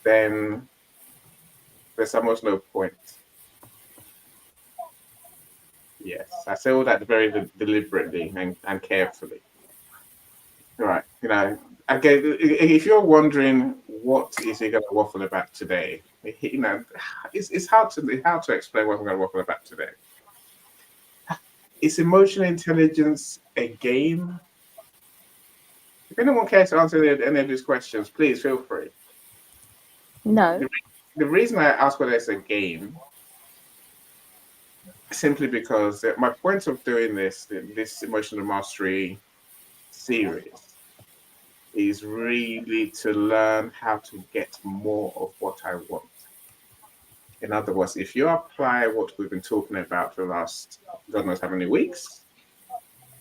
then there's almost no point. Yes, I say all that very deliberately and carefully. Right. Again, if you're wondering what is he going to waffle about today, it's hard to explain what I'm going to waffle about today. Is emotional intelligence a game? If anyone cares to answer any of these questions, please feel free. No. The reason I ask whether it's a game, simply because my point of doing this emotional mastery series, is really to learn how to get more of what I want. In other words, if you apply what we've been talking about for the last God knows how many weeks,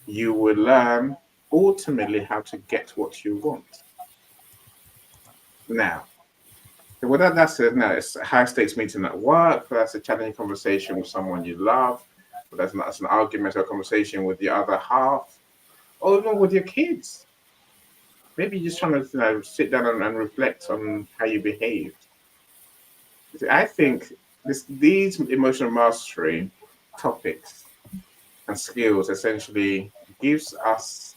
you will learn ultimately how to get what you want. Now, whether it's a high stakes meeting at work, that's a challenging conversation with someone you love, that's an argument or a conversation with the other half, or even with your kids. Maybe you're just trying to sit down and reflect on how you behaved. I think these emotional mastery topics and skills essentially gives us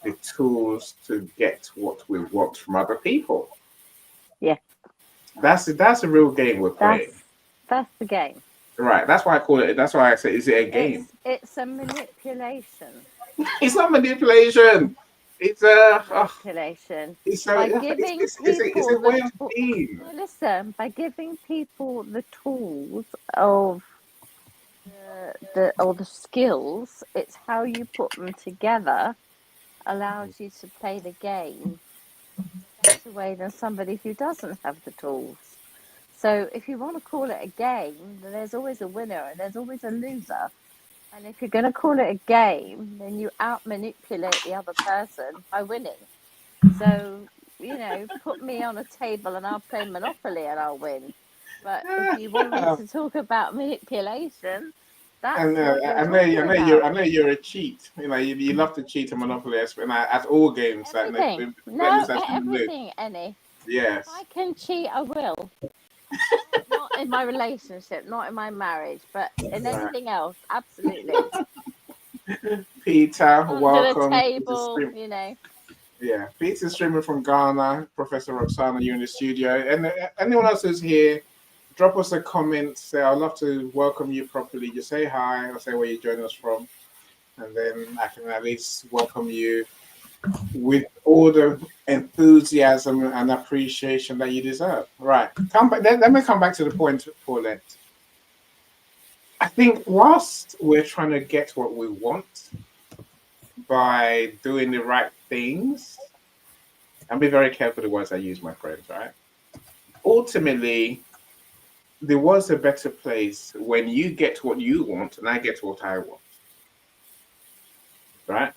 the tools to get what we want from other people. Yeah. That's a real game we're playing. That's the game. Right. That's why I call it. That's why I say, is it a game? It's a manipulation. It's not manipulation. It's a. Manipulation. It's By a. giving It's a people way of being. listen, by giving people the tools of the skills, it's how you put them together allows you to play the game in a better way than somebody who doesn't have the tools. So if you want to call it a game, then there's always a winner and there's always a loser. And if you're going to call it a game, then you out manipulate the other person by winning. So, put me on a table and I'll play Monopoly and I'll win. But if you want me to talk about manipulation, that's what you're talking about. I know you're a cheat. You love to cheat in Monopoly, and at all games. Everything. No, everything, Annie. Yes. If I can cheat, I will. Not in my relationship, not in my marriage, but in anything else, absolutely. Peter, Under welcome. the table, Yeah, Peter's streaming from Ghana. Professor Roxana, you in the studio. And anyone else who's here, drop us a comment. Say, I'd love to welcome you properly. Just say hi or say where you're joining us from. And then I can at least welcome you with all the enthusiasm and appreciation that you deserve. Right. Let me come back to the point, Paulette. I think whilst we're trying to get what we want by doing the right things, and be very careful the words I use, my friends, right? Ultimately, there was a better place when you get what you want and I get what I want. Right?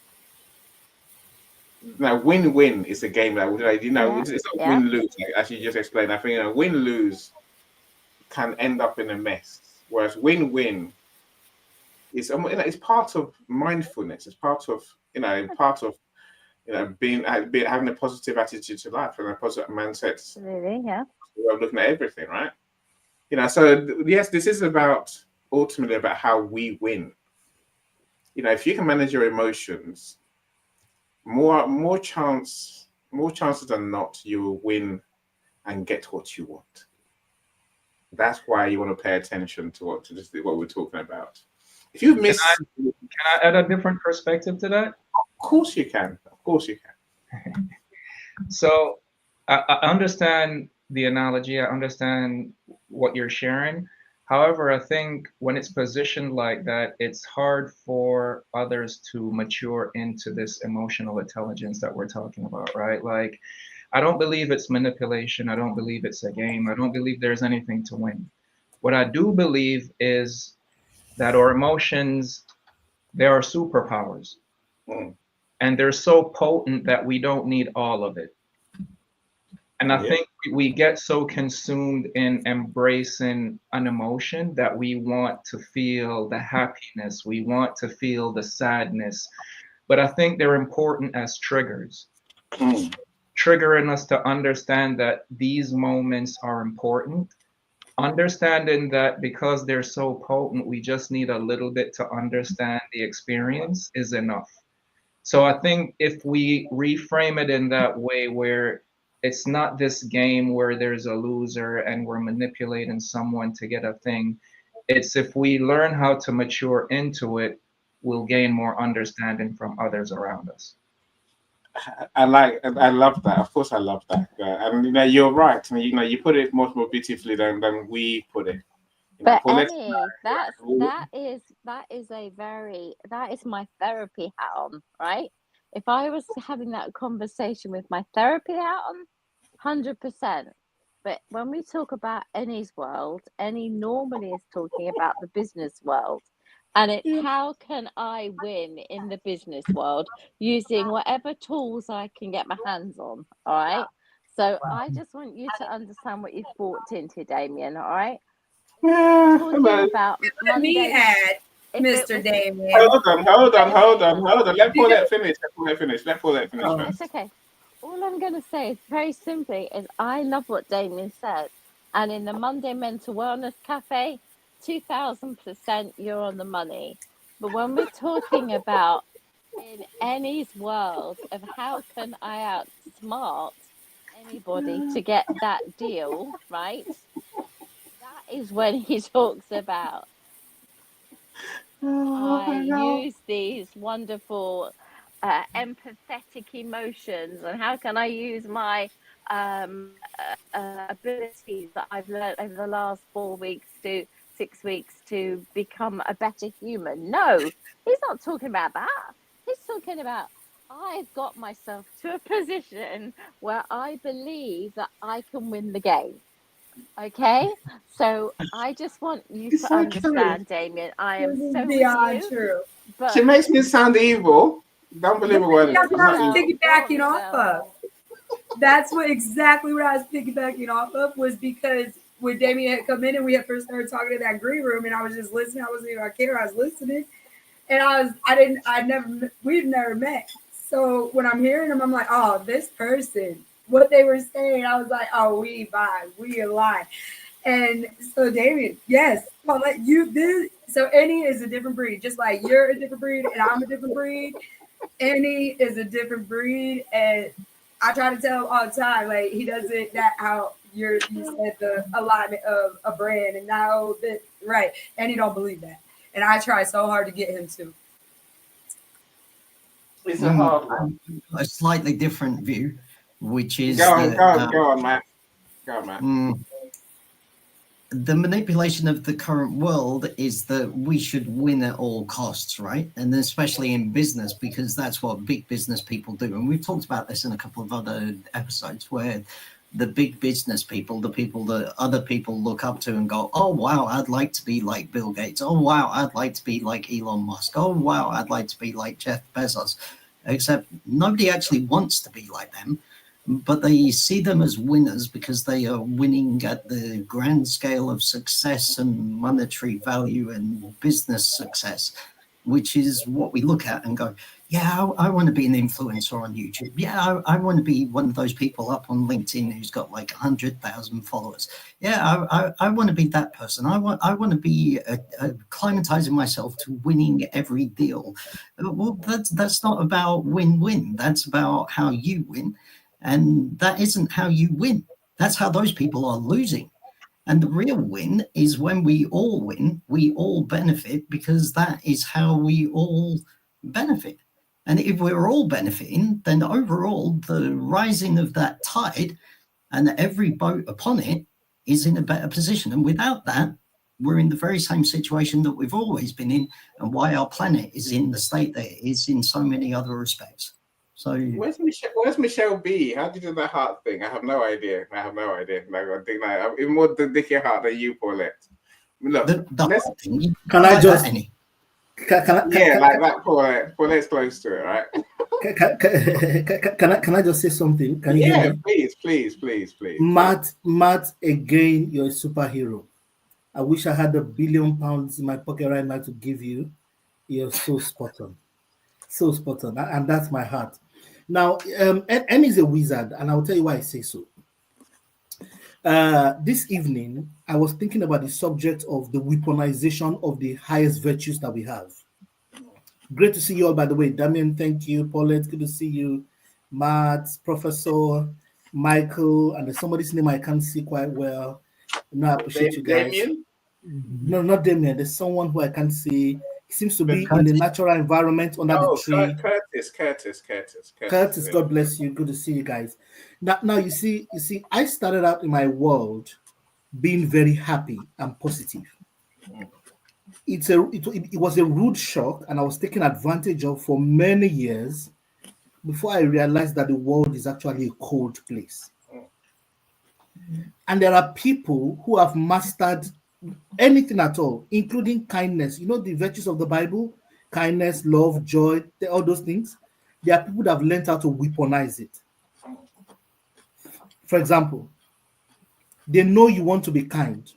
Now, win-win is a game that it's not win-lose. As you just explained, I think win-lose can end up in a mess. Whereas win-win is it's part of mindfulness. It's part of being having a positive attitude to life and a positive mindset. Really, yeah. We're looking at everything, right? So yes, this is ultimately about how we win. If you can manage your emotions, more chances than not, you will win and get what you want. That's why you want to pay attention to what we're talking about. If you've missed, can I add a different perspective to that? Of course you can. Of course you can. So I understand the analogy. I understand what you're sharing. However, I think when it's positioned like that, it's hard for others to mature into this emotional intelligence that we're talking about, right? Like, I don't believe it's manipulation. I don't believe it's a game. I don't believe there's anything to win. What I do believe is that our emotions, they are superpowers. And they're so potent that we don't need all of it. And I think we get so consumed in embracing an emotion that we want to feel the happiness, we want to feel the sadness, but I think they're important as triggers. triggering us to understand that these moments are important, understanding that because they're so potent, we just need a little bit to understand the experience is enough. So I think if we reframe it in that way, where it's not this game where there's a loser and we're manipulating someone to get a thing, it's if we learn how to mature into it, we'll gain more understanding from others around us. I love that. Of course, I love that. And you're right. You put it much more beautifully than we put it. But Paulette, Annie, that is my therapy hat on, right? If I was having that conversation with my therapy hat on, 100%. But when we talk about Annie's world, Annie normally is talking about the business world. And it's how can I win in the business world using whatever tools I can get my hands on. All right. So I just want you to understand what you've brought into, Damien. All right. Talking about Let me Monday. add, If it Mr. was, Damien. hold on. Let Because Paulette finish. Let Paulette finish oh, it's first. okay. All I'm going to say is very simply is I love what Damien said. And in the Monday Mental Wellness Cafe, 2000% you're on the money. But when we're talking about in Annie's world of how can I outsmart anybody to get that deal, right? That is when he talks about Oh I my God. use these wonderful empathetic emotions, and how can I use my abilities that I've learned over the last 4 weeks to 6 weeks to become a better human? No, he's not talking about that. He's talking about I've got myself to a position where I believe that I can win the game. Okay, so I just want you It's to so true. understand, Damien. I am this is so with beyond you, true. She but makes me sound evil. Don't believe But a word of that's it. what I'm I not was evil. go on, piggybacking off Michelle. of. That's what exactly what I was piggybacking off of was because when Damien had come in and we had first started talking in that green room and I was just listening, I wasn't even on camera, I was listening. And we've never met. So when I'm hearing them, I'm like, oh, this person, what they were saying, I was like, oh, we vibe, we align. And so Damien, yes, Paulette, you did. So Annie is a different breed, just like you're a different breed and I'm a different breed. Annie is a different breed, and I try to tell him all the time, like he doesn't that how you said the alignment of a brand, and now that right, and he don't believe that, and I try so hard to get him to. It's a hard one. A slightly different view, which Go is on, that go on, Matt. Go on, Matt. the manipulation of the current world is that we should win at all costs, right? And especially in business, because that's what big business people do. And we've talked about this in a couple of other episodes where the big business people, the people that other people look up to and go, oh, wow, I'd like to be like Bill Gates. Oh, wow, I'd like to be like Elon Musk. Oh, wow, I'd like to be like Jeff Bezos. Except nobody actually wants to be like them, but they see them as winners because they are winning at the grand scale of success and monetary value and business success, which is what we look at and go, yeah, I want to be an influencer on YouTube. Yeah, I want to be one of those people up on LinkedIn who's got like 100,000 followers. Yeah, I want to be that person. I want to be acclimatizing myself to winning every deal. Well, that's not about win-win. That's about how you win. And that isn't how you win. That's how those people are losing. And the real win is when we all win, we all benefit, because that is how we all benefit. And if we're all benefiting, then overall, the rising of that tide and every boat upon it is in a better position. And without that, we're in the very same situation that we've always been in, and why our planet is in the state that it is in so many other respects. So Where's Michelle B? How did you do that heart thing? I have no idea. Like, I think I'm even more the dicky heart than you, Paulette. Look, the let's whole thing, Can I like just that, Annie. like that, Paulette. Paulette's close to it, right? can I just say something? Can you hear Yeah, me? please. Matt, again, you're a superhero. I wish I had £1 billion in my pocket right now to give you. You're so spot on. So spot on. And that's my heart. Now, N is a wizard, and I'll tell you why I say so. This evening, I was thinking about the subject of the weaponization of the highest virtues that we have. Great to see you all, by the way. Damien, thank you. Paulette, good to see you. Matt, Professor, Michael, and there's somebody's name I can't see quite well. No, I appreciate you guys. Damien? No, not Damien. There's someone who I can't see. He seems to be in Curtis. the natural environment under the tree. Curtis. God bless you. Good to see you guys. Now you see, I started out in my world being very happy and positive. It was a rude shock, and I was taken advantage of for many years before I realized that the world is actually a cold place. And there are people who have mastered anything at all, including kindness. You know, the virtues of the Bible: kindness, love, joy, all those things. There are people that have learned how to weaponize it. For example, they know you want to be kind.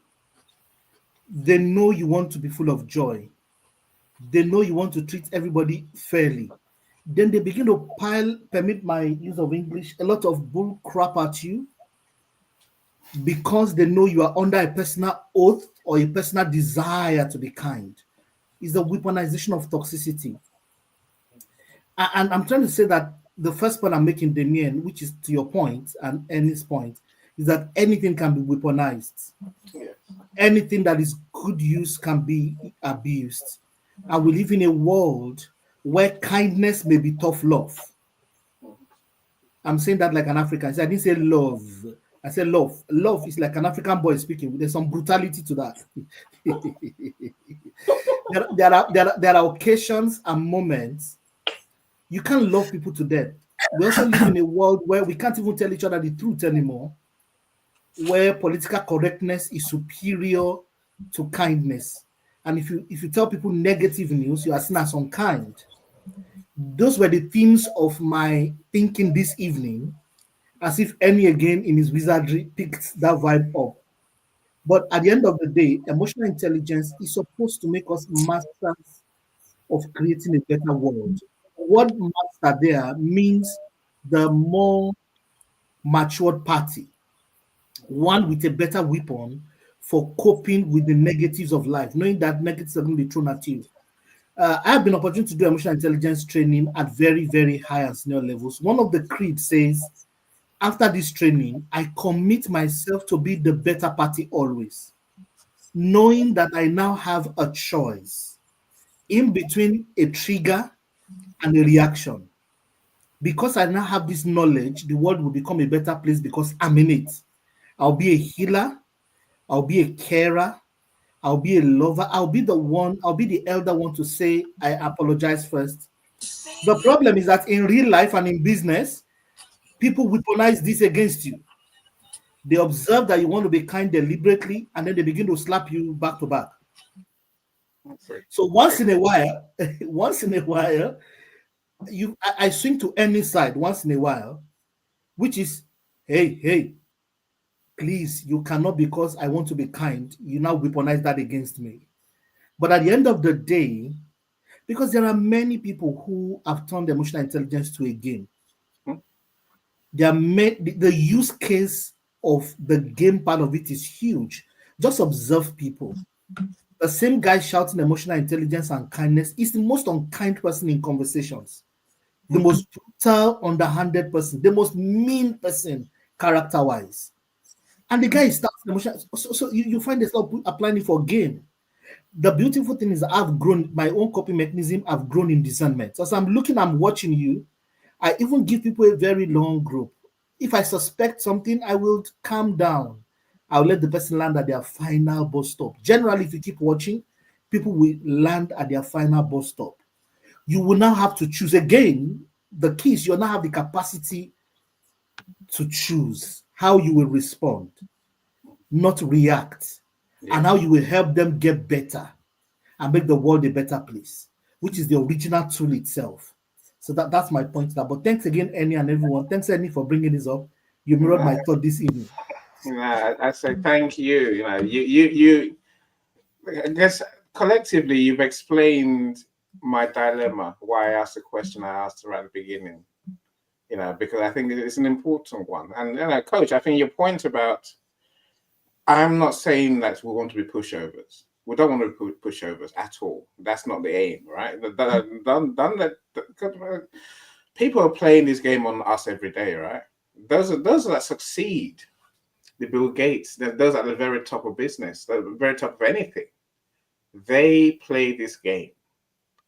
They know you want to be full of joy. They know you want to treat everybody fairly. Then they begin to permit my use of English, a lot of bull crap at you because they know you are under a personal oath or a personal desire to be kind. It's the weaponization of toxicity. And I'm trying to say that the first point I'm making, Damien, which is to your point and Annie's point, is that anything can be weaponized. Yes. Anything that is good use can be abused. And we live in a world where kindness may be tough love. I'm saying that like an African. I didn't say love. I said love. Love is like an African boy speaking. There's some brutality to that. there are occasions and moments you can't love people to death. We also live in a world where we can't even tell each other the truth anymore, where political correctness is superior to kindness. And if you tell people negative news, you are seen as unkind. Those were the themes of my thinking this evening, as if any again in his wizardry picked that vibe up. But at the end of the day, emotional intelligence is supposed to make us masters of creating a better world. What master there means the more matured party, one with a better weapon for coping with the negatives of life, knowing that negatives are going to be thrown at you. I have been opportunity to do emotional intelligence training at very, very high and senior levels. One of the creeds says, after this training, I commit myself to be the better party always, knowing that I now have a choice in between a trigger and a reaction. Because I now have this knowledge, the world will become a better place because I'm in it. I'll be a healer, I'll be a carer, I'll be a lover, I'll be the elder one to say, I apologize first. The problem is that in real life and in business, people weaponize this against you. They observe that you want to be kind deliberately, and then they begin to slap you back to back. So once in a while, I swing to any side once in a while, which is, hey, please, you cannot, because I want to be kind, you now weaponize that against me. But at the end of the day, because there are many people who have turned emotional intelligence to a game, the use case of the game part of it is huge. Just observe people. The same guy shouting emotional intelligence and kindness is the most unkind person in conversations, the most brutal, underhanded person, the most mean person character-wise. And the guy starts emotional. So you find yourself applying it for game. The beautiful thing is I've grown my own coping mechanism. I've grown in discernment. So as I'm watching you, I even give people a very long group. If I suspect something, I will calm down. I'll let the person land at their final bus stop. Generally, if you keep watching, people will land at their final bus stop. You will now have to choose again. The key is you now have the capacity to choose how you will respond, not react, and how you will help them get better and make the world a better place, which is the original tool itself. So that's my point there. But thanks again, Annie and everyone. Thanks, Annie, for bringing this up. You mirrored my thought this evening. I say thank you. You. I guess collectively you've explained my dilemma. Why I asked the question I asked right at the beginning. because I think it's an important one. And Coach, I think your point about, I'm not saying that we want to be pushovers. We don't want to be pushovers at all. That's not the aim, right? People are playing this game on us every day, right? Those that succeed, the Bill Gates, those at the very top of business, the very top of anything, they play this game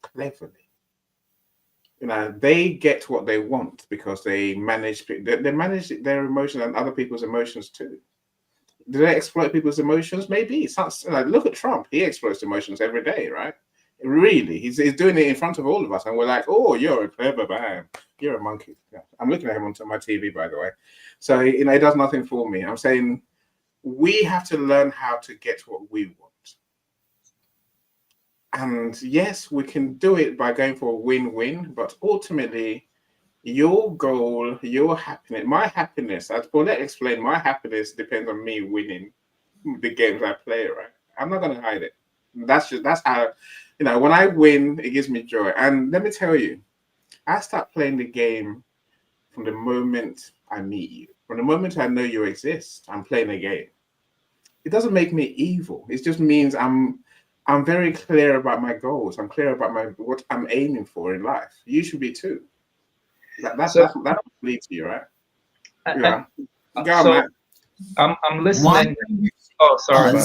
cleverly. They get what they want because they manage their emotions and other people's emotions too. Do they exploit people's emotions? Maybe. Look at Trump. He exploits emotions every day, right? Really, he's doing it in front of all of us, and we're like, "Oh, you're a clever man. You're a monkey." Yeah. I'm looking at him on my TV, by the way. So it does nothing for me. I'm saying we have to learn how to get what we want. And yes, we can do it by going for a win-win, but ultimately, your goal, your happiness, my happiness, as Paulette explained, my happiness depends on me winning the games I play, right? I'm not going to hide it. That's how, when I win, it gives me joy. And let me tell you, I start playing the game from the moment I meet you. From the moment I know you exist, I'm playing a game. It doesn't make me evil. It just means I'm very clear about my goals. I'm clear about what I'm aiming for in life. You should be too. That's what leads you, right? Yeah. Go on, Matt. I'm listening. Oh, sorry.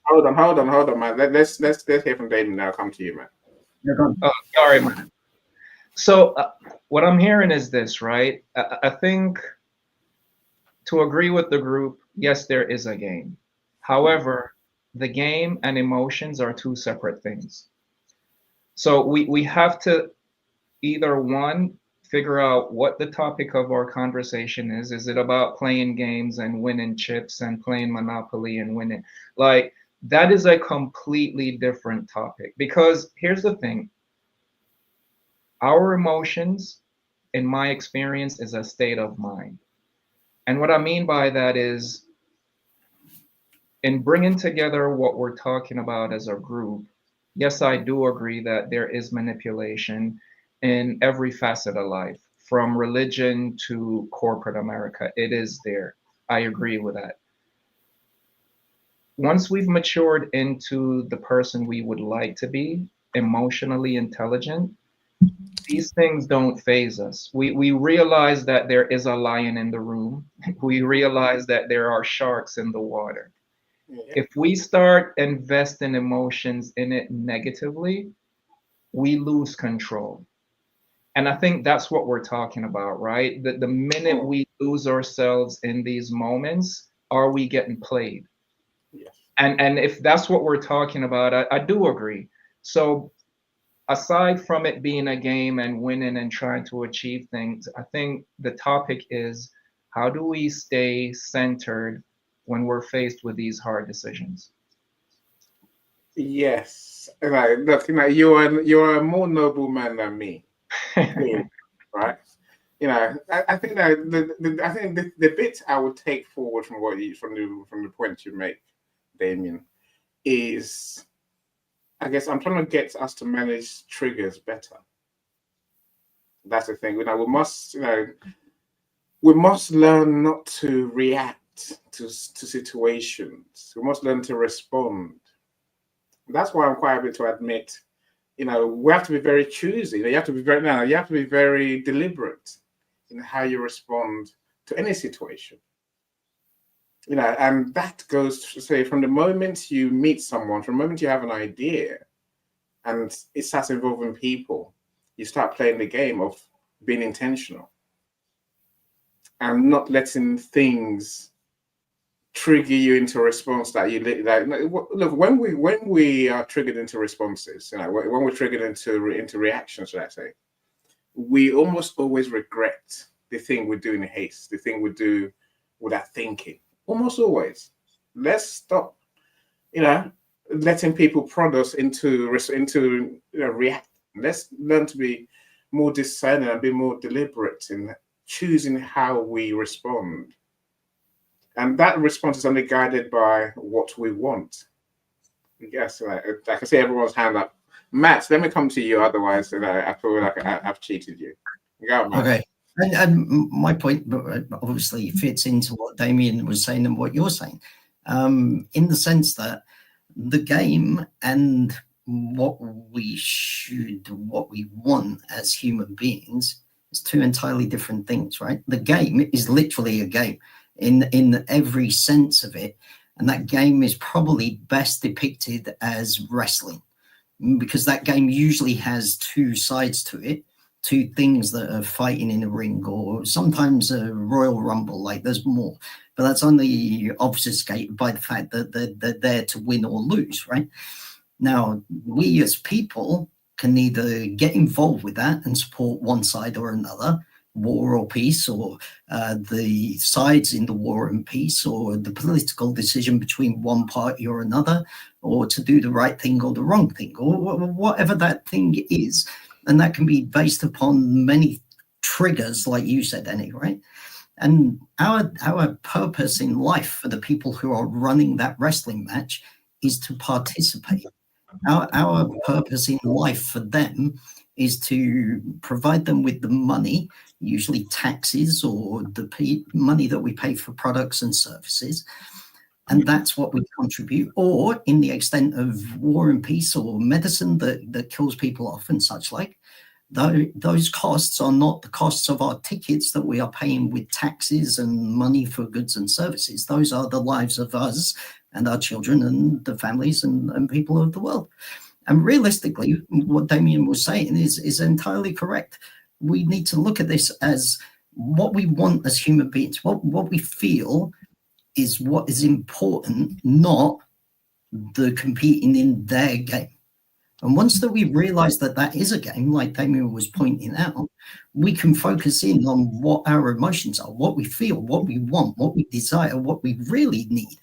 Hold on, man. Let's hear from Damien now. Come to you, man. Oh, sorry, man. So what I'm hearing is this, right? I think to agree with the group, yes, there is a game. However, the game and emotions are two separate things. So we have to either one, figure out what the topic of our conversation is. Is it about playing games and winning chips and playing Monopoly and winning? Like, that is a completely different topic. Because here's the thing. Our emotions, in my experience, is a state of mind. And what I mean by that is, in bringing together what we're talking about as a group, yes, I do agree that there is manipulation in every facet of life, from religion to corporate America. It is there. I agree with that. Once we've matured into the person we would like to be, emotionally intelligent, these things don't phase us. We realize that there is a lion in the room. We realize that there are sharks in the water. If we start investing emotions in it negatively, we lose control. And I think that's what we're talking about, right? The minute we lose ourselves in these moments, are we getting played? Yes. And if that's what we're talking about, I do agree. So aside from it being a game and winning and trying to achieve things, I think the topic is, how do we stay centered when we're faced with these hard decisions? Yes, look, you're a more noble man than me, right? I think that I think the bit I would take forward from from the point you make, Damien, is, I guess I'm trying to get us to manage triggers better. That's the thing. We must learn not to react to situations. We must learn to respond. That's why I'm quite happy to admit, we have to be very choosy. You have to be very deliberate in how you respond to any situation. And that goes to say, from the moment you meet someone, from the moment you have an idea, and it starts involving people, you start playing the game of being intentional and not letting things trigger you into a response that you like. Look, when we are triggered into responses, when we're triggered into reactions, should I say, we almost always regret the thing we do in haste, the thing we do without thinking. Almost always. Let's stop, letting people prod us into react. Let's learn to be more discerning and be more deliberate in choosing how we respond. And that response is only guided by what we want. Yes, I can see everyone's hand up. Matt, let me come to you. Otherwise, I feel like I've cheated you. Go, Matt. Okay. And my point obviously fits into what Damien was saying and what you're saying, in the sense that the game and what we want as human beings is two entirely different things, right? The game is literally a game in every sense of it, and that game is probably best depicted as wrestling, because that game usually has two sides to it, two things that are fighting in a ring, or sometimes a Royal Rumble, like there's more, but that's only obfuscated by the fact that they're there to win or lose, right? Now, we as people can either get involved with that and support one side or another, war or peace, or the sides in the war and peace, or the political decision between one party or another, or to do the right thing or the wrong thing, or whatever that thing is. And that can be based upon many triggers, like you said, Annie, right? And our purpose in life for the people who are running that wrestling match is to participate. Our purpose in life for them is to provide them with the money, usually taxes or the money that we pay for products and services. And that's what we contribute. Or in the extent of war and peace or medicine that kills people off and such like, those costs are not the costs of our tickets that we are paying with taxes and money for goods and services. Those are the lives of us and our children and the families and people of the world. And realistically, what Damien was saying is entirely correct. We need to look at this as what we want as human beings, what we feel is what is important, not the competing in their game. And once that we realize that that is a game, like Damien was pointing out, we can focus in on what our emotions are, what we feel, what we want, what we desire, what we really need,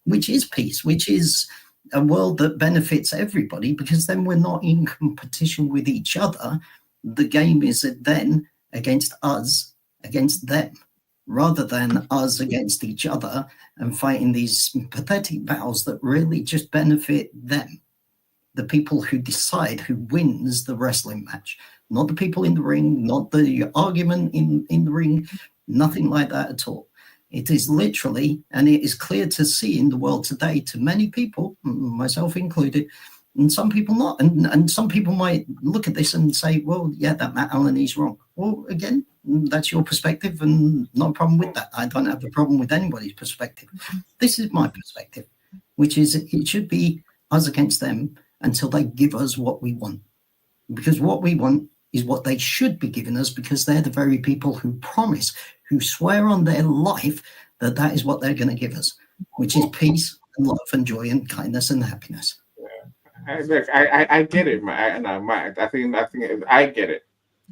which is peace, which is a world that benefits everybody, because then we're not in competition with each other. The game is then against us, against them, rather than us against each other and fighting these pathetic battles that really just benefit them. The people who decide who wins the wrestling match, not the people in the ring, not the argument in the ring, nothing like that at all. It is literally, and it is clear to see in the world today to many people, myself included, and some people not. And some people might look at this and say, well, yeah, that Matt Allen is wrong. Well, again, that's your perspective and no problem with that. I don't have a problem with anybody's perspective. This is my perspective, which is it should be us against them until they give us what we want. Because what we want is what they should be giving us, because they're the very people who promise, who swear on their life that that is what they're going to give us, which is peace and love and joy and kindness and happiness. Look, I get it, Matt. I think I get it.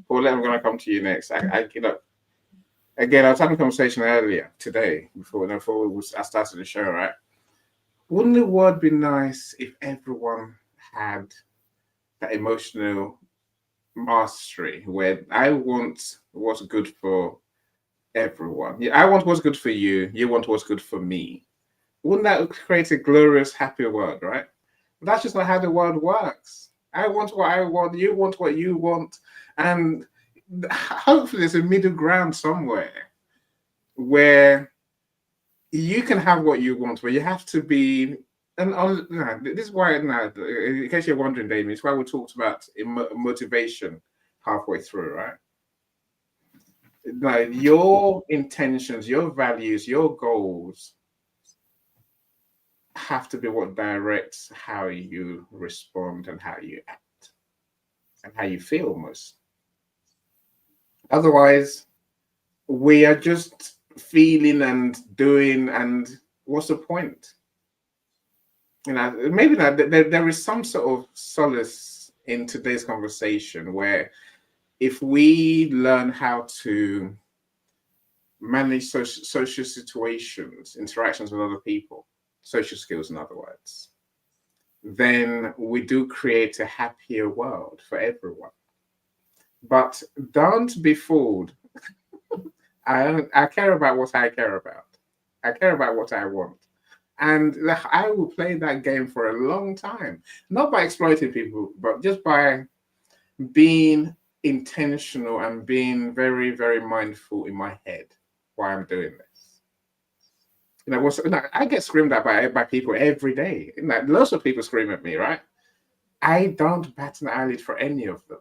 Paul, I'm going to come to you next. Again, I was having a conversation earlier today before I started the show, right? Wouldn't the world be nice if everyone had that emotional mastery where I want what's good for everyone? Yeah, I want what's good for you. You want what's good for me. Wouldn't that create a glorious, happy world, right? That's just not how the world works. I want what I want. You want what you want. And hopefully there's a middle ground somewhere where you can have what you want, but you have to be. And this is why, in case you're wondering, Damien, it's why we talked about motivation halfway through, right? Now, your intentions, your values, your goals have to be what directs how you respond and how you act and how you feel almost. Otherwise, we are just feeling and doing, and what's the point? Maybe there is some sort of solace in today's conversation where if we learn how to manage social situations, interactions with other people, social skills in other words, then we do create a happier world for everyone. But don't be fooled. I care about what I care about. I care about what I want. And I will play that game for a long time, not by exploiting people, but just by being intentional and being very, very mindful in my head why I'm doing this. I get screamed at by people every day. Lots of people scream at me, right? I don't bat an eyelid for any of them,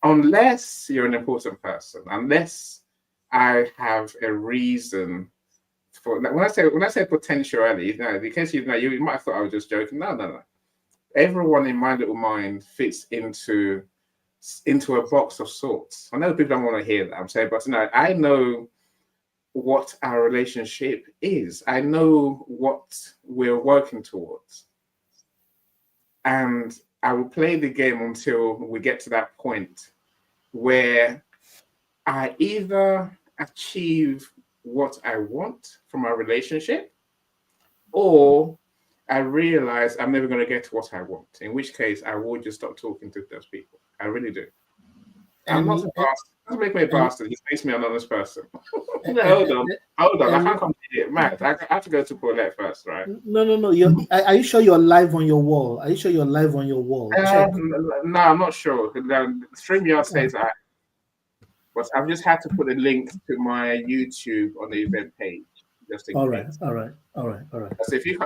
unless you're an important person, unless I have a reason for. When I say potentiality, in case you might have thought I was just joking. No. Everyone in my little mind fits into a box of sorts. I know people don't want to hear that I'm saying, but I know what our relationship is. I know what we're working towards. And I will play the game until we get to that point where I either achieve what I want from our relationship, or I realize I'm never going to get what I want, in which case I will just stop talking to those people. I really do. I'm not a bastard. Doesn't make me a bastard. He makes me an honest person. Hold on. I can't come here. Matt, I have to go to Paulette first, right? No. Are you sure you're live on your wall? Are you sure you're live on your wall? Check. No, I'm not sure. StreamYard says that, but I've just had to put a link to my YouTube on the event page just in case. All right. So if you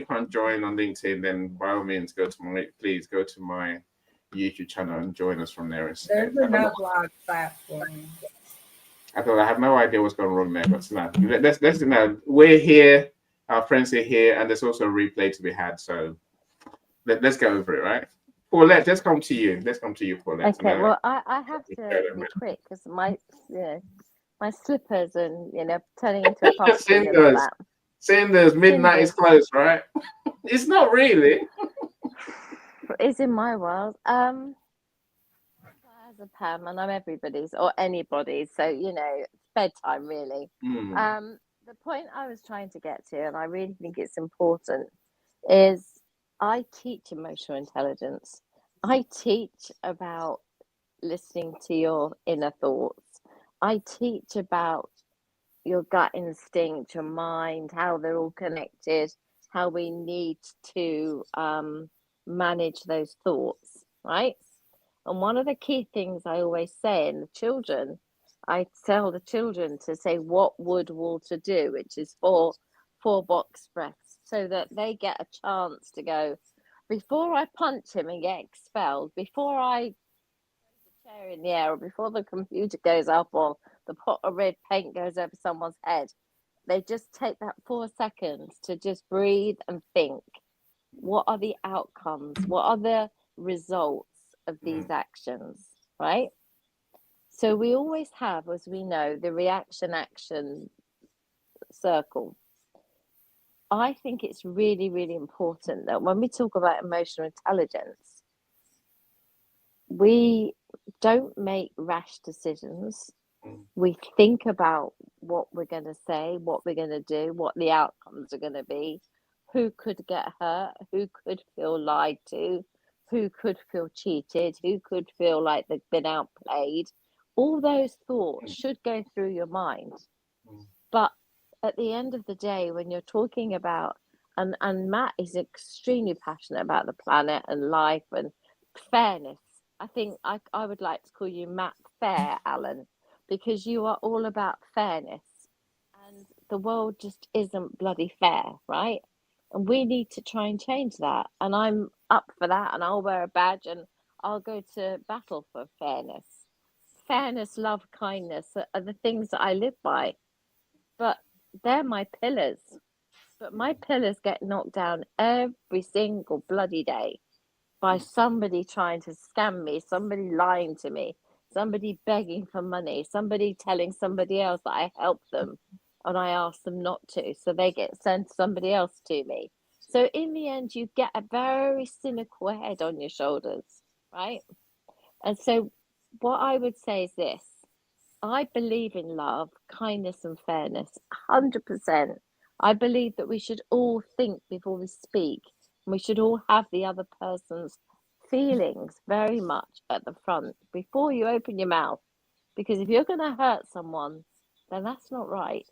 can't join on LinkedIn, then by all means please go to my YouTube channel and join us from there instead. There's enough blog platforms. I have no idea what's going wrong there, but let's we're here, our friends are here, and there's also a replay to be had. So let's go over it, right? Paulette, let's come to you, Paulette. Okay, well, I have to be quick because my slippers and turning into a pumpkin and all that. Sanders, midnight is close, right? It's not really. It's in my world. As a Pam, and I'm everybody's or anybody's, so it's bedtime really. The point I was trying to get to, and I really think it's important, is I teach emotional intelligence. I teach about listening to your inner thoughts. I teach about your gut instinct, your mind, how they're all connected, how we need to manage those thoughts, right? And one of the key things I always say I tell the children to say, what would Walter do? Which is four box breaths, so that they get a chance to go, before I punch him and get expelled, before I throw the chair in the air, or before the computer goes up, or the pot of red paint goes over someone's head, they just take that 4 seconds to just breathe and think, what are the outcomes? What are the results of these actions, right? So we always have, as we know, the reaction action circle. I think it's really, really important that when we talk about emotional intelligence, we don't make rash decisions. We think about what we're going to say, what we're going to do, what the outcomes are going to be, who could get hurt, who could feel lied to, who could feel cheated, who could feel like they've been outplayed. All those thoughts should go through your mind. But at the end of the day, when you're talking about, and Matt is extremely passionate about the planet and life and fairness. I think I would like to call you Matt Fair, Alan, because you are all about fairness. And the world just isn't bloody fair, right? And we need to try and change that. And I'm up for that. And I'll wear a badge and I'll go to battle for fairness. Fairness, love, kindness are the things that I live by. But they're my pillars. But my pillars get knocked down every single bloody day by somebody trying to scam me, somebody lying to me, somebody begging for money, somebody telling somebody else that I helped them and I asked them not to, so they get sent somebody else to me. So in the end, you get a very cynical head on your shoulders, right? And so what I would say is this: I believe in love, kindness, and fairness, 100%. I believe that we should all think before we speak. And we should all have the other person's feelings very much at the front before you open your mouth. Because if you're going to hurt someone, then that's not right.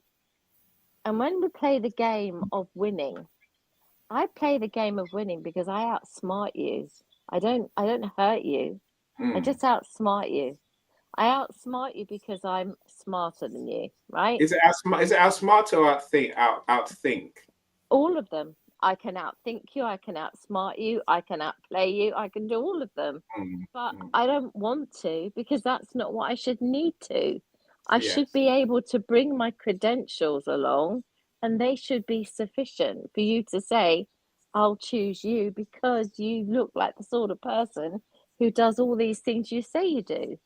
And when we play the game of winning, I play the game of winning because I outsmart you. I don't hurt you. I just outsmart you. I outsmart you because I'm smarter than you, right? Is it outsmart or outthink? All of them. I can outthink you, I can outsmart you, I can outplay you, I can do all of them. But I don't want to, because that's not what I should need to. I should be able to bring my credentials along, and they should be sufficient for you to say, I'll choose you because you look like the sort of person who does all these things you say you do.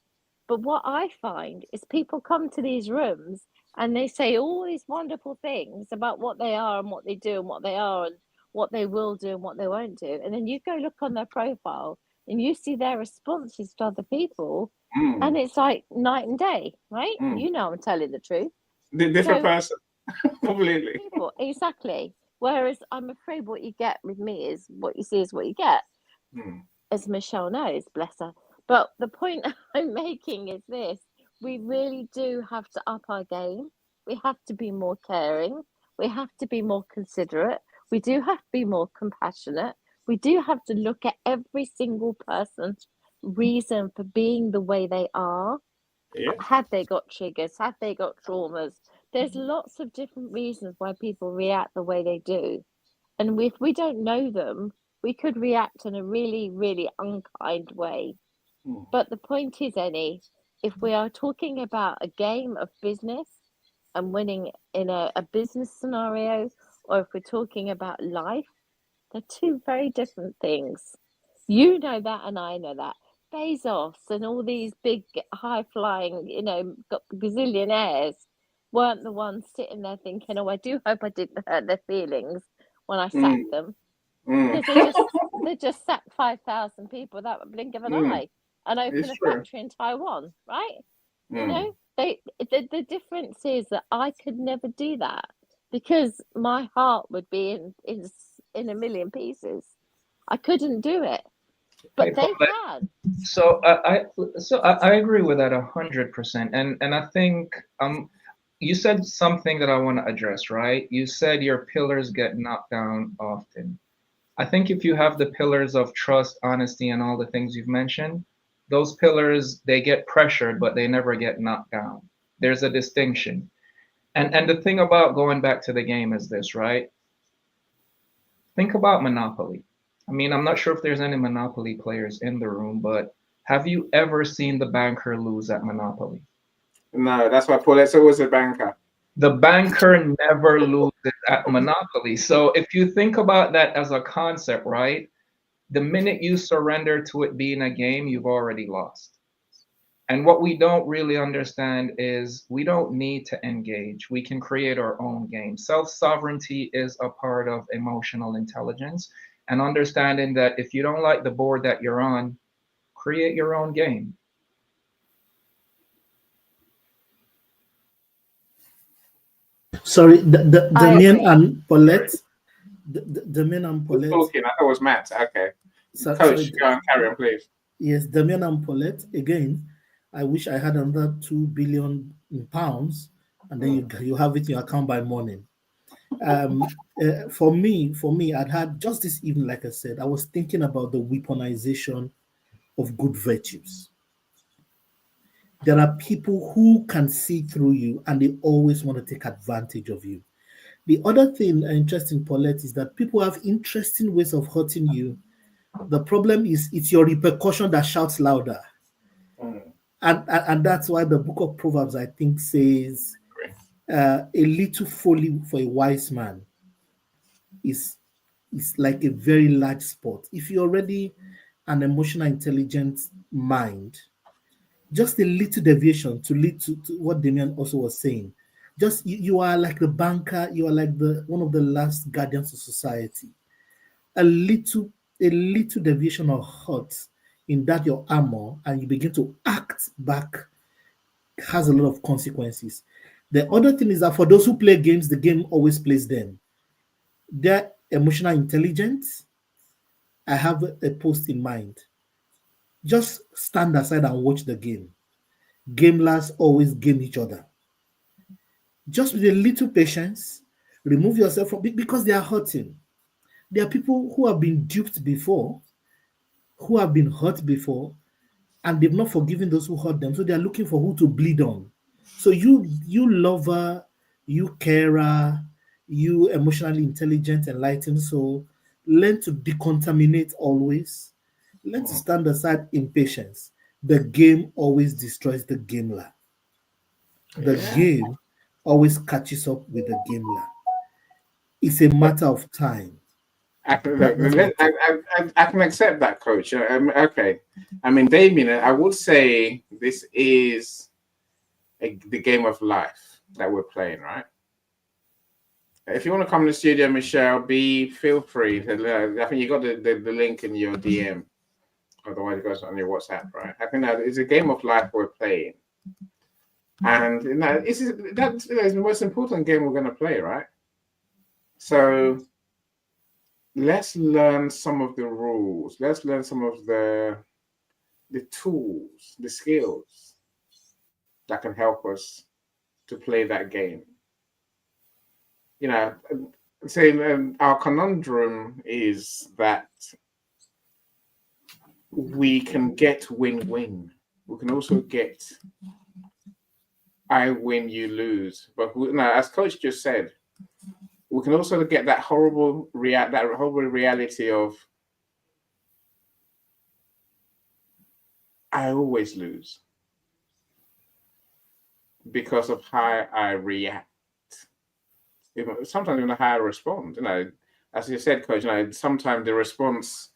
But what I find is people come to these rooms and they say all these wonderful things about what they are and what they do and what they are and what they will do and what they won't do. And then you go look on their profile and you see their responses to other people, and it's like night and day, right? You know I'm telling the truth. The different person. Completely. People, exactly. Whereas I'm afraid what you get with me is what you see is what you get. As Michelle knows, bless her. But the point I'm making is this: we really do have to up our game. We have to be more caring. We have to be more considerate. We do have to be more compassionate. We do have to look at every single person's reason for being the way they are. Have they got triggers? Have they got traumas? There's lots of different reasons why people react the way they do. And if we don't know them, we could react in a really, really unkind way. But the point is, Annie, if we are talking about a game of business and winning in a business scenario, or if we're talking about life, they're two very different things. You know that, and I know that. Bezos and all these big, high-flying, gazillionaires weren't the ones sitting there thinking, "Oh, I do hope I didn't hurt their feelings when I sacked them," because they just sacked 5,000 people without a blink of an eye and open a factory in Taiwan, right? You know, the difference is that I could never do that because my heart would be in a million pieces. I couldn't do it, but they can. So I agree with that 100%, and I think you said something that I want to address, right? You said your pillars get knocked down often. I think if you have the pillars of trust, honesty, and all the things you've mentioned, those pillars, they get pressured, but they never get knocked down. There's a distinction. And the thing about going back to the game is this, right? Think about Monopoly. I mean, I'm not sure if there's any Monopoly players in the room, but have you ever seen the banker lose at Monopoly? No, that's why Paulette's always a banker. The banker never loses at Monopoly. So if you think about that as a concept, right? The minute you surrender to it being a game, you've already lost. And what we don't really understand is we don't need to engage. We can create our own game. Self-sovereignty is a part of emotional intelligence and understanding that if you don't like the board that you're on, create your own game. Sorry, Damien and Paulette. Damien and Paulette. Talking, I thought it was Matt. Okay. Coach, Sorry, go and carry on, please. Yes, Damien and Paulette. Again, I wish I had another £2 billion, and then you have it in your account by morning. For me, I'd had just this evening, like I said, I was thinking about the weaponization of good virtues. There are people who can see through you and they always want to take advantage of you. The other thing interesting, Paulette, is that people have interesting ways of hurting you. The problem is it's your repercussion that shouts louder. And that's why the book of Proverbs, I think, says a little folly for a wise man is like a very large sport. If you're already an emotional, intelligent mind, just a little deviation to lead to what Damien also was saying. Just you are like the banker, you are like one of the last guardians of society. A little deviation or hurt in that your armor, and you begin to act back, has a lot of consequences. The other thing is that for those who play games, the game always plays them. They're emotional intelligence. I have a post in mind. Just stand aside and watch the game. Gameless always game each other. Just with a little patience, remove yourself from it because they are hurting. There are people who have been duped before, who have been hurt before, and they've not forgiven those who hurt them. So they are looking for who to bleed on. So you lover, you carer, you emotionally intelligent, enlightened soul, learn to decontaminate always. Learn to stand aside in patience. The game always destroys the gamer. The game always catches up with the gamer. It's a matter of time. I can, look, I can accept that, coach. Okay. I mean, Damien, I would say this is the game of life that we're playing, right? If you want to come to the studio, Michelle, feel free. I think you got the link in your DM. Otherwise, it goes on your WhatsApp, right? I think that it's a game of life we're playing. And that's the most important game we're going to play, right? So let's learn some of the rules. Let's learn some of the tools, the skills that can help us to play that game. Our conundrum is that we can get win-win. We can also get I win, you lose. But as Coach just said, we can also get that horrible reality of I always lose because of how I react. Sometimes even how I respond. As you said, Coach, sometimes the response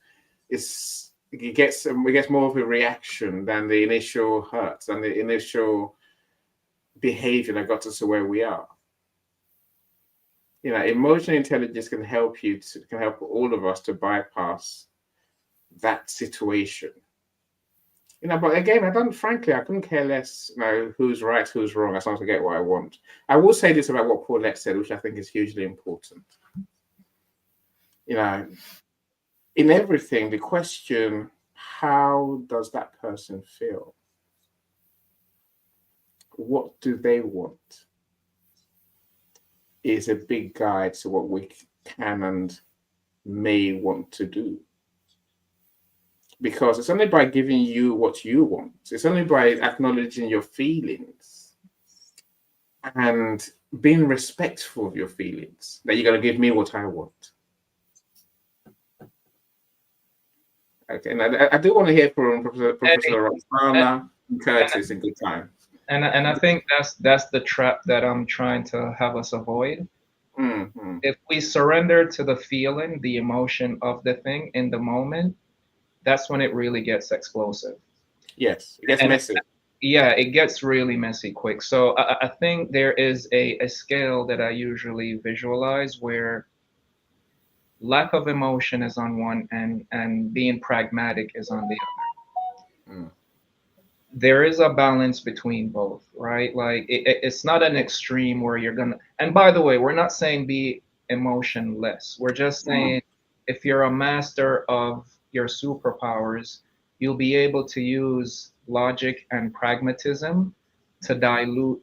gets more of a reaction than the initial hurt, than the initial behavior that got us to where we are. Emotional intelligence can help all of us to bypass that situation. But again, I couldn't care less, who's right, who's wrong, as long as I get what I want. I will say this about what Paulette said, which I think is hugely important. In everything, the question, how does that person feel? What do they want? Is a big guide to what we can and may want to do. Because it's only by giving you what you want, it's only by acknowledging your feelings and being respectful of your feelings that you're going to give me what I want. Okay, and I do want to hear from Professor Roxana and Curtis in good time. And I think that's the trap that I'm trying to have us avoid. Mm-hmm. If we surrender to the feeling, the emotion of the thing in the moment, that's when it really gets explosive. Yes, it gets messy. Yeah, it gets really messy quick. So I think there is a scale that I usually visualize where lack of emotion is on one end and being pragmatic is on the other. Mm. There is a balance between both, right? Like it's not an extreme where you're gonna, and by the way, we're not saying be emotionless. We're just saying if you're a master of your superpowers, you'll be able to use logic and pragmatism to dilute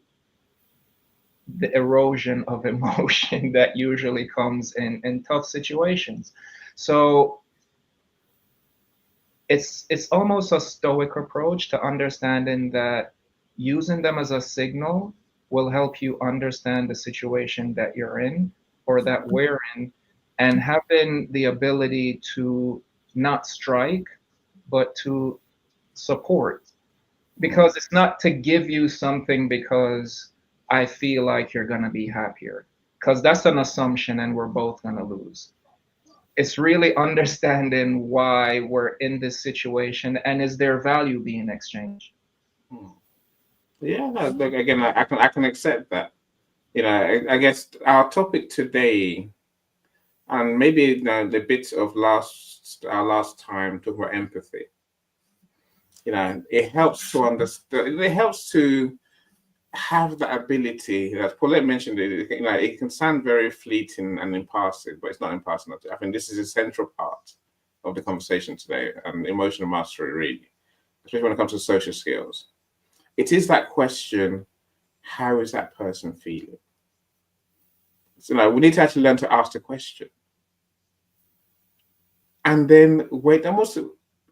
the erosion of emotion that usually comes in tough situations. So it's almost a stoic approach to understanding that using them as a signal will help you understand the situation that you're in or that we're in, and having the ability to not strike but to support, because it's not to give you something because I feel like you're going to be happier, because that's an assumption and we're both going to lose. It's really understanding why we're in this situation and is there value being exchanged. Yeah, look, again, I can accept that. I guess our topic today, and maybe the bit of our last time talking about empathy. It helps to understand. It helps to have that ability, as Paulette mentioned, it can sound very fleeting and impassive, but it's not impassive. I think this is a central part of the conversation today, and emotional mastery, really, especially when it comes to social skills. It is that question, how is that person feeling? So we need to actually learn to ask the question. And then wait, and also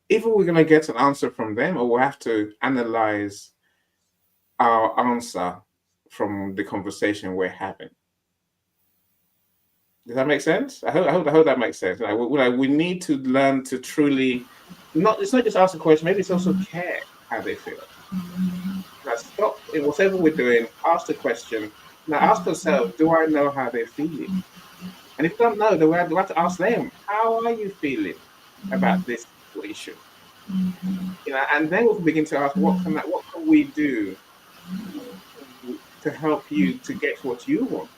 either we're going to get an answer from them, or we'll have to analyze our answer from the conversation we're having. Does that make sense? I hope that makes sense. We need to learn to truly, it's not just ask a question, maybe it's also care how they feel. Now stop in whatever we're doing, ask the question. Now ask yourself, do I know how they're feeling? And if you don't know, then we have to ask them, how are you feeling about this situation? And then we can begin to ask, what can we do to help you to get what you want?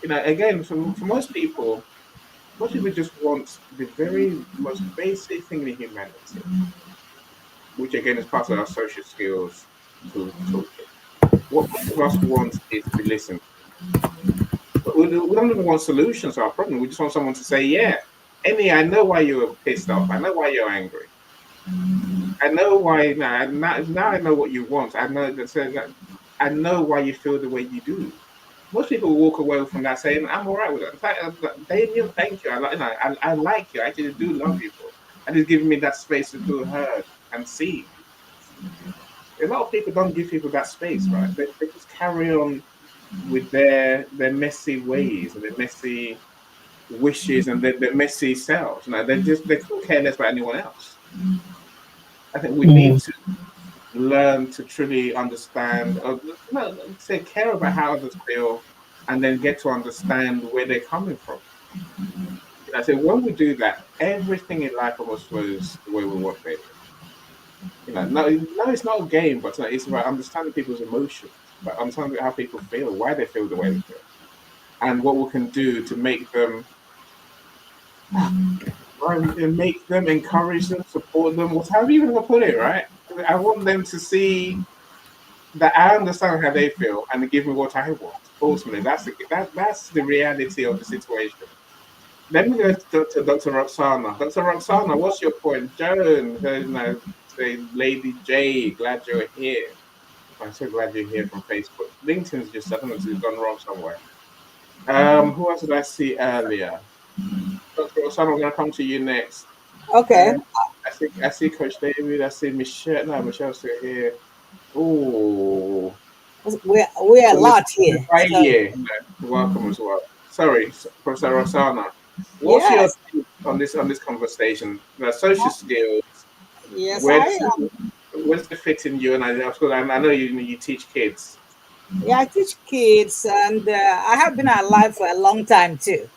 Again, for most people just want the very most basic thing in humanity, which again is part of our social skills to toolkit. What most of us want is to be listened. But we don't even want solutions to our problem. We just want someone to say, yeah, Emmy, I know why you're pissed off. I know why you're angry. I know why now I know what you want. I know why you feel the way you do. Most people walk away from that saying, I'm all right with it. In fact, Damien, thank you. I like you. I actually do love you. And it's giving me that space to feel heard and seen. A lot of people don't give people that space, right? They just carry on with their messy ways and their messy wishes and their messy selves. They couldn't care less about anyone else. I think we need to learn to truly understand, care about how others feel, and then get to understand where they're coming from. I say when we do that, everything in life almost flows the way we want it. No, it's not a game, but it's about understanding people's emotions, about understanding how people feel, why they feel the way they feel, and what we can do to make them, encourage them, support them, whatever you want to put it, right? I want them to see that I understand how they feel and give me what I want. Ultimately, that's the reality of the situation. Let me go to Dr. Roxana. Dr. Roxana, what's your point? Joan, say Lady J, glad you're here. I'm so glad you're here from Facebook. LinkedIn's just, I don't know if it's gone wrong somewhere. Who else did I see earlier? Dr. Roxana, I'm going to come to you next. Okay. I see Coach David. I see Michelle. No, Michelle's still here. Oh, we're a lot here. Yeah, welcome as well. Sorry, Professor Roxana. What's your Yes. take on this conversation? The social skills. Yes, Where I does it fit in you? And I know you teach kids. Yeah, I teach kids, and I have been alive for a long time too.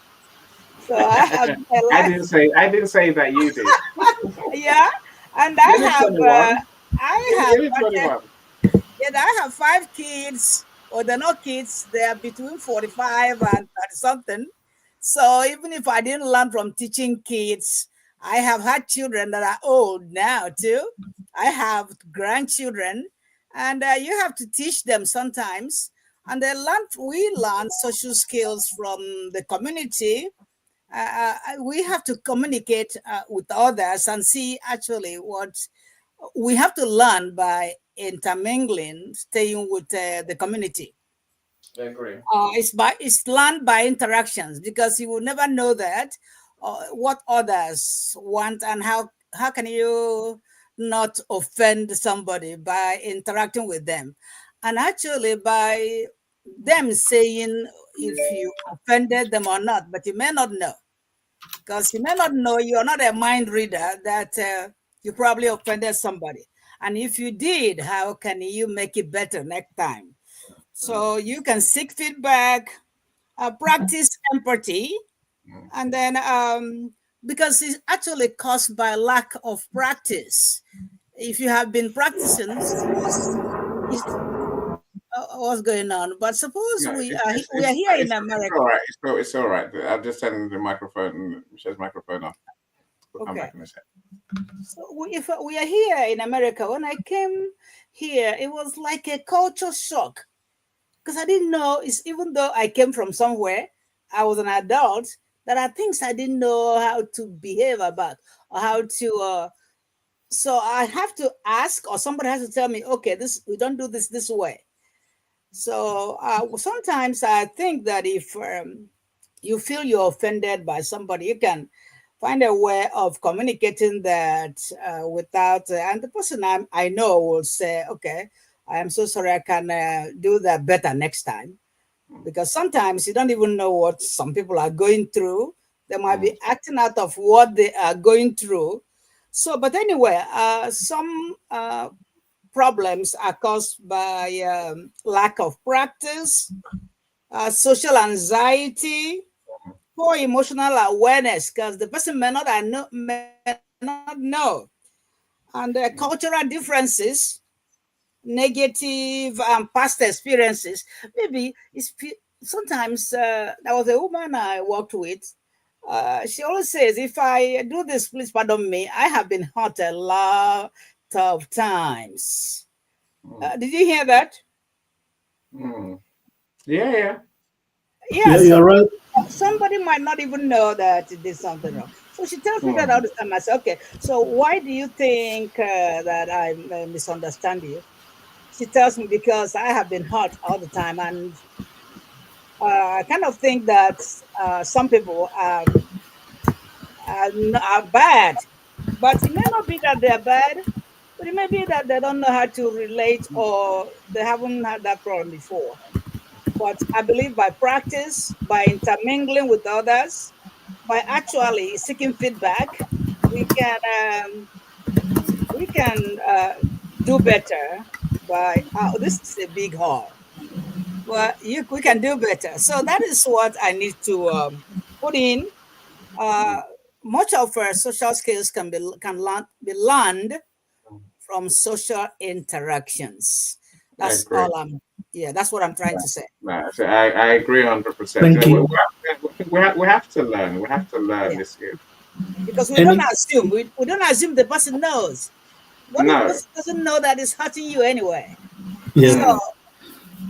So I have been I alive. didn't say that you did. Yeah, and You're only 21. I You're have only 21. yeah, I have 5 kids. Or they're not kids; they are between 45 and 30 something. So even if I didn't learn from teaching kids, I have had children that are old now too. I have grandchildren, and you have to teach them sometimes. And we learn social skills from the community. We have to communicate with others and see actually what we have to learn by intermingling, staying with the community. I agree. It's learned by interactions, because you will never know that what others want, and how can you not offend somebody by interacting with them, and actually by them saying if you offended them or not, but you may not know, because you may not know, you're not a mind reader, that you probably offended somebody, and if you did, how can you make it better next time? So you can seek feedback, practice empathy, and then because it's actually caused by lack of practice. If you have been practicing, suppose what's going on? But suppose No, we are here in all America. right. It's all right. I'll just turn the microphone, Michelle's microphone off. We'll come Okay. back in a second. So if we are here in America, when I came here, it was like a culture shock, because I didn't know. It's even though I came from somewhere, I was an adult. There are things I didn't know how to behave about, or how to. So I have to ask, or somebody has to tell me, okay, this we don't do this way. So sometimes I think that if you feel you're offended by somebody, you can, find a way of communicating that without, and the person I know will say, okay, I am so sorry, I can do that better next time. Because sometimes you don't even know what some people are going through. They might be acting out of what they are going through. So, but anyway, some problems are caused by lack of practice, social anxiety, poor emotional awareness, because the person may not know, and cultural differences, negative past experiences. Maybe sometimes there was a woman I worked with. She always says, if I do this, please pardon me, I have been hurt a lot of times. Did you hear that? Yeah. Yeah, Yes. you're right. Somebody might not even know that it did something wrong. So she tells me that all the time. I say, okay, so why do you think that I misunderstand you? She tells me, because I have been hurt all the time, and I kind of think that some people are bad, but it may not be that they're bad, but it may be that they don't know how to relate, or they haven't had that problem before. But I believe by practice, by intermingling with others, by actually seeking feedback, we can um, we can do better. By this is a big hall. Well, we can do better. So that is what I need to put in. Uh, Much of our social skills be learned from social interactions. I That's agree. all I'm. Yeah, that's what I'm trying to say. No, so I agree 100%. Thank you. We have to learn. We have to learn Yeah, this skill. because we don't Any assume. We don't assume the person knows. What if the No. person doesn't know that it's hurting you anyway? So, yeah.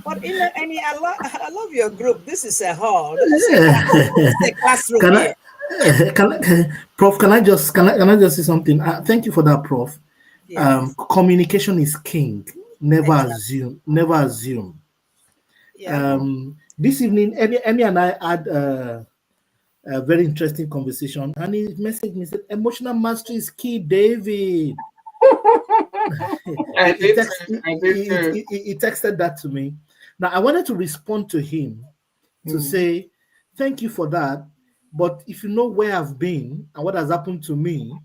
but Annie, I love your group. This is a hall. This is a classroom Can here. I Prof, can I just say something? Thank you for that, Prof. Yes, Communication is king. Never exactly. assume. Never assume. Yeah. This evening, Emmy and I had a very interesting conversation, and he messaged me said, "Emotional mastery is key, David." I he, did text, too. I did too. he texted that to me. Now I wanted to respond to him to say, "Thank you for that." But if you know where I've been and what has happened to me,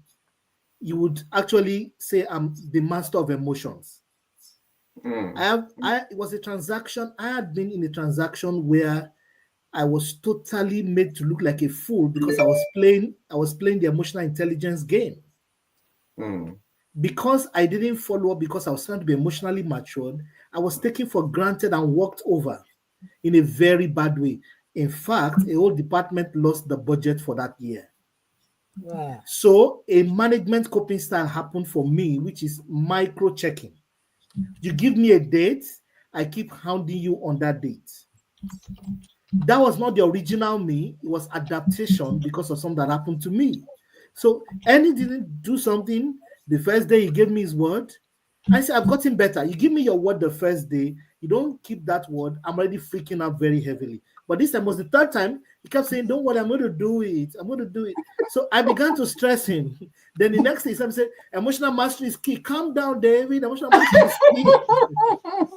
you would actually say I'm the master of emotions. It was a transaction. I had been in a transaction where I was totally made to look like a fool because I was playing the emotional intelligence game. Because I didn't follow up, because I was trying to be emotionally matured, I was taken for granted and walked over in a very bad way. In fact, a whole department lost the budget for that year. Wow. So a management coping style happened for me, which is micro checking. You give me a date, I keep hounding you on that date. That was not the original me, it was adaptation because of something that happened to me. So Annie didn't do something the first day he gave me his word. I said, I've gotten better. You give me your word the first day, you don't keep that word. I'm already freaking out very heavily. But this time was the third time. He kept saying, don't worry, I'm going to do it. I'm going to do it. So I began to stress him. Then the next day, he said, emotional mastery is key. Calm down, David. Emotional mastery is key.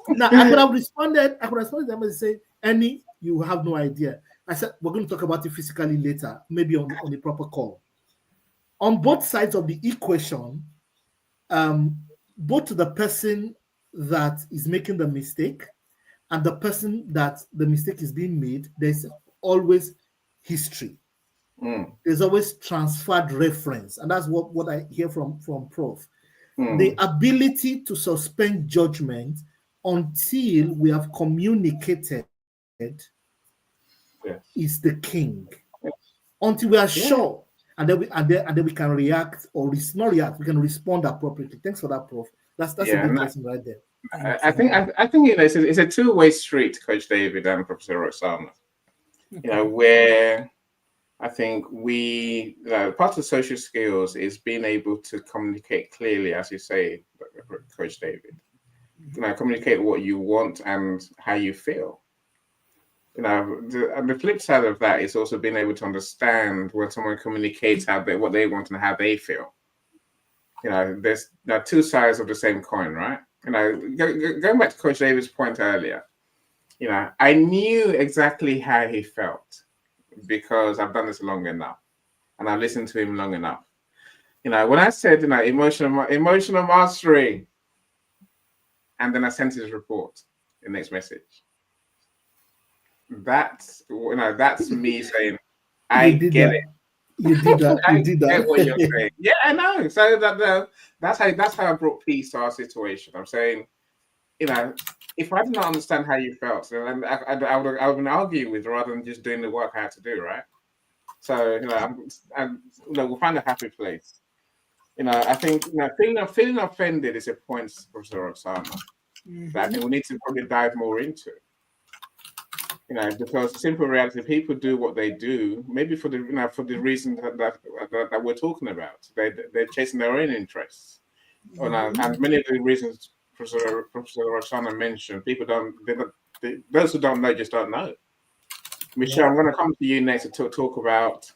Now, I could have responded to them and say, Annie, you have no idea. I said, we're going to talk about it physically later, maybe on a proper call. On both sides of the equation, both the person that is making the mistake and the person that the mistake is being made, there's always history. There's always transferred reference. And that's what I hear from Prof. The ability to suspend judgment until we have communicated is the king. Until we are sure, and then we can react or not react, we can respond appropriately. Thanks for that, Prof. That's a bit interesting right there. I think it's a two-way street, Coach David and Professor Roxana. Where I think part of social skills is being able to communicate clearly, as you say, Coach David. Communicate what you want and how you feel. And the flip side of that is also being able to understand when someone communicates what they want and how they feel. There's two sides of the same coin, right? Going back to Coach David's point earlier, I knew exactly how he felt because I've done this long enough and I've listened to him long enough. When I said, emotional mastery, and then I sent his report, the next message. That's me saying, I get it. You did that. You did that. I get what you're saying. Yeah, I know. So that's how I brought peace to our situation. I'm saying, if I did not understand how you felt, then I would argue with rather than just doing the work I had to do, right? So we'll find a happy place. I think feeling offended is a point, Professor Roxana, that I think we need to probably dive more into. Because the simple reality, people do what they do, maybe for the reason that we're talking about. They're chasing their own interests, and many of the reasons Professor Roxana mentioned, those who don't know just don't know. Michelle, I'm going to come to you next to talk about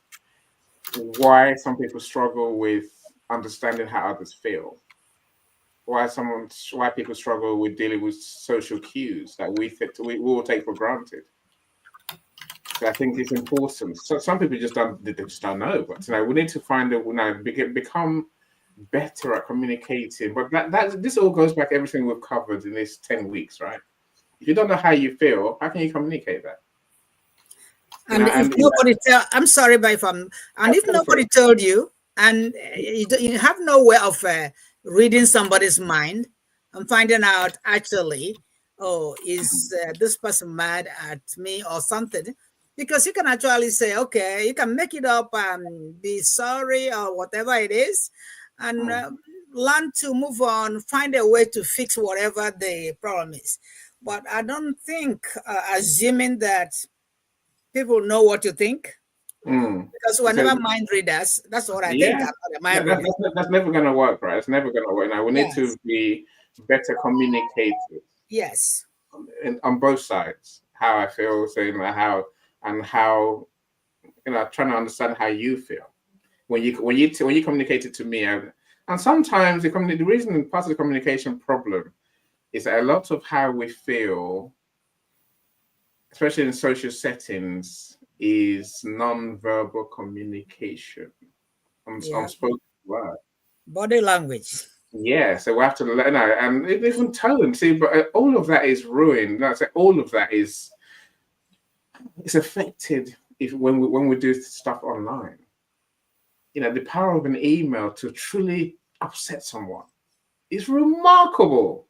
why some people struggle with understanding how others feel. Why people struggle with dealing with social cues that we all take for granted. So I think it's important. So some people just don't know. But we need to find become better at communicating. But this all goes back to everything we've covered in this 10 weeks, right? If you don't know how you feel, how can you communicate that? And if nobody I'm sorry, but if nobody told you, and you have no way of reading somebody's mind and finding out actually, is this person mad at me or something? Because you can actually say, okay, you can make it up and be sorry or whatever it is, and learn to move on, find a way to fix whatever the problem is. But I don't think assuming that people know what you think, because we're never mind readers. That's what I think. That's never going to work, right? It's never going to work. Now we need to be better communicators. Yes. On both sides, how I feel, saying how trying to understand how you feel when you communicate it to me. And sometimes the reason part of the communication problem is that a lot of how we feel, especially in social settings, is non-verbal communication. Unspoken word. Body language. Yeah, so we have to learn, and even tone. See, but all of that is ruined. All of that is affected when we do stuff online. The power of an email to truly upset someone is remarkable.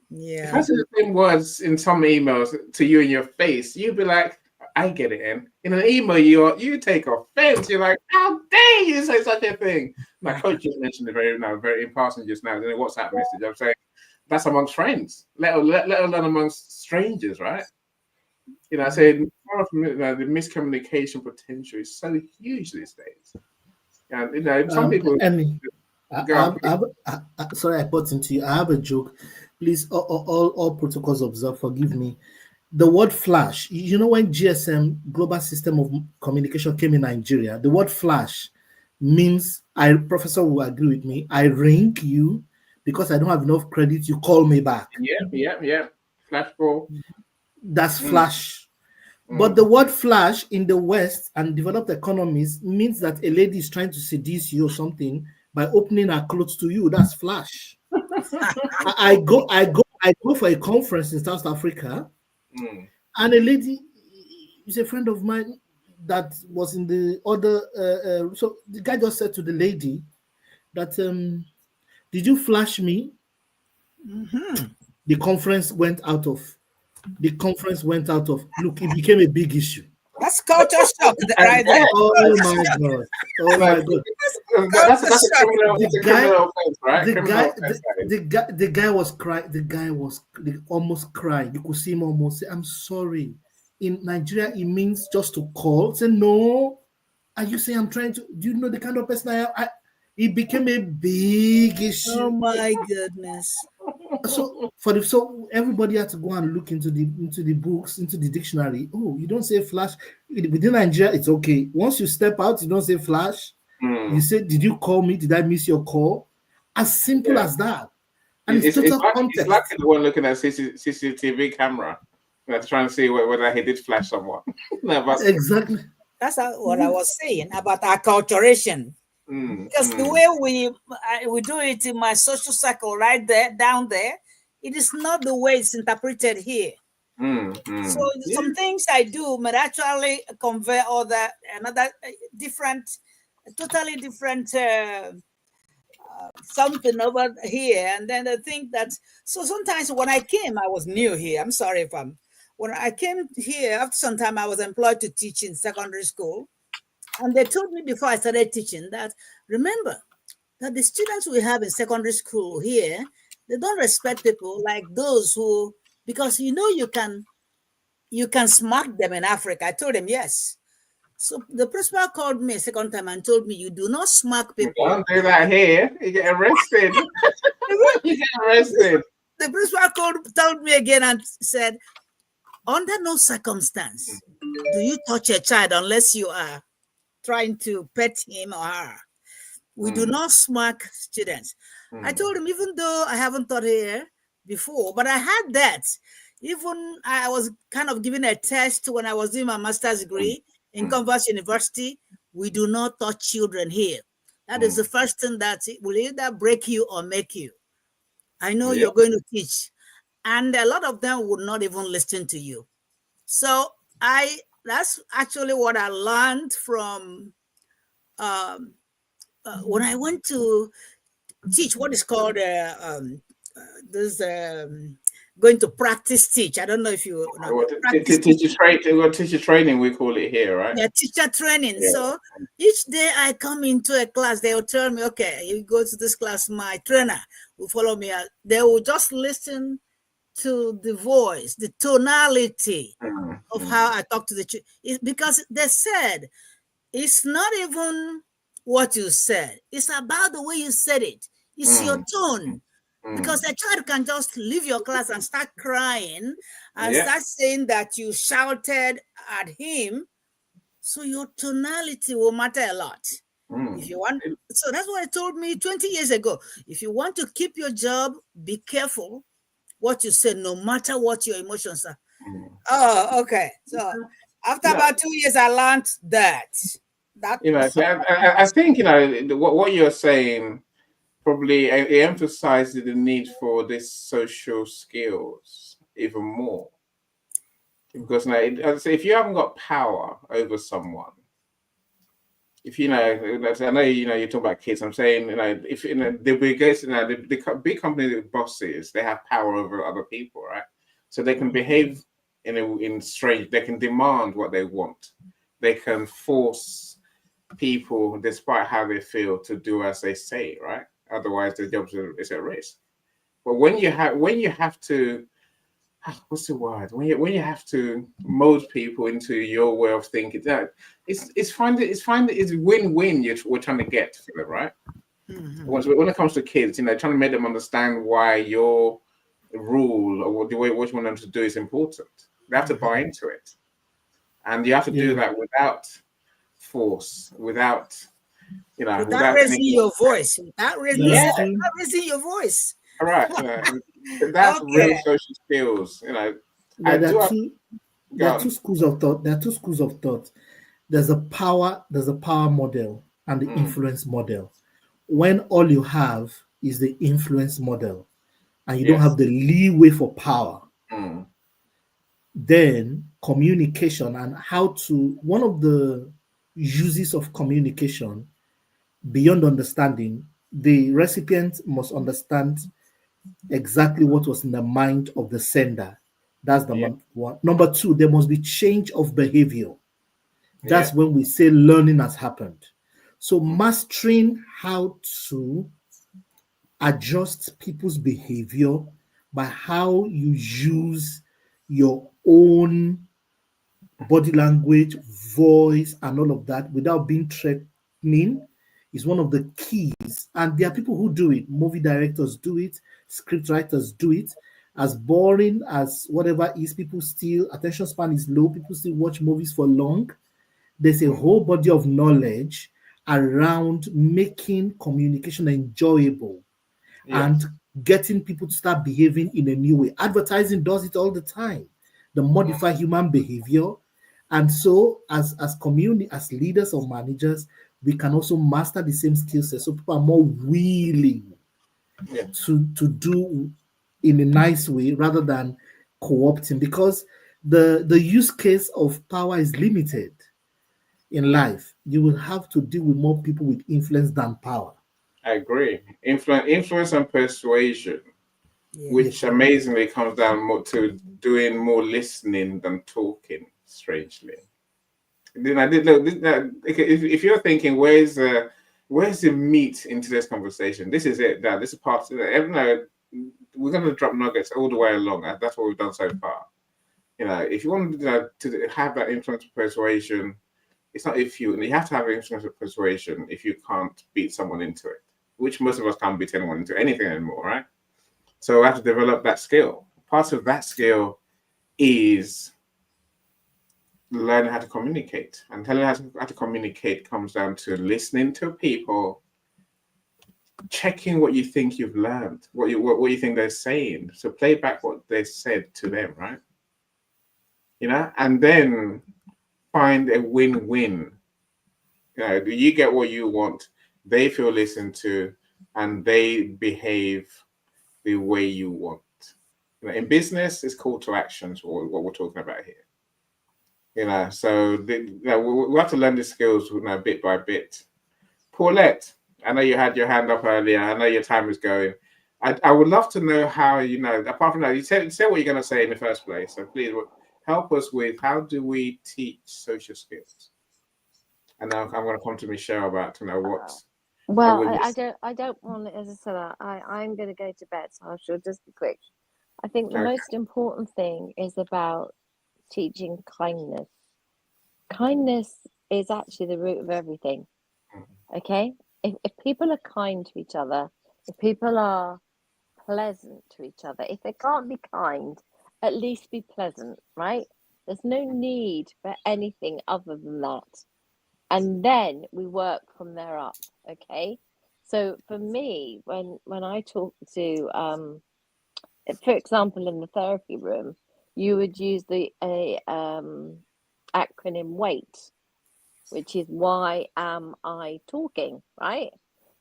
Yeah. If I say the same words in some emails to you in your face, you'd be like, I get it. And in an email, you take offense. You're like, how dare you say such a thing? My coach just mentioned it very in passing just now in a WhatsApp message. I'm saying that's amongst friends, let alone amongst strangers, right? I say the miscommunication potential is so huge these days. And some people. Sorry, I put into you. I have a joke. Please, all protocols observed. Forgive me. The word flash. When GSM, Global System of Communication, came in Nigeria, the word flash means, Professor will agree with me, I ring you because I don't have enough credit. You call me back. Yeah. Flash call. That's flash. But the word flash in the West and developed economies means that a lady is trying to seduce you or something by opening her clothes to you. That's flash. I go for a conference in South Africa, and a lady is a friend of mine that was in the other. So the guy just said to the lady that, "Did you flash me?" The conference went out of. Look, it became a big issue. That's culture shock right there. Oh my god! Oh my god! That's a criminal offense, right? The guy was crying. The guy was almost crying. You could see him almost say, "I'm sorry." In Nigeria, it means just to call. Say no. Are you saying I'm trying to? Do you know the kind of person I am? It became a big issue. Oh my goodness! So everybody had to go and look into the books, into the dictionary. Oh, you don't say flash within Nigeria. It's okay. Once you step out, you don't say flash. You say, "Did you call me? Did I miss your call?" As simple as that. And it's total context. It's like the one looking at CCTV camera, trying to see whether he did flash someone. No, but Exactly. That's what I was saying about acculturation. Because the way we do it in my social circle right there, down there, it is not the way it's interpreted here. So some things I do might actually convey another different, totally different something over here. And then I think that, so sometimes when I came, I was new here. I'm sorry if when I came here, after some time, I was employed to teach in secondary school. And they told me before I started teaching that, remember, that the students we have in secondary school here, they don't respect people like those who, because you can smack them in Africa. I told them yes. So the principal called me a second time and told me, you do not smack people. Don't do that here. You get arrested. You get arrested. The principal told me again and said, under no circumstance do you touch a child unless you are trying to pet him or her. We do not smack students. I told him, even though I haven't taught here before, but I had that. Even I was kind of giving a test when I was doing my master's degree in Converse University. We do not touch children here. That is the first thing that will either break you or make you. I know you're going to teach. And a lot of them would not even listen to you. So that's actually what I learned from when I went to teach what is called going to practice teach. I don't know if you know. Teacher training, we call it here, right? Yeah, teacher training. Yeah. So each day I come into a class, they will tell me, okay, you go to this class, my trainer will follow me. They will just listen to the voice, the tonality of how I talk to the children. Because they said, it's not even what you said. It's about the way you said it. It's your tone. Because a child can just leave your class and start crying and start saying that you shouted at him. So your tonality will matter a lot. If you want, so that's what it told me 20 years ago. If you want to keep your job, be careful what you say, no matter what your emotions are. Oh, okay. So after about 2 years, I learned that. I think what you're saying probably it emphasizes the need for this social skills even more, because if you haven't got power over someone, if I know you're talking about kids. I'm saying if the biggest the big company, the bosses, they have power over other people, right? So they can behave in strange. They can demand what they want. They can force people, despite how they feel, to do as they say, right? Otherwise, the job is at risk. But when you have to, what's the word? When you have to mold people into your way of thinking, that it's win-win. We're trying to get to it, right? When it comes to kids, trying to make them understand why your rule or the way what you want them to do is important. They have to buy into it, and you have to do that without force, without raising your voice. Without raising your voice. All right. That's real social skills. There are two schools of thought. There's a power model and the influence model. When all you have is the influence model and you don't have the leeway for power, then communication and one of the uses of communication beyond understanding, the recipient must understand exactly what was in the mind of the sender. That's the one. Number two, there must be change of behavior. That's when we say learning has happened. So mastering how to adjust people's behavior by how you use your own body language, voice, and all of that without being threatening is one of the keys. And there are people who do it. Movie directors do it. Script writers do it. As boring as whatever is, people still, attention span is low. People still watch movies for long. There's a whole body of knowledge around making communication enjoyable and getting people to start behaving in a new way. Advertising does it all the time. They modify human behavior. And so as community, as leaders or managers, we can also master the same skill set. So people are more willing to do in a nice way rather than co-opting, because the use case of power is limited in life. You will have to deal with more people with influence than power. I agree. Influence and persuasion, Yeah. which amazingly comes down more to doing more listening than talking, strangely. Then I did look. If you're thinking, where's the meat in today's conversation? This is it. This is part of it. No, we're going to drop nuggets all the way along. That's what we've done so far. If you want to have that influence of persuasion, it's not if you have to have influence of persuasion if you can't beat someone into it, which most of us can't beat anyone into anything anymore, right? So we have to develop that skill. Part of that skill is learning how to communicate. And telling how to communicate comes down to listening to people, checking what you think you've learned, what you think they're saying. So play back what they said to them, right? And then find a win-win. Do you get what you want? They feel listened to, and they behave the way you want. In business, it's call to actions, what we're talking about here. So we have to learn these skills bit by bit. Paulette, I know you had your hand up earlier. I know your time is going. I would love to know how, apart from that, you say what you're going to say in the first place. So please help us with, how do we teach social skills? And now I'm going to come to Michelle about what. Well, I don't want, as I said, I'm going to go to bed, so I shall just be quick. I think the most important thing is about teaching kindness. Kindness is actually the root of everything. Okay? If people are kind to each other, if people are pleasant to each other, if they can't be kind, at least be pleasant, right? There's no need for anything other than that. And then we work from there up, okay? So for me, when I talk to, for example, in the therapy room, you would use the acronym WAIT, which is why am I talking, right?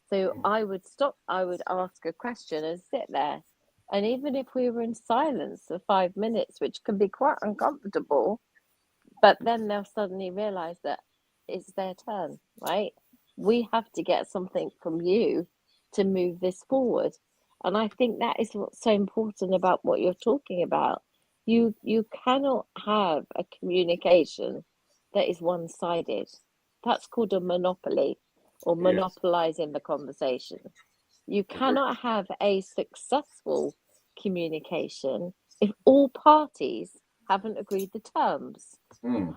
So I would stop, I would ask a question and sit there. And even if we were in silence for 5 minutes, which can be quite uncomfortable, but then they'll suddenly realize that it's their turn, right? We have to get something from you to move this forward. And I think that is what's so important about what you're talking about. You cannot have a communication that is one-sided. That's called a monopoly, or monopolizing the conversation. You cannot have a successful communication if all parties haven't agreed the terms, right?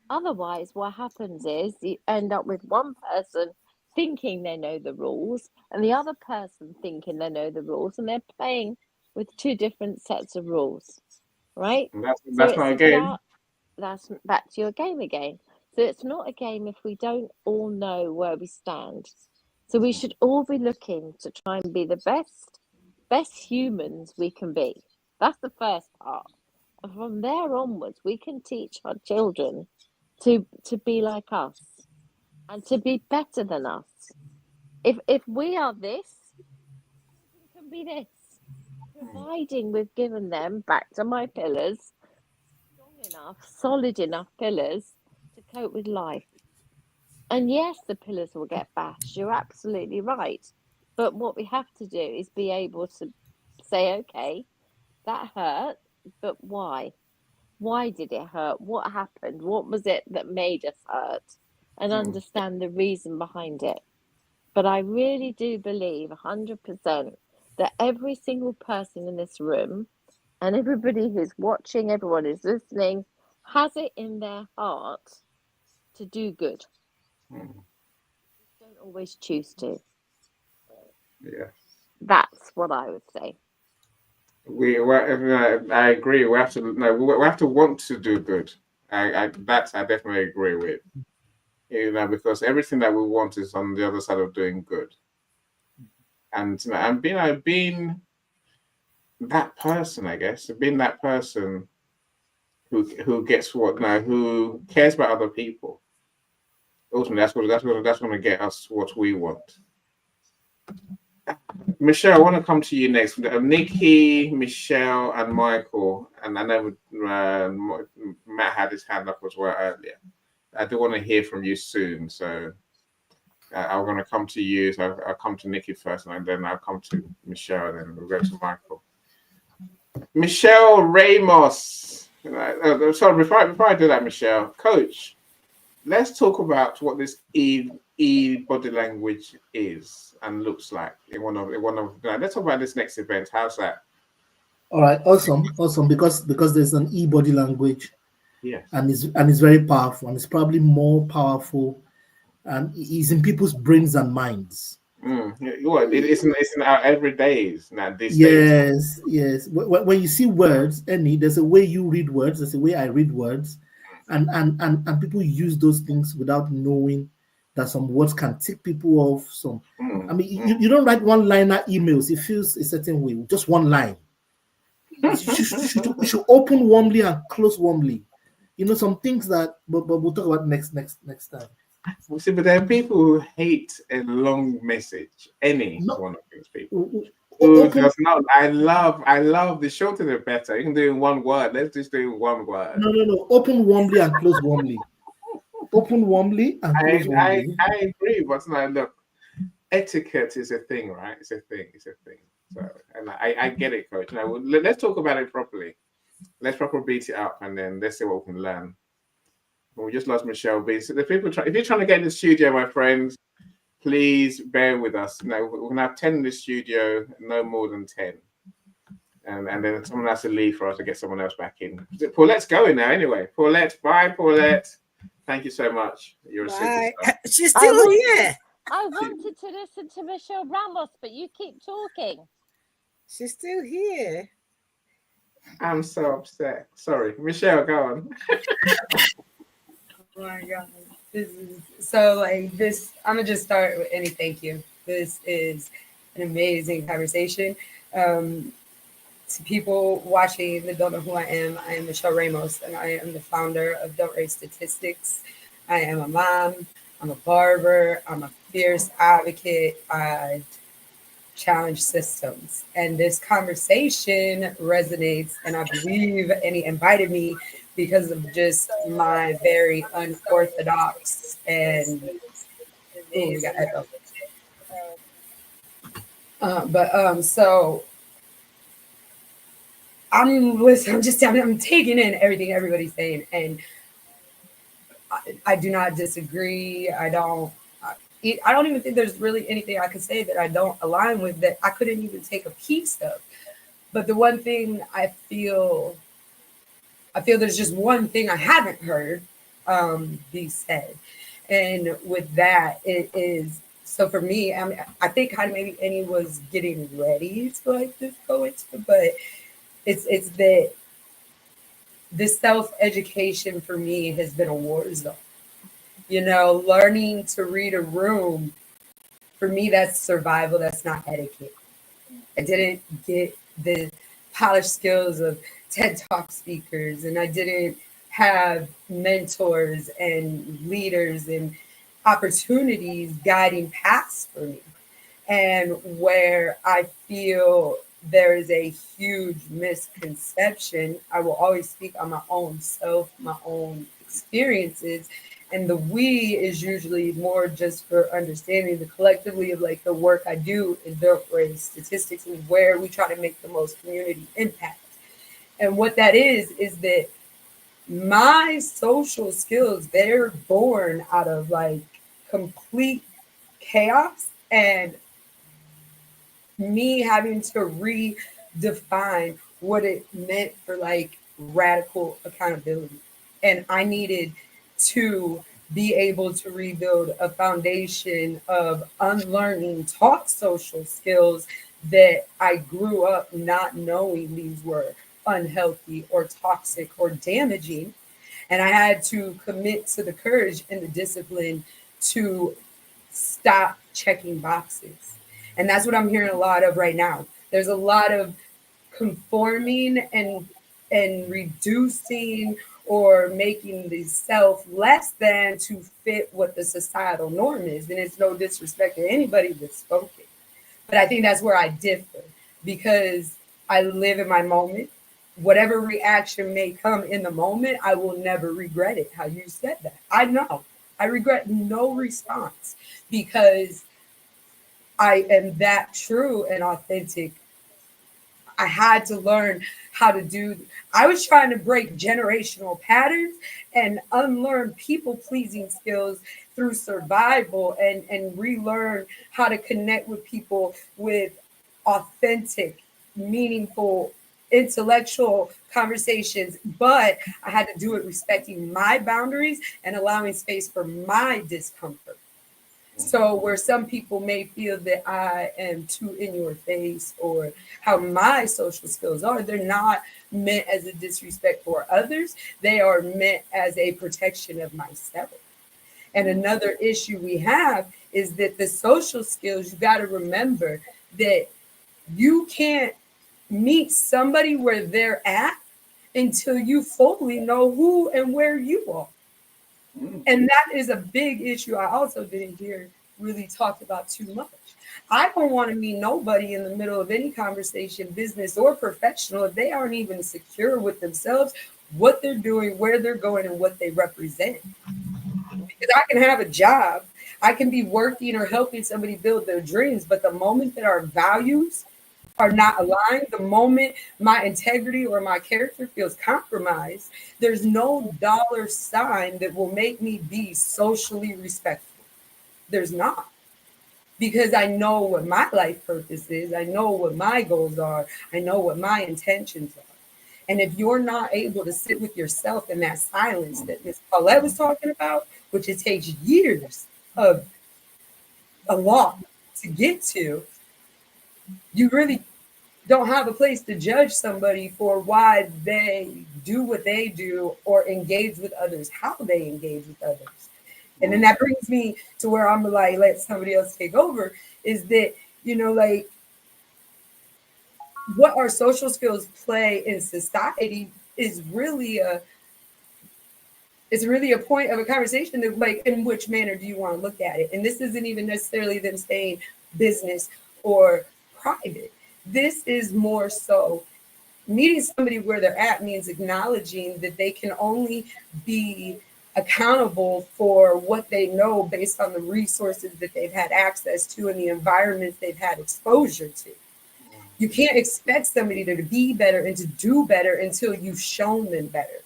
Otherwise, what happens is you end up with one person thinking they know the rules and the other person thinking they know the rules, and they're playing with two different sets of rules, right? That's not a game. That's back to your game again. So it's not a game if we don't all know where we stand. So we should all be looking to try and be the best humans we can be. That's the first part. And from there onwards, we can teach our children to be like us and to be better than us. If we are this, children can be this. Providing we've given them, back to my pillars, strong enough, solid enough pillars to cope with life. And yes, the pillars will get bashed. You're absolutely right. But what we have to do is be able to say, okay, that hurt, but why? Why did it hurt? What happened? What was it that made us hurt? And understand the reason behind it. But I really do believe 100% that every single person in this room and everybody who's watching, everyone who's listening, has it in their heart to do good. Don't always choose to. Yeah. That's what I would say. I agree. We have to we have to want to do good. I definitely agree with. Because everything that we want is on the other side of doing good. And being that person, I guess, being that person who gets what now, who cares about other people. Ultimately, that's going to get us what we want. Michelle, I want to come to you next. Nikki, Michelle, and Michael, and I know Matt had his hand up as well earlier. I do want to hear from you soon, so I'm going to come to you. So I'll come to Nikki first, and then I'll come to Michelle, and then we'll go to Michael. Michelle Ramos. Sorry, before I do that, Michelle, Coach, let's talk about what this E body language is and looks like in one of. Let's talk about this next event. How's that? All right, awesome. Because there's an E body language, yes, and it's very powerful, and it's probably more powerful, and it's in people's brains and minds. It's in our everydays now. These days. Yes. When you see words, there's a way you read words. There's a way I read words, and people use those things without knowing that some words can tick people off. You don't write one-liner emails. It feels a certain way. Just one line. You should open warmly and close warmly. Some things that, but we'll talk about next time. See, but there are people who hate a long message. One of those people who does not. I love the shorter the better. You can do it in one word. Let's just do it in one word. No. Open warmly and close warmly. Open warmly and close warmly. I agree, but look, etiquette is a thing, right? It's a thing. So, and I get it, Coach. Now let's talk about it properly. Let's properly beat it up, and then let's see what we can learn. We just lost Michelle B. So if you're trying to get in the studio, my friends, please bear with us. We're going to have 10 in the studio, no more than 10. And then someone has to leave for us to get someone else back in. Paulette's going now anyway. Paulette, bye, Paulette. Thank you so much. You're a superstar. She's still here. I wanted to listen to Michelle Ramos, but you keep talking. She's still here. I'm so upset. Sorry. Michelle, go on. Oh my God. This is so this. I'm gonna just start with any thank you. This is an amazing conversation. To people watching that don't know who I am Michelle Ramos, and I am the founder of Don't Raise Statistics. I am a mom. I'm a barber. I'm a fierce advocate. I challenge systems, and this conversation resonates. And I believe Annie invited me because of just my very unorthodox and we got echo. So I'm listening. I'm taking in everything everybody's saying, and I do not disagree. I don't even think there's really anything I could say that I don't align with, that I couldn't even take a piece of. But the one thing I feel there's just one thing I haven't heard be said. And with that, it is, so for me, I think kind of maybe Annie was getting ready to just go into, but it's that this self-education for me has been a war zone. Learning to read a room, for me, that's survival. That's not etiquette. I didn't get the polished skills of TED Talk speakers, and I didn't have mentors and leaders and opportunities guiding paths for me. And where I feel there is a huge misconception, I will always speak on my own self, my own experiences. And the we is usually more just for understanding the collectively of the work I do in Don't Raise Statistics, and where we try to make the most community impact. And what that is that my social skills, they're born out of complete chaos and me having to redefine what it meant for radical accountability. And I needed to be able to rebuild a foundation of unlearning taught social skills that I grew up not knowing these were unhealthy or toxic or damaging. And I had to commit to the courage and the discipline to stop checking boxes. And that's what I'm hearing a lot of right now. There's a lot of conforming and reducing or making the self less than to fit what the societal norm is. And it's no disrespect to anybody that's spoken. But I think that's where I differ because I live in my moment. Whatever reaction may come in the moment, I will never regret it. How you said that. I know. I regret no response because I am that true and authentic. I had to learn how to do. I was trying to break generational patterns and unlearn people pleasing skills through survival and relearn how to connect with people with authentic, meaningful, intellectual conversations. But I had to do it respecting my boundaries and allowing space for my discomfort. So where some people may feel that I am too in your face or how my social skills are, they're not meant as a disrespect for others. They are meant as a protection of myself. And another issue we have is that the social skills, you got to remember that you can't meet somebody where they're at until you fully know who and where you are. And that is a big issue I also didn't hear really talked about too much. I don't want to meet nobody in the middle of any conversation, business or professional, if they aren't even secure with themselves, what they're doing, where they're going, and what they represent. Because I can have a job, I can be working or helping somebody build their dreams, but the moment that our values are not aligned, the moment my integrity or my character feels compromised, there's no dollar sign that will make me be socially respectful. There's not. Because I know what my life purpose is. I know what my goals are. I know what my intentions are. And if you're not able to sit with yourself in that silence that Ms. Paulette was talking about, which it takes years of a lot to get to, you really don't have a place to judge somebody for why they do what they do or engage with others, how they engage with others. And then that brings me to where I'm like, let somebody else take over, is that, you know, like what our social skills play in society is really a point of a conversation of like, in which manner do you want to look at it? And this isn't even necessarily them saying business or private. This is more so meeting somebody where they're at means acknowledging that they can only be accountable for what they know based on the resources that they've had access to and the environments they've had exposure to. You can't expect somebody to be better and to do better until you've shown them better.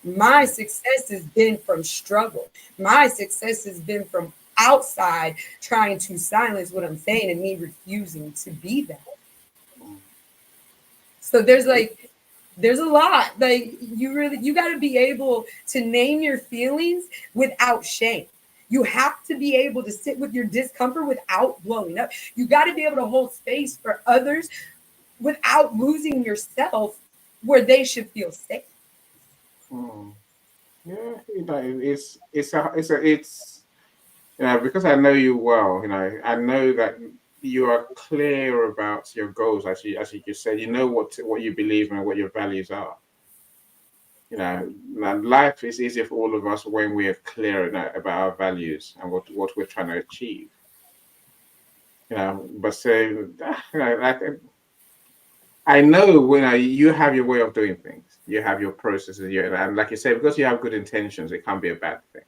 My success has been from struggle. My success has been from outside trying to silence what I'm saying and me refusing to be that. So there's a lot. Like you got to be able to name your feelings without shame. You have to be able to sit with your discomfort without blowing up. You got to be able to hold space for others without losing yourself where they should feel safe. Yeah, you know, it's because I know you well, you know, I know that you are clear about your goals, as you just said. You know what you believe in and what your values are. You know, and life is easier for all of us when we are clear about our values and what we're trying to achieve. You know, but so you know, like, I know when you have your way of doing things, you have your processes, and like you say, because you have good intentions, it can't be a bad thing.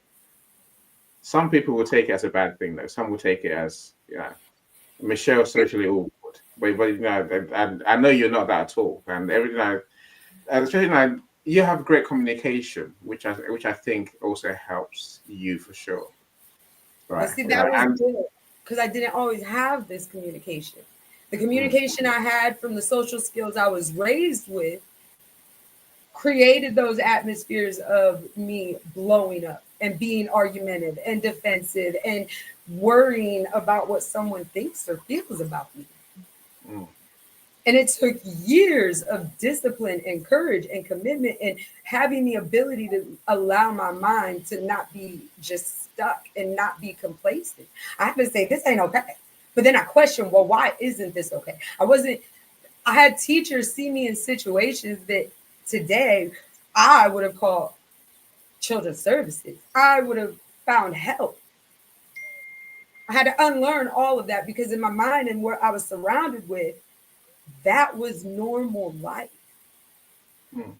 Some people will take it as a bad thing, though. Some will take it as, Michelle socially awkward. But you know, and I know you're not that at all. And especially you have great communication, which I think also helps you for sure. But Right. see, that was good because I didn't always have this communication. The communication I had from the social skills I was raised with created those atmospheres of me blowing up and being argumentative and defensive and worrying about what someone thinks or feels about me. Mm. And it took years of discipline and courage and commitment and having the ability to allow my mind to not be just stuck and not be complacent. I have to say, this ain't okay. But then I question, well, why isn't this okay? I had teachers see me in situations that today I would have called children's services. I would have found help. I had to unlearn all of that because in my mind and what I was surrounded with, that was normal life. Mm.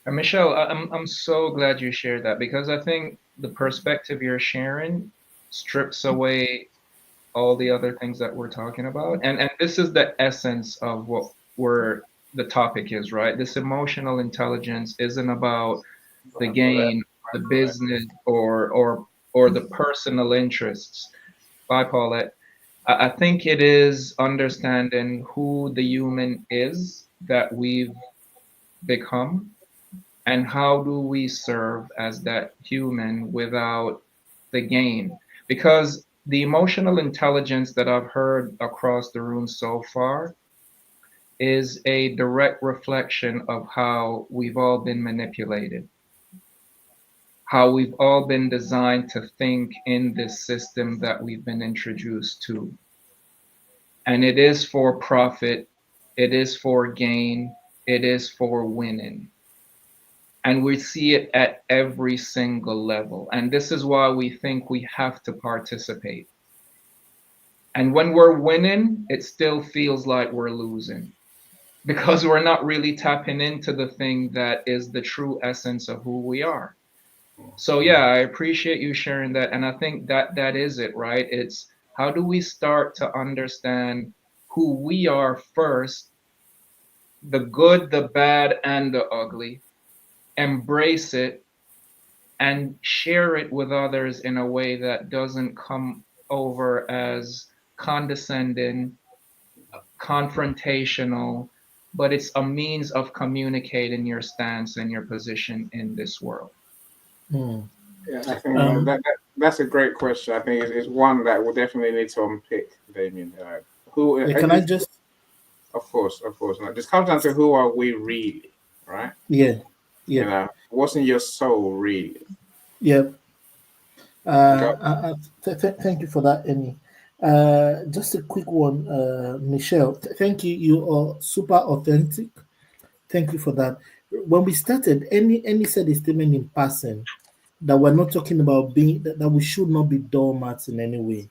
And Michelle, I'm so glad you shared that, because I think the perspective you're sharing strips away all the other things that we're talking about. And this is the essence of what we're the topic is, right? This emotional intelligence isn't about the gain, the business, or the personal interests. Bye, Paulette. I think it is understanding who the human is that we've become, and how do we serve as that human without the gain. Because the emotional intelligence that I've heard across the room so far is a direct reflection of how we've all been manipulated, how we've all been designed to think in this system that we've been introduced to. And it is for profit, it is for gain, it is for winning. And we see it at every single level. And this is why we think we have to participate. And when we're winning, it still feels like we're losing, because we're not really tapping into the thing that is the true essence of who we are. So yeah, I appreciate you sharing that. And I think that is it, right? It's how do we start to understand who we are first, the good, the bad, and the ugly, embrace it, and share it with others in a way that doesn't come over as condescending, confrontational, but it's a means of communicating your stance and your position in this world. Hmm. Yeah, I think Um, that's a great question. I think it's one that we'll definitely need to unpick, Damien. Who? yeah, can I just? Of course. Now, this comes down to who are we really, right? Yeah, You yeah, know, what's in your soul really? yeah. Go. Thank you for that, Emmy. Just a quick one, Michelle. Thank you. You are super authentic. Thank you for that. When we started, any said a statement in passing that we're not talking about being that we should not be doormats in any way.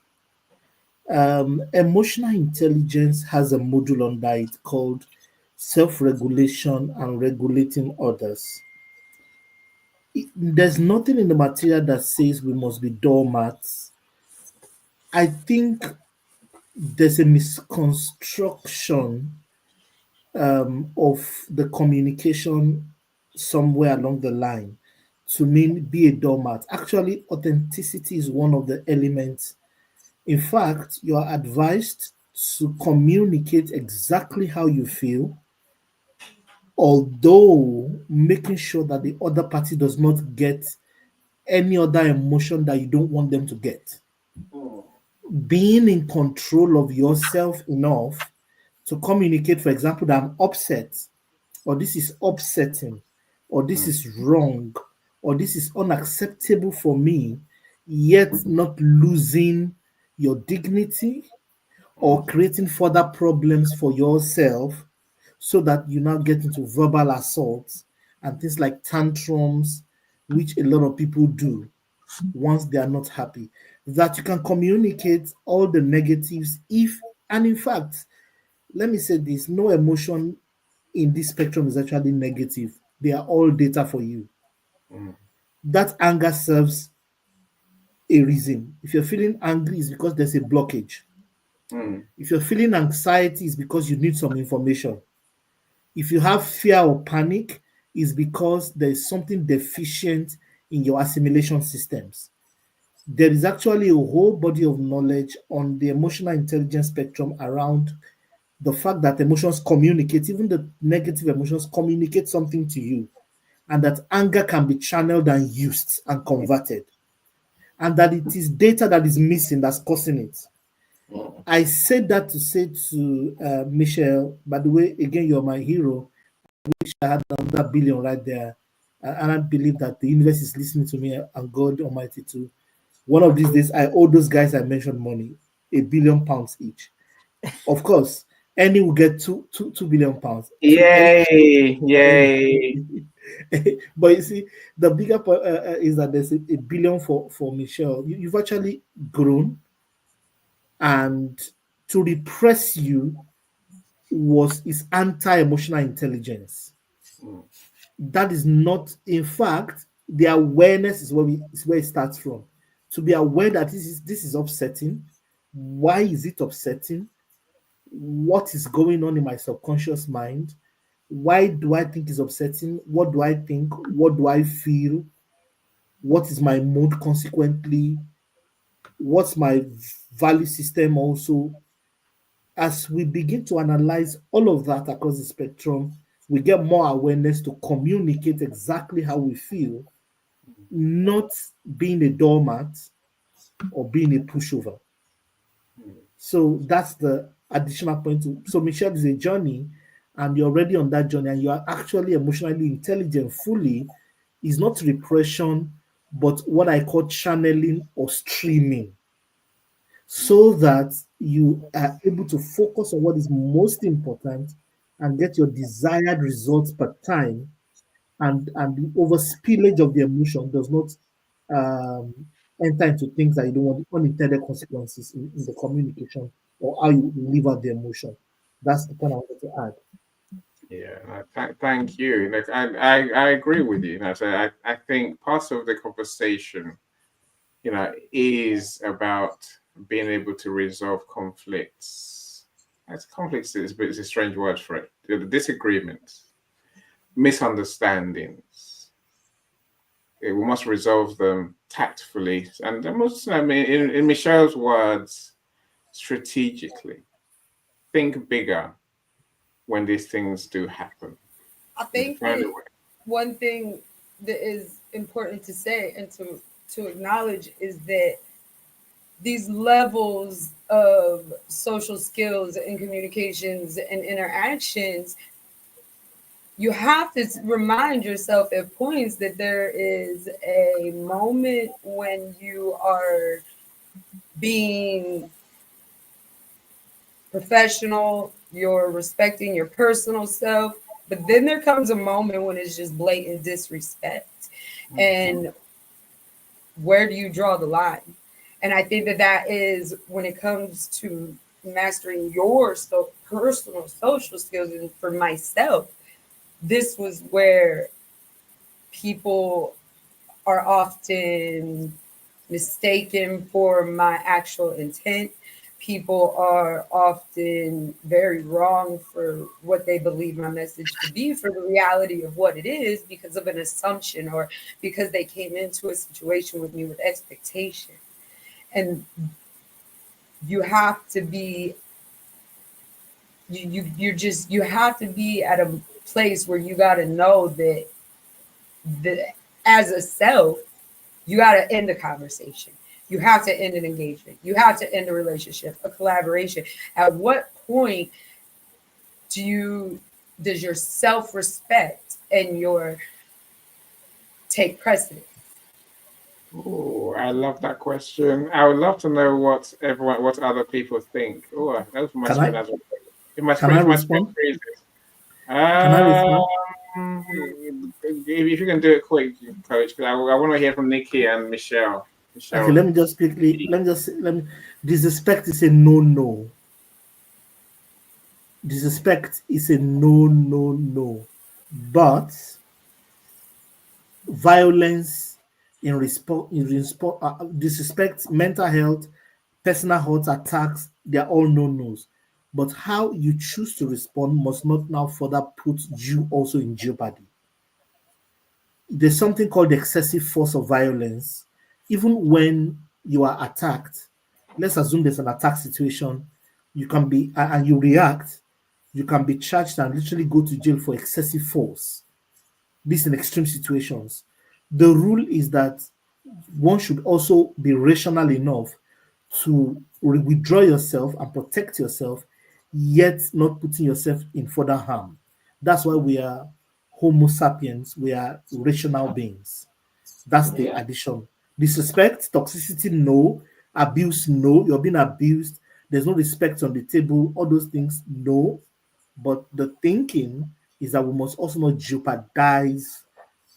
Emotional intelligence has a module under it called self-regulation and regulating others. There's nothing in the material that says we must be doormats. I think there's a misconstruction of the communication somewhere along the line to mean be a doormat. Actually, authenticity is one of the elements. In fact, you are advised to communicate exactly how you feel, although making sure that the other party does not get any other emotion that you don't want them to get. Being in control of yourself enough to communicate, for example, that I'm upset, or this is upsetting, or this is wrong, or this is unacceptable for me, yet not losing your dignity or creating further problems for yourself so that you now get into verbal assaults and things like tantrums, which a lot of people do once they are not happy. That you can communicate all the negatives if, and in fact, let me say this, no emotion in this spectrum is actually negative. They are all data for you. Mm. That anger serves a reason. If you're feeling angry, it's because there's a blockage. Mm. If you're feeling anxiety, it's because you need some information. If you have fear or panic, it's because there's something deficient in your assimilation systems. There is actually a whole body of knowledge on the emotional intelligence spectrum around the fact that emotions communicate, even the negative emotions communicate something to you, and that anger can be channeled and used and converted, and that it is data that is missing that's causing it. I said that to say to Michelle, by the way, again, you're my hero. I wish I had another billion right there. And I believe that the universe is listening to me and God Almighty too. One of these days, I owe those guys I mentioned money, £1 billion each. Of course, any will get two billion pounds. Yay! Yay! But you see, the bigger point is that there's a billion for Michelle. You've actually grown, and to repress you is anti-emotional intelligence. That is not, in fact, the awareness is where it starts from. To be aware that this is upsetting. Why is it upsetting? What is going on in my subconscious mind? Why do I think it's upsetting? What do I think? What do I feel? What is my mood consequently? What's my value system also? As we begin to analyze all of that across the spectrum, we get more awareness to communicate exactly how we feel, not being a doormat or being a pushover. So that's the additional point. So Michelle is a journey, and you're already on that journey, and you are actually emotionally intelligent fully. Is not repression, but what I call channeling or streaming, so that you are able to focus on what is most important and get your desired results per time, and the overspillage of the emotion does not um, enter into things that you don't want, unintended consequences in the communication or how you live out the emotion. That's the point I wanted to add. Yeah, thank you. Like, I agree with you. So I think part of the conversation, is about being able to resolve conflicts. Conflicts is a strange word for it. The disagreements, misunderstandings. We must resolve them tactfully, and in Michelle's words, strategically. Think bigger when these things do happen. I think one thing that is important to say and to acknowledge is that these levels of social skills and communications and interactions, you have to remind yourself at points that there is a moment when you are being professional, you're respecting your personal self, but then there comes a moment when it's just blatant disrespect. And where do you draw the line? And I think that is when it comes to mastering your personal social skills. And for myself, this was where people are often mistaken for my actual intent. People are often very wrong for what they believe my message to be, for the reality of what it is, because of an assumption or because they came into a situation with me with expectation. And you have to be you have to be at a place where you got to know that as a self, you got to end the conversation. You have to end an engagement. You have to end a relationship, a collaboration. At what point does your self-respect and your take precedence? Oh, I love that question. I would love to know what other people think. Oh, that's my Can screen I as well. If my can I screen, my screen respond? freezes. Can I respond? If you can do it quick, Coach, because I want to hear from Nikki and Michelle. Okay, let me just quickly. Let me. Disrespect is a no. Disrespect is a no. But violence in response, disrespect, mental health, personal health attacks, they're all no-nos. But how you choose to respond must not now further put you also in jeopardy. There's something called excessive force of violence. Even when you are attacked, let's assume there's an attack situation, you can be and you react. you can be charged and literally go to jail for excessive force. This in extreme situations. The rule is that one should also be rational enough to withdraw yourself and protect yourself, yet not putting yourself in further harm. That's why we are Homo sapiens, we are rational beings. That's the addition. Disrespect, toxicity, no. Abuse, no. You're being abused. There's no respect on the table. All those things, no. But the thinking is that we must also not jeopardize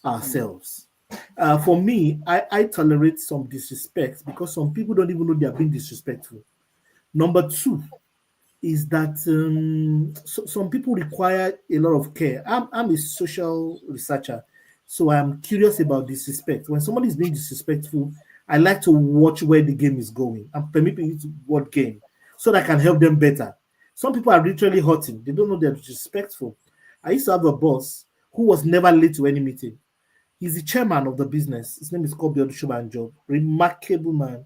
ourselves. For me, I tolerate some disrespect because some people don't even know they are being disrespectful. Number two is that some people require a lot of care. I'm a social researcher, so I'm curious about disrespect. When somebody is being disrespectful, I like to watch where the game is going and permit me to what game so that I can help them better. Some people are literally hurting, they don't know they're disrespectful. I used to have a boss who was never late to any meeting. He's the chairman of the business. His name is Kobe Job. Remarkable man.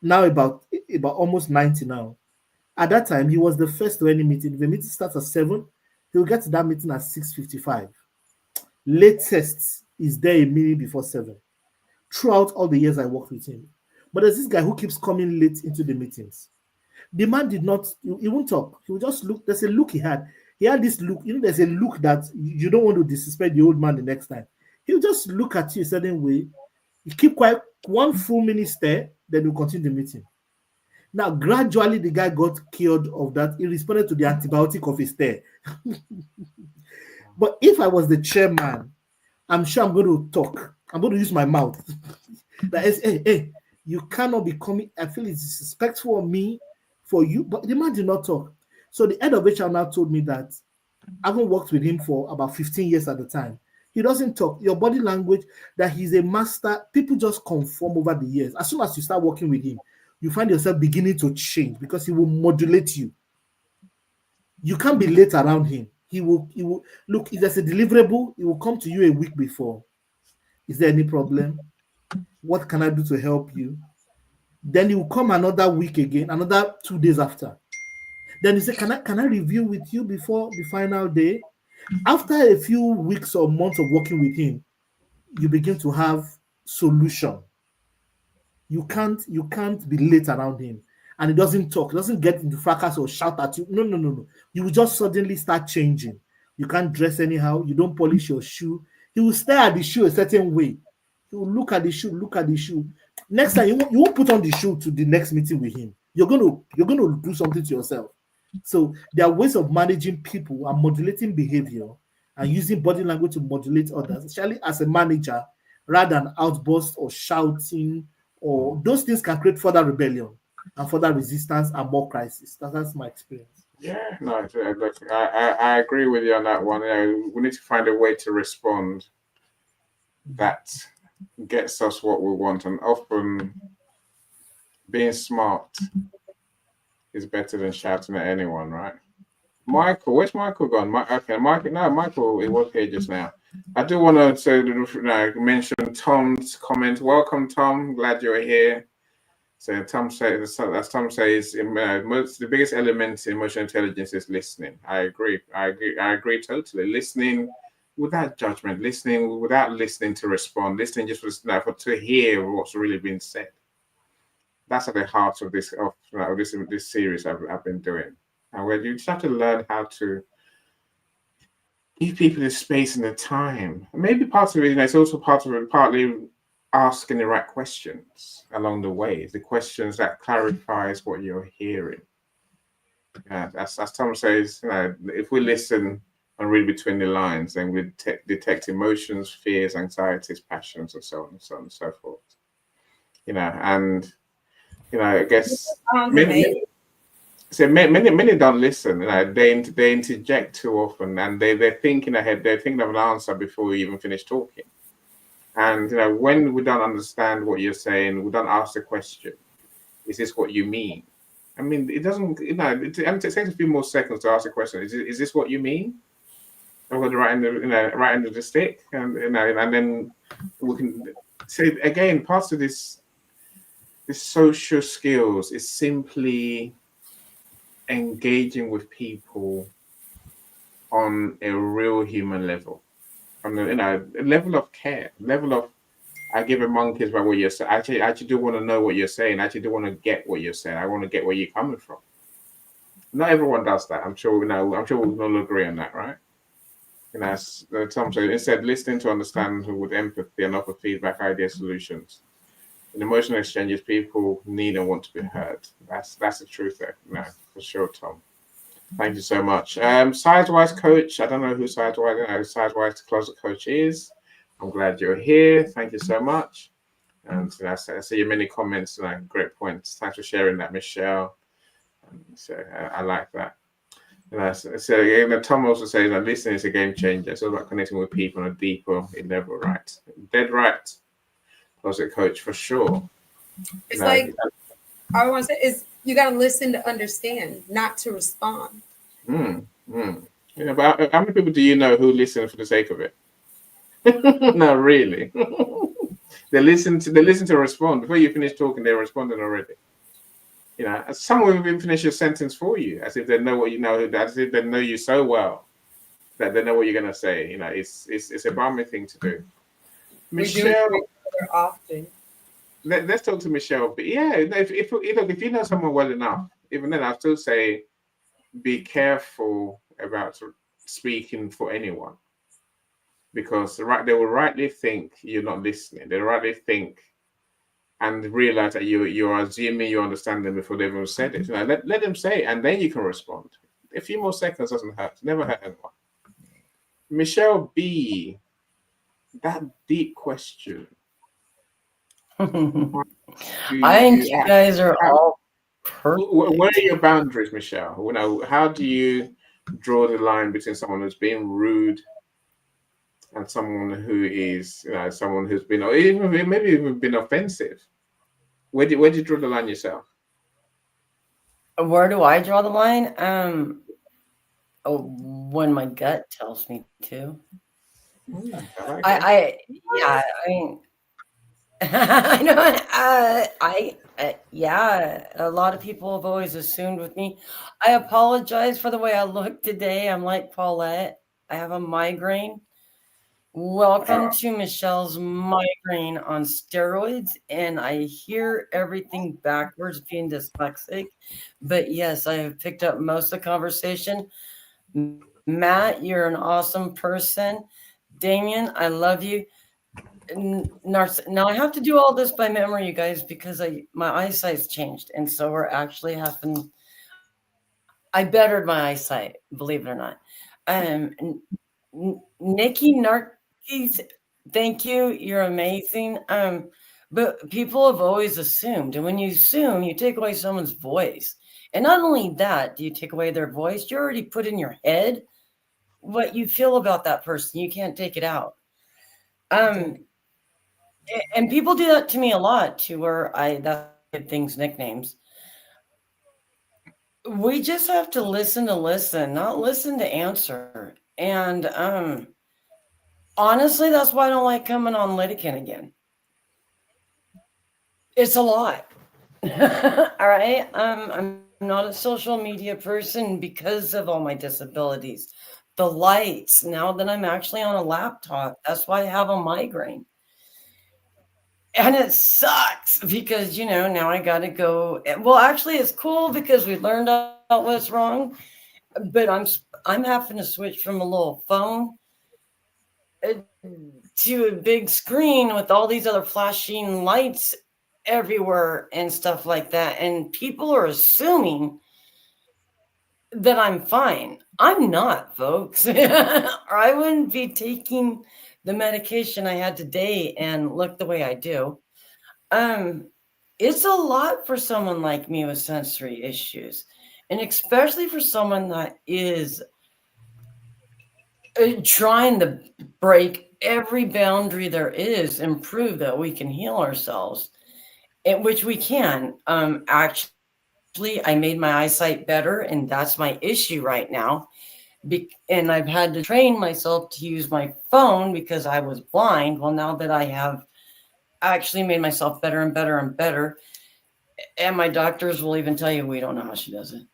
Now about almost 90 now. At that time, he was the first to any meeting. If the meeting starts at 7, he'll get to that meeting at 6:55. Latest is there a minute before 7. Throughout all the years I worked with him. But there's this guy who keeps coming late into the meetings. The man did not, he won't talk. He will just look. There's a look he had. He had this look. There's a look that you don't want to disrespect the old man the next time. He'll just look at you a certain way. You keep quiet 1 full minute stare, then he'll continue the meeting. Now, gradually, the guy got cured of that. He responded to the antibiotic of his stare. But if I was the chairman, I'm sure I'm going to talk. I'm going to use my mouth. That is, hey, you cannot be coming. I feel it's disrespectful of me for you. But the man did not talk. So the head of HR now told me that I haven't worked with him for about 15 years at the time. He doesn't talk. Your body language, that he's a master, people just conform over the years. As soon as you start working with him, you find yourself beginning to change because he will modulate you. You can't be late around him. He will look, if there's a deliverable, he will come to you a week before. Is there any problem? What can I do to help you? Then he will come another week again, another 2 days after. Then he say, can I review with you before the final day? After a few weeks or months of working with him, you begin to have solution. You can't be late around him. And he doesn't talk, he doesn't get into fracas or shout at you. No. You will just suddenly start changing. You can't dress anyhow, you don't polish your shoe. He will stare at the shoe a certain way. He will look at the shoe. Next time, you won't put on the shoe to the next meeting with him. You're gonna do something to yourself. So there are ways of managing people and modulating behavior and using body language to modulate others, especially as a manager, rather than outburst or shouting, or those things can create further rebellion and further resistance and more crisis. That's my experience. Yeah, no, look, I agree with you on that one. We need to find a way to respond that gets us what we want, and often being smart is better than shouting at anyone, right? Michael, where's Michael gone? Michael, it was here just now. I do want to say, mention Tom's comment. Welcome, Tom. Glad you're here. So Tom says, the biggest element in emotional intelligence is listening. I agree totally. Listening without judgment, listening without listening to respond, listening just to hear what's really been said. That's at the heart of this series I've been doing, and where you just have to learn how to give people the space and the time. And maybe part of it, it's also partly asking the right questions along the way, the questions that clarifies what you're hearing. As Tom says, if we listen and read between the lines, then we detect emotions, fears, anxieties, passions, and so on and so on and so forth. I guess many don't listen. They interject too often, and they're thinking ahead. They're thinking of an answer before we even finish talking. And when we don't understand what you're saying, we don't ask the question: is this what you mean? I mean, it doesn't. It takes a few more seconds to ask the question: is this what you mean? I'm going to right end of the stick, and then we can say again. Parts of this social skills is simply engaging with people on a real human level, on a level of care, level of I give a monkeys about what you're saying. I actually do want to know what you're saying. I actually do want to get what you're saying. I want to get where you're coming from. Not everyone does that. I'm sure we know. I'm sure we'll all agree on that, right? As Tom said, instead listening to understand with empathy and offer feedback, idea, solutions. In emotional exchanges, people need and want to be heard. That's the truth there. No, for sure, Tom. Thank you so much. Sidewise coach. I don't know who Sidewise closet coach is. I'm glad you're here. Thank you so much. And I see your many comments and great points. Thanks for sharing that, Michelle. So I like that. So Tom also says that listening is a game changer. It's all about connecting with people on a deeper level, right? Dead right. Closet coach for sure. It's like I want to say is you got to listen to understand, not to respond. But how many people do you know who listen for the sake of it? No, really. They listen to respond before you finish talking. They're responding already. Someone will even finish your sentence for you, as if they know what you know. As if they know you so well that they know what you're gonna say. It's a balmy thing to do. Michelle, often. Let's talk to Michelle. But yeah, if you know someone well enough, even then, I'll still say, be careful about speaking for anyone, because they will rightly think you're not listening. They rightly think and realize that you are assuming you understand them before they've even said it. Let them say it, and then you can respond. A few more seconds doesn't hurt. Never hurt anyone. Michelle B, that deep question. I think you guys are all perfect. Where are your boundaries, Michelle? How do you draw the line between someone who's being rude and someone who is, someone who's been, or maybe even been offensive? Where do you draw the line yourself? Where do I draw the line? When my gut tells me to. I mean, I know. Yeah, a lot of people have always assumed with me. I apologize for the way I look today. I'm like Paulette. I have a migraine. Welcome to Michelle's migraine on steroids, and I hear everything backwards being dyslexic. But yes, I have picked up most of the conversation. Matt, you're an awesome person. Damien, I love you. Now I have to do all this by memory, you guys, because my eyesight's changed, and so we're actually having. I bettered my eyesight, believe it or not. Nikki Narkis, thank you. You're amazing. But people have always assumed, and when you assume, you take away someone's voice. And not only that, do you take away their voice, you already put in your head what you feel about that person. You can't take it out. And people do that to me a lot, to where that's things nicknames. We just have to listen, not listen to answer. And honestly, that's why I don't like coming on Litigant again. It's a lot. All right. I'm not a social media person because of all my disabilities. The lights, now that I'm actually on a laptop, that's why I have a migraine. And it sucks because, now I got to go. Well, actually, it's cool because we learned out what's wrong. But I'm having to switch from a little phone to a big screen with all these other flashing lights everywhere and stuff like that. And people are assuming that I'm fine. I'm not, folks. Or I wouldn't be taking the medication I had today and look the way I do. It's a lot for someone like me with sensory issues, and especially for someone that is trying to break every boundary there is and prove that we can heal ourselves, which we can. Actually, I made my eyesight better, and that's my issue right now. And I've had to train myself to use my phone because I was blind. Well, now that I have actually made myself better and better and better, and my doctors will even tell you, we don't know how she does it.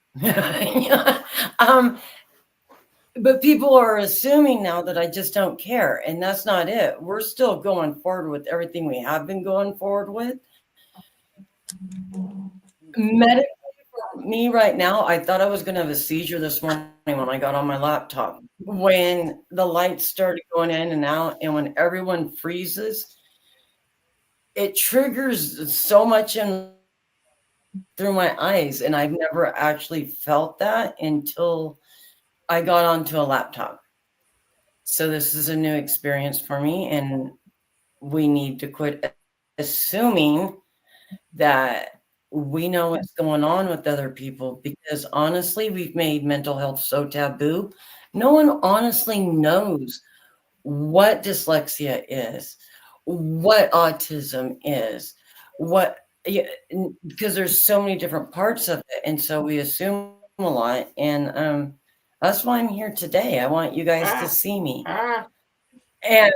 But people are assuming now that I just don't care, and that's not it. We're still going forward with everything we have been going forward with. Medically, for me right now, I thought I was going to have a seizure this morning when I got on my laptop. When the lights started going in and out, and when everyone freezes, it triggers so much in through my eyes, and I've never actually felt that until I got onto a laptop. So this is a new experience for me, and we need to quit assuming that we know what's going on with other people, because honestly, we've made mental health so taboo. No one honestly knows what dyslexia is, what autism is, what, yeah, because there's so many different parts of it, and so we assume a lot. And that's why I'm here today. I want you guys to see me, and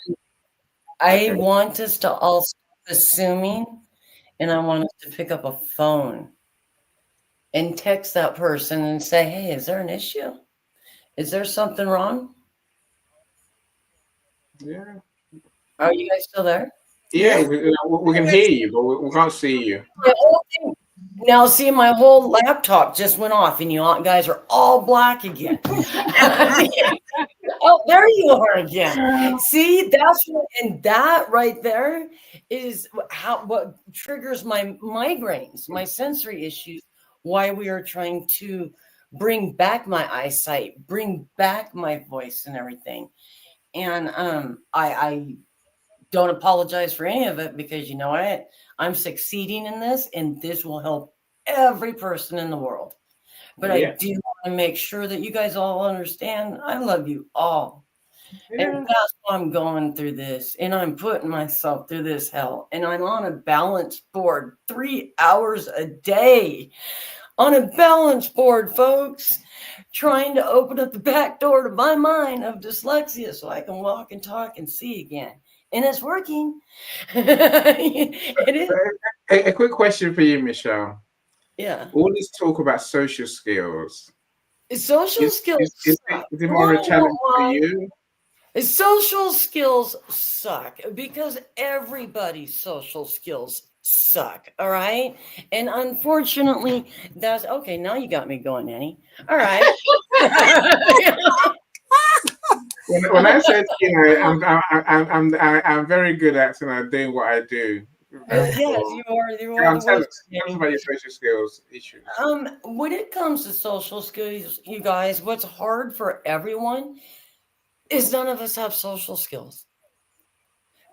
I Okay. want us to all stop assuming, and I want us to pick up a phone and text that person and say, "Hey, is there an issue? Is there something wrong? Yeah. Are you guys still there?" Yeah, we can hear you, but we can't see you. My whole thing- Now, see, my whole laptop just went off, and you guys are all black again. Oh, there you are again. See, and that right there is what triggers my migraines, my sensory issues. Why we are trying to bring back my eyesight, bring back my voice, and everything. And I don't apologize for any of it, because you know what? I'm succeeding in this, and this will help every person in the world. But I Yeah. do want to make sure that you guys all understand I love you all. Yeah. And that's why I'm going through this, and I'm putting myself through this hell. And I'm on a balance board 3 hours a day. On a balance board, folks, trying to open up the back door to my mind of dyslexia so I can walk and talk and see again. And it's working. It is. A quick question for you, Michelle. Yeah. All this talk about social skills. Social skills Is suck. it more a challenge for you? Social skills suck because everybody's social skills suck. All right. And unfortunately, that's okay. Now you got me going, Annie. All right. When I said, I'm very good at doing what I do. Yes, you are. You are the Tell worst. us about your social skills issues. When it comes to social skills, you guys, what's hard for everyone is none of us have social skills,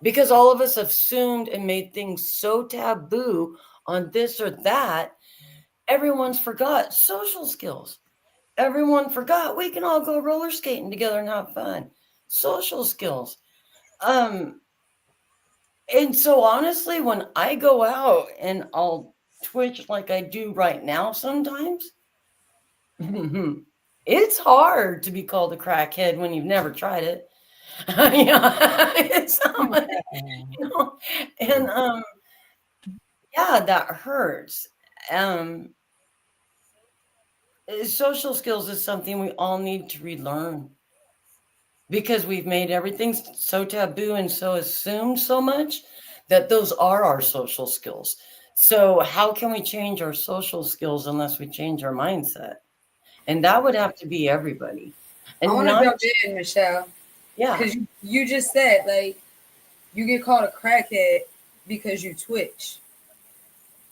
because all of us have assumed and made things so taboo on this or that. Everyone's forgot social skills. Everyone forgot we can all go roller skating together and have fun. Social skills. And so honestly, when I go out and I'll twitch like I do right now sometimes, it's hard to be called a crackhead when you've never tried it. It's not, and yeah, that hurts. Social skills is something we all need to relearn, because we've made everything so taboo and so assumed so much that those are our social skills. So how can we change our social skills unless we change our mindset? And that would have to be everybody. And I want to jump in, Michelle. Yeah. Because you just said, like, you get called a crackhead because you twitch.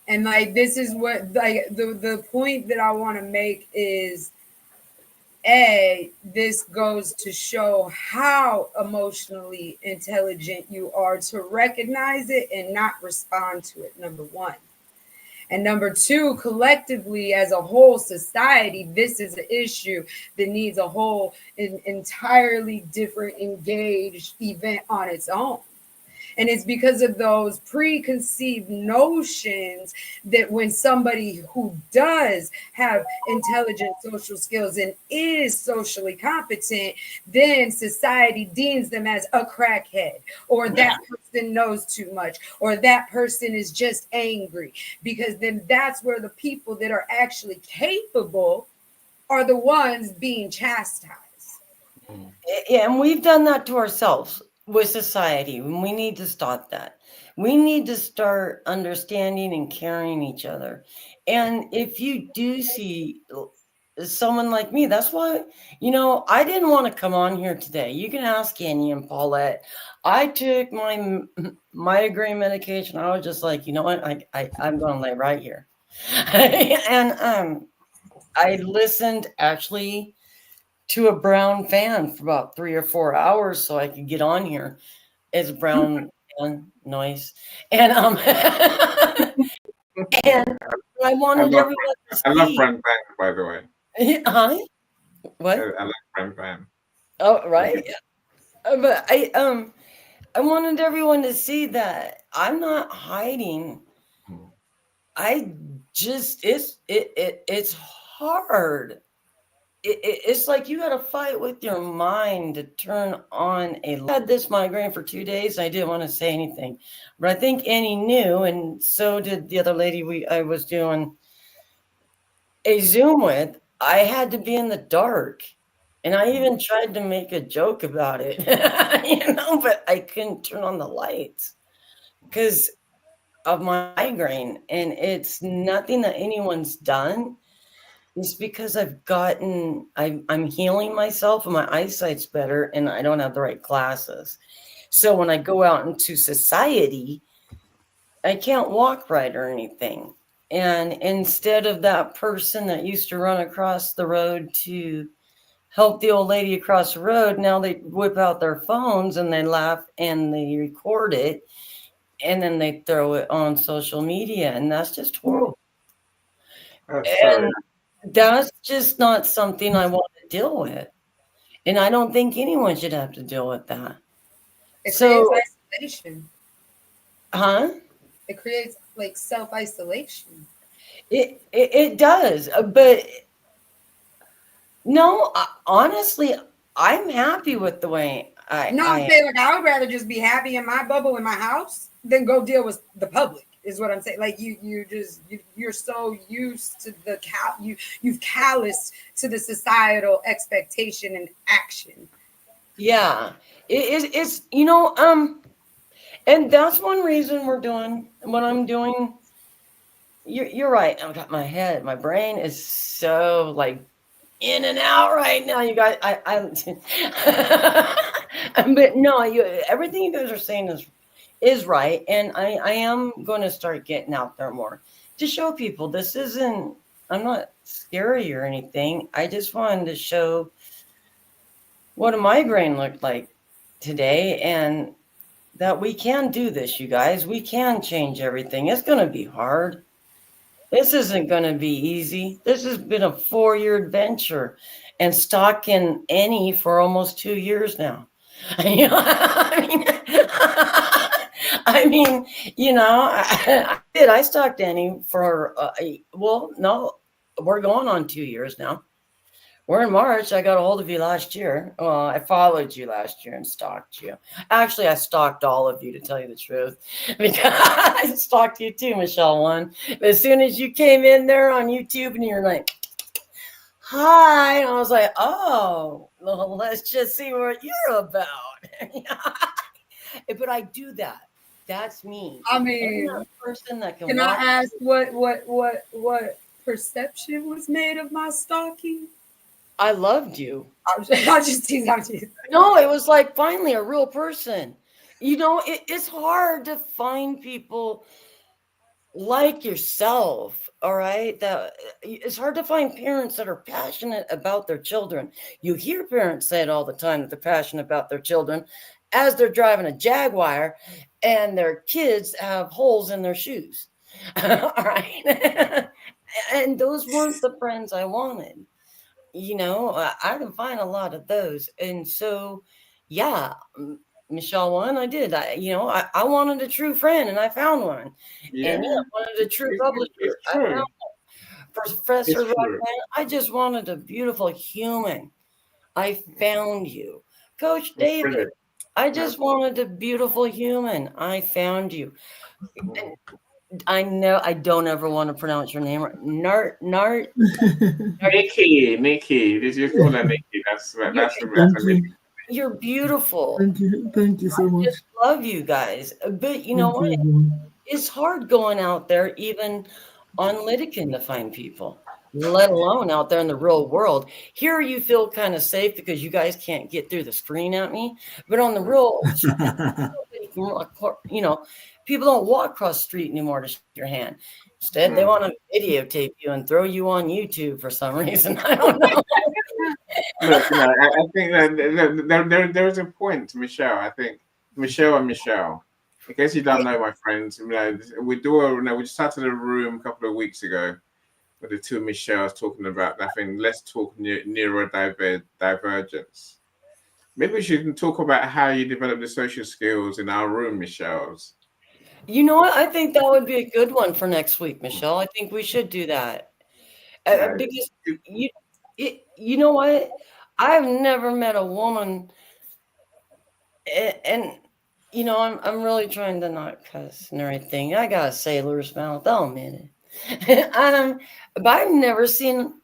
And like, this is what, like, the point that I want to make is, this goes to show how emotionally intelligent you are to recognize it and not respond to it, number one. And number two, collectively as a whole society, this is an issue that needs a whole entirely different engaged event on its own. And it's because of those preconceived notions that when somebody who does have intelligent social skills and is socially competent, then society deems them as a crackhead, or that person knows too much, or that person is just angry. Because then that's where the people that are actually capable are the ones being chastised. Yeah, and we've done that to ourselves with society. And we need to stop that. We need to start understanding and caring each other. And if you do see someone like me, that's why, I didn't want to come on here today. You can ask Annie and Paulette. I took my migraine medication. I was just like, you know what? I'm going to lay right here. And I listened actually to a Brown fan for about 3 or 4 hours so I could get on here as a Brown fan noise. And and I wanted everyone to I love see. Brand Van, by the way. Huh? What? I love Brand Van. Oh, right. But I wanted everyone to see that I'm not hiding. I just it's hard. It's like you got to fight with your mind to turn on I had this migraine for 2 days. I didn't want to say anything, but I think Annie knew, and so did the other lady I was doing a Zoom with. I had to be in the dark, and I even tried to make a joke about it, but I couldn't turn on the lights because of my migraine, and it's nothing that anyone's done. It's because I'm healing myself and my eyesight's better and I don't have the right glasses. So when I go out into society, I can't walk right or anything. And instead of that person that used to run across the road to help the old lady across the road, now they whip out their phones and they laugh and they record it and then they throw it on social media. And that's just horrible. And that's just not something I want to deal with. And I don't think anyone should have to deal with that. It creates isolation. Huh? It creates like self-isolation. It does. But no, honestly, I'm happy with the way I'm saying like I would rather just be happy in my bubble in my house than go deal with the public. Is what I'm saying. Like you're so used to you've calloused to the societal expectation and action. Yeah, it's and that's one reason we're doing what I'm doing. You're right. I've got my brain is so like in and out right now. You guys, but no, everything you guys are saying is right, and I am going to start getting out there more to show people this isn't. I'm not scary or anything. I just wanted to show what a migraine looked like today, and that we can do this, you guys. We can change everything. It's going to be hard. This isn't going to be easy. This has been a 4-year adventure, and stalking Annie for almost 2 years now. I stalked Annie for, no, we're going on 2 years now. We're in March. I got a hold of you last year. Well, I followed you last year and stalked you. Actually, I stalked all of you, to tell you the truth. Because I stalked you too, Michelle One. As soon as you came in there on YouTube and you're like, hi, and I was like, oh, well, let's just see what you're about. But I do that. That's me. I mean, I'm that person that can I ask what perception was made of my stalking? I loved you. I'll just tease out you. No, it was like finally a real person. It's hard to find people like yourself. All right, it's hard to find parents that are passionate about their children. You hear parents say it all the time that they're passionate about their children as they're driving a Jaguar and their kids have holes in their shoes. All right. And those weren't the friends I wanted. I can find a lot of those. And so, yeah, Michelle One, I did. I wanted a true friend and I found one. Yeah. And I wanted a true publisher. I found one. Professor Rockman, I just wanted a beautiful human. I found you. Coach David, I just wanted a beautiful human. I found you. And I know I don't ever want to pronounce your name right. Nart. Nikki. This you call her Nikki. That's Thank you. You're beautiful. Thank you so much. Just love you guys. But you know Thank you, what? everyone. It's hard going out there, even on Lydican, to find people, let alone out there in the real world. Here you feel kind of safe because you guys can't get through the screen at me. But on the real, you know, people don't walk across the street anymore to shake your hand. Instead, they want to videotape you and throw you on YouTube for some reason. I don't know. Look, I think that there is a point, Michelle. I think Michelle and Michelle. In case you don't know, my friends, we just started a room a couple of weeks ago with the two Michelles talking about. I think let's talk neurodivergence. Maybe we should talk about how you develop the social skills in our room, Michelle's. You know what? I think that would be a good one for next week, Michelle. I think we should do that. Because you know what? I've never met a woman, and you know, I'm really trying to not cuss and everything. I got a sailor's mouth. I'll admit it. But I've never seen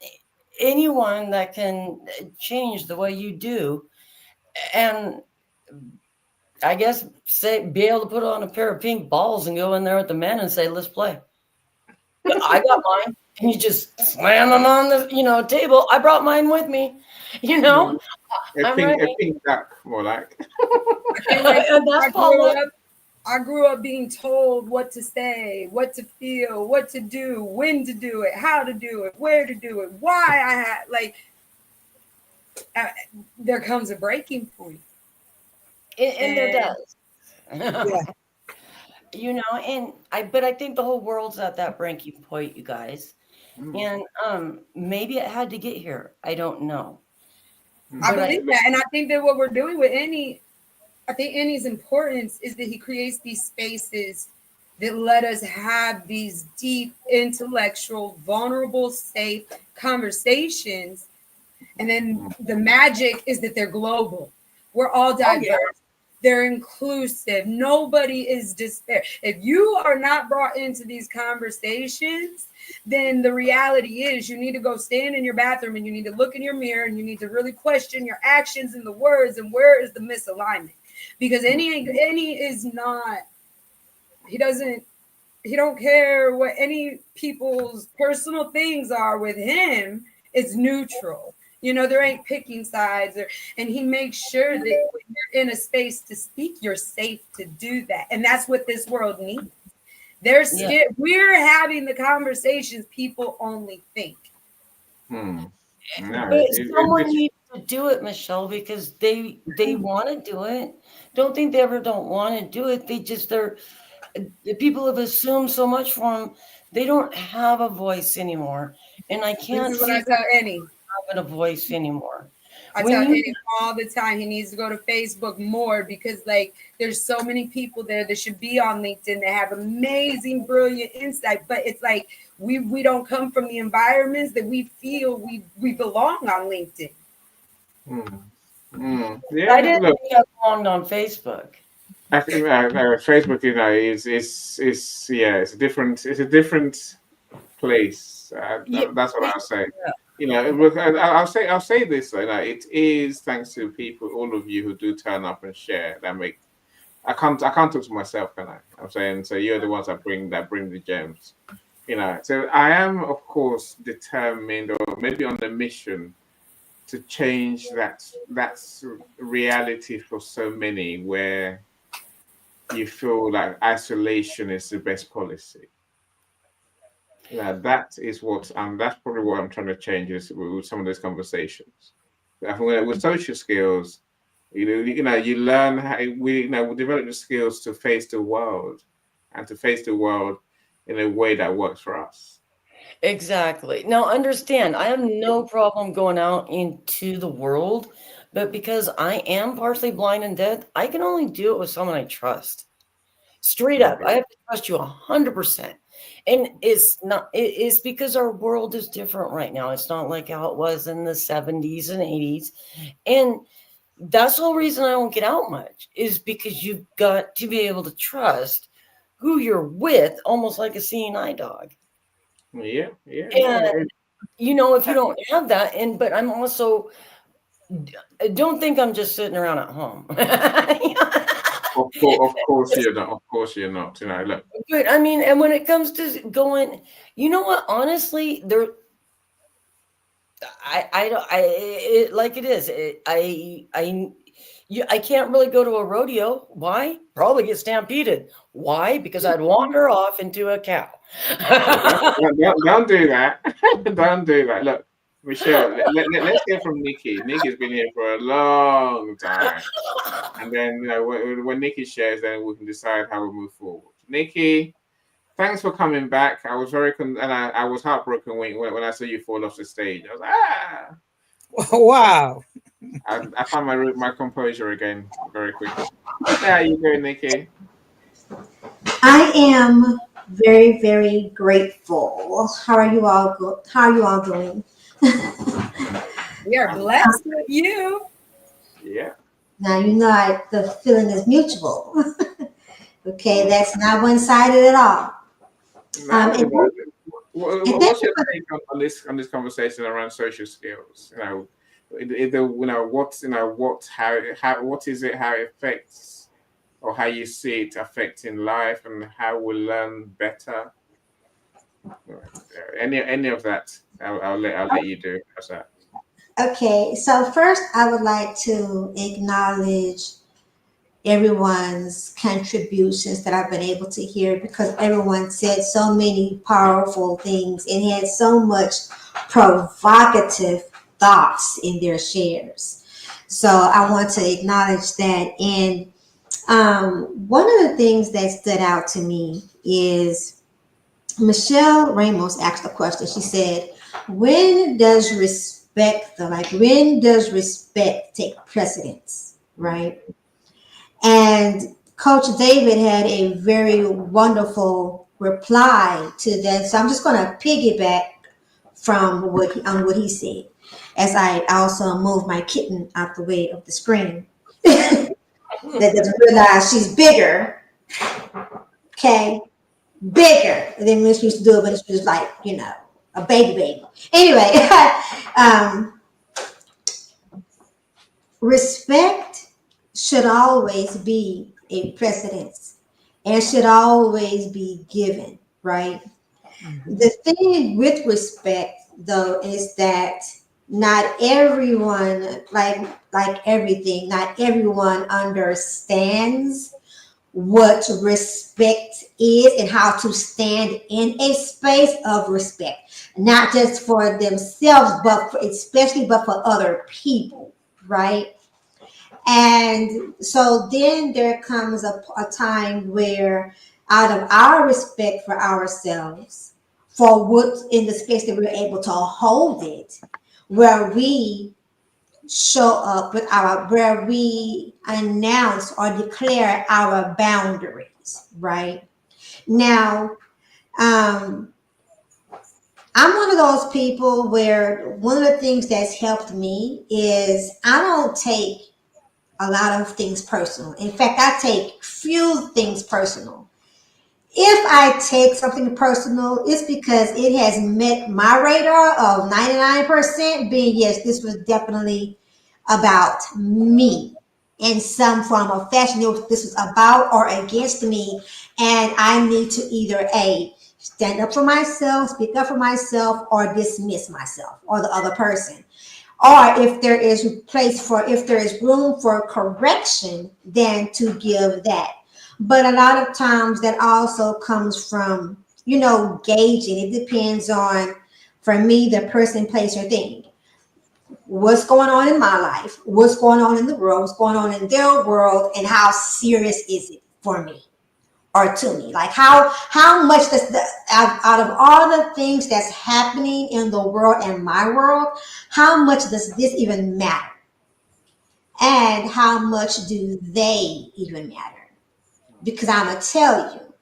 anyone that can change the way you do, and I guess be able to put on a pair of pink balls and go in there with the men and say, "Let's play." I got mine, and you just slam them on the table. I brought mine with me, I'm A ready. pink duck, more like. And that's I grew up being told what to say, what to feel, what to do, when to do it, how to do it, where to do it, why I had there comes a breaking point. and there does. Yeah. But I think the whole world's at that breaking point, you guys. And maybe it had to get here. I don't know. I believe that. And I think that what we're doing with Annie's importance is that he creates these spaces that let us have these deep, intellectual, vulnerable, safe conversations. And then the magic is that they're global. We're all diverse. Oh, yeah. They're inclusive. Nobody is despair. If you are not brought into these conversations, then the reality is you need to go stand in your bathroom and you need to look in your mirror and you need to really question your actions and the words and where is the misalignment. Because any is not, he don't care what any people's personal things are with him. It's neutral. There ain't picking sides, and he makes sure that when you're in a space to speak, you're safe to do that. And that's what this world needs. They're scared. Yeah. We're having the conversations people only think. No, but someone needs to do it, Michelle, because they want to do it. Don't think they ever don't want to do it. The people have assumed so much for them. They don't have a voice anymore. And I can't see I tell Annie. Having a voice anymore. I tell Annie all the time he needs to go to Facebook more because there's so many people there that should be on LinkedIn that have amazing, brilliant insight. But it's like we don't come from the environments that we feel we belong on LinkedIn. Yeah, I didn't think I belonged on Facebook. I think Facebook, it's a different place. That's what I'll say. Yeah. I'll say this though. It is thanks to people, all of you who do turn up and share. I can't talk to myself, can I? I'm saying so. You're the ones that bring the gems. So I am, of course, determined, or maybe on the mission, to change that's reality for so many, where you feel like isolation is the best policy. That is that's probably what I'm trying to change is with some of those conversations. I think with social skills, you learn how we develop the skills to face the world, and to face the world in a way that works for us. Exactly. Now, understand, I have no problem going out into the world, but because I am partially blind and deaf, I can only do it with someone I trust. Straight up, I have to trust you 100%. And it's because our world is different right now. It's not like how it was in the 70s and 80s. And that's the whole reason I don't get out much, is because you've got to be able to trust who you're with, almost like a seeing eye dog. Yeah. And you know, if you don't have that, but I'm also, don't think I'm just sitting around at home. Of course you're not. Of course you're not. You know, look. But I mean, and when it comes to going, you know what? Honestly, like it is. I can't really go to a rodeo. Why? Probably get stampeded. Why? Because I'd wander off into a cow. Don't do that. Don't do that. Look, Michelle, let's hear from Nikki. Nikki's been here for a long time. And then, you know, when Nikki shares, then we can decide how we move forward. Nikki, thanks for coming back. I was I was heartbroken when I saw you fall off the stage. I was like, ah. Wow. I found my composure again very quickly. How are you doing, Nikki? I am very, very grateful. How are you all? How are you all doing? We are blessed with you. Yeah. Now you know the feeling is mutual. Okay, that's not one-sided at all. What's your take on this conversation around social skills? What is it? How it affects, or how you see it affecting life, and how we learn better. Any of that, I'll let you do. How's that? Okay, so first I would like to acknowledge everyone's contributions that I've been able to hear, because everyone said so many powerful things and had so much provocative thoughts in their shares. So I want to acknowledge that. And one of the things that stood out to me is Michelle Ramos asked a question. She said, when does respect take precedence, right? And Coach David had a very wonderful reply to that. So I'm just going to piggyback from what he said, as I also move my kitten out the way of the screen. That doesn't realize she's bigger. Okay, bigger than when she used to do it, but she was like, you know, a baby. Anyway, respect should always be a precedence and should always be given, right? Mm-hmm. The thing with respect, though, is that not everyone, like everything, not everyone understands what respect is and how to stand in a space of respect, not just for themselves, but especially for other people, right? And so then there comes a time where, out of our respect for ourselves, for what's in the space that we're able to hold it, where we show up where we announce or declare our boundaries, right? Now, I'm one of those people where one of the things that's helped me is I don't take a lot of things personal. In fact, I take few things personal. If I take something personal, it's because it has met my radar of 99% being, yes, this was definitely about me in some form of fashion. This was about or against me, and I need to either A, stand up for myself, speak up for myself, or dismiss myself or the other person. Or if there is room for correction, then to give that. But a lot of times that also comes from, gauging. It depends on, for me, the person, place, or thing. What's going on in my life? What's going on in the world? What's going on in their world? And how serious is it for me? Or to me, like how much does out of all the things that's happening in the world and my world, how much does this even matter? And how much do they even matter? Because I'm gonna tell you,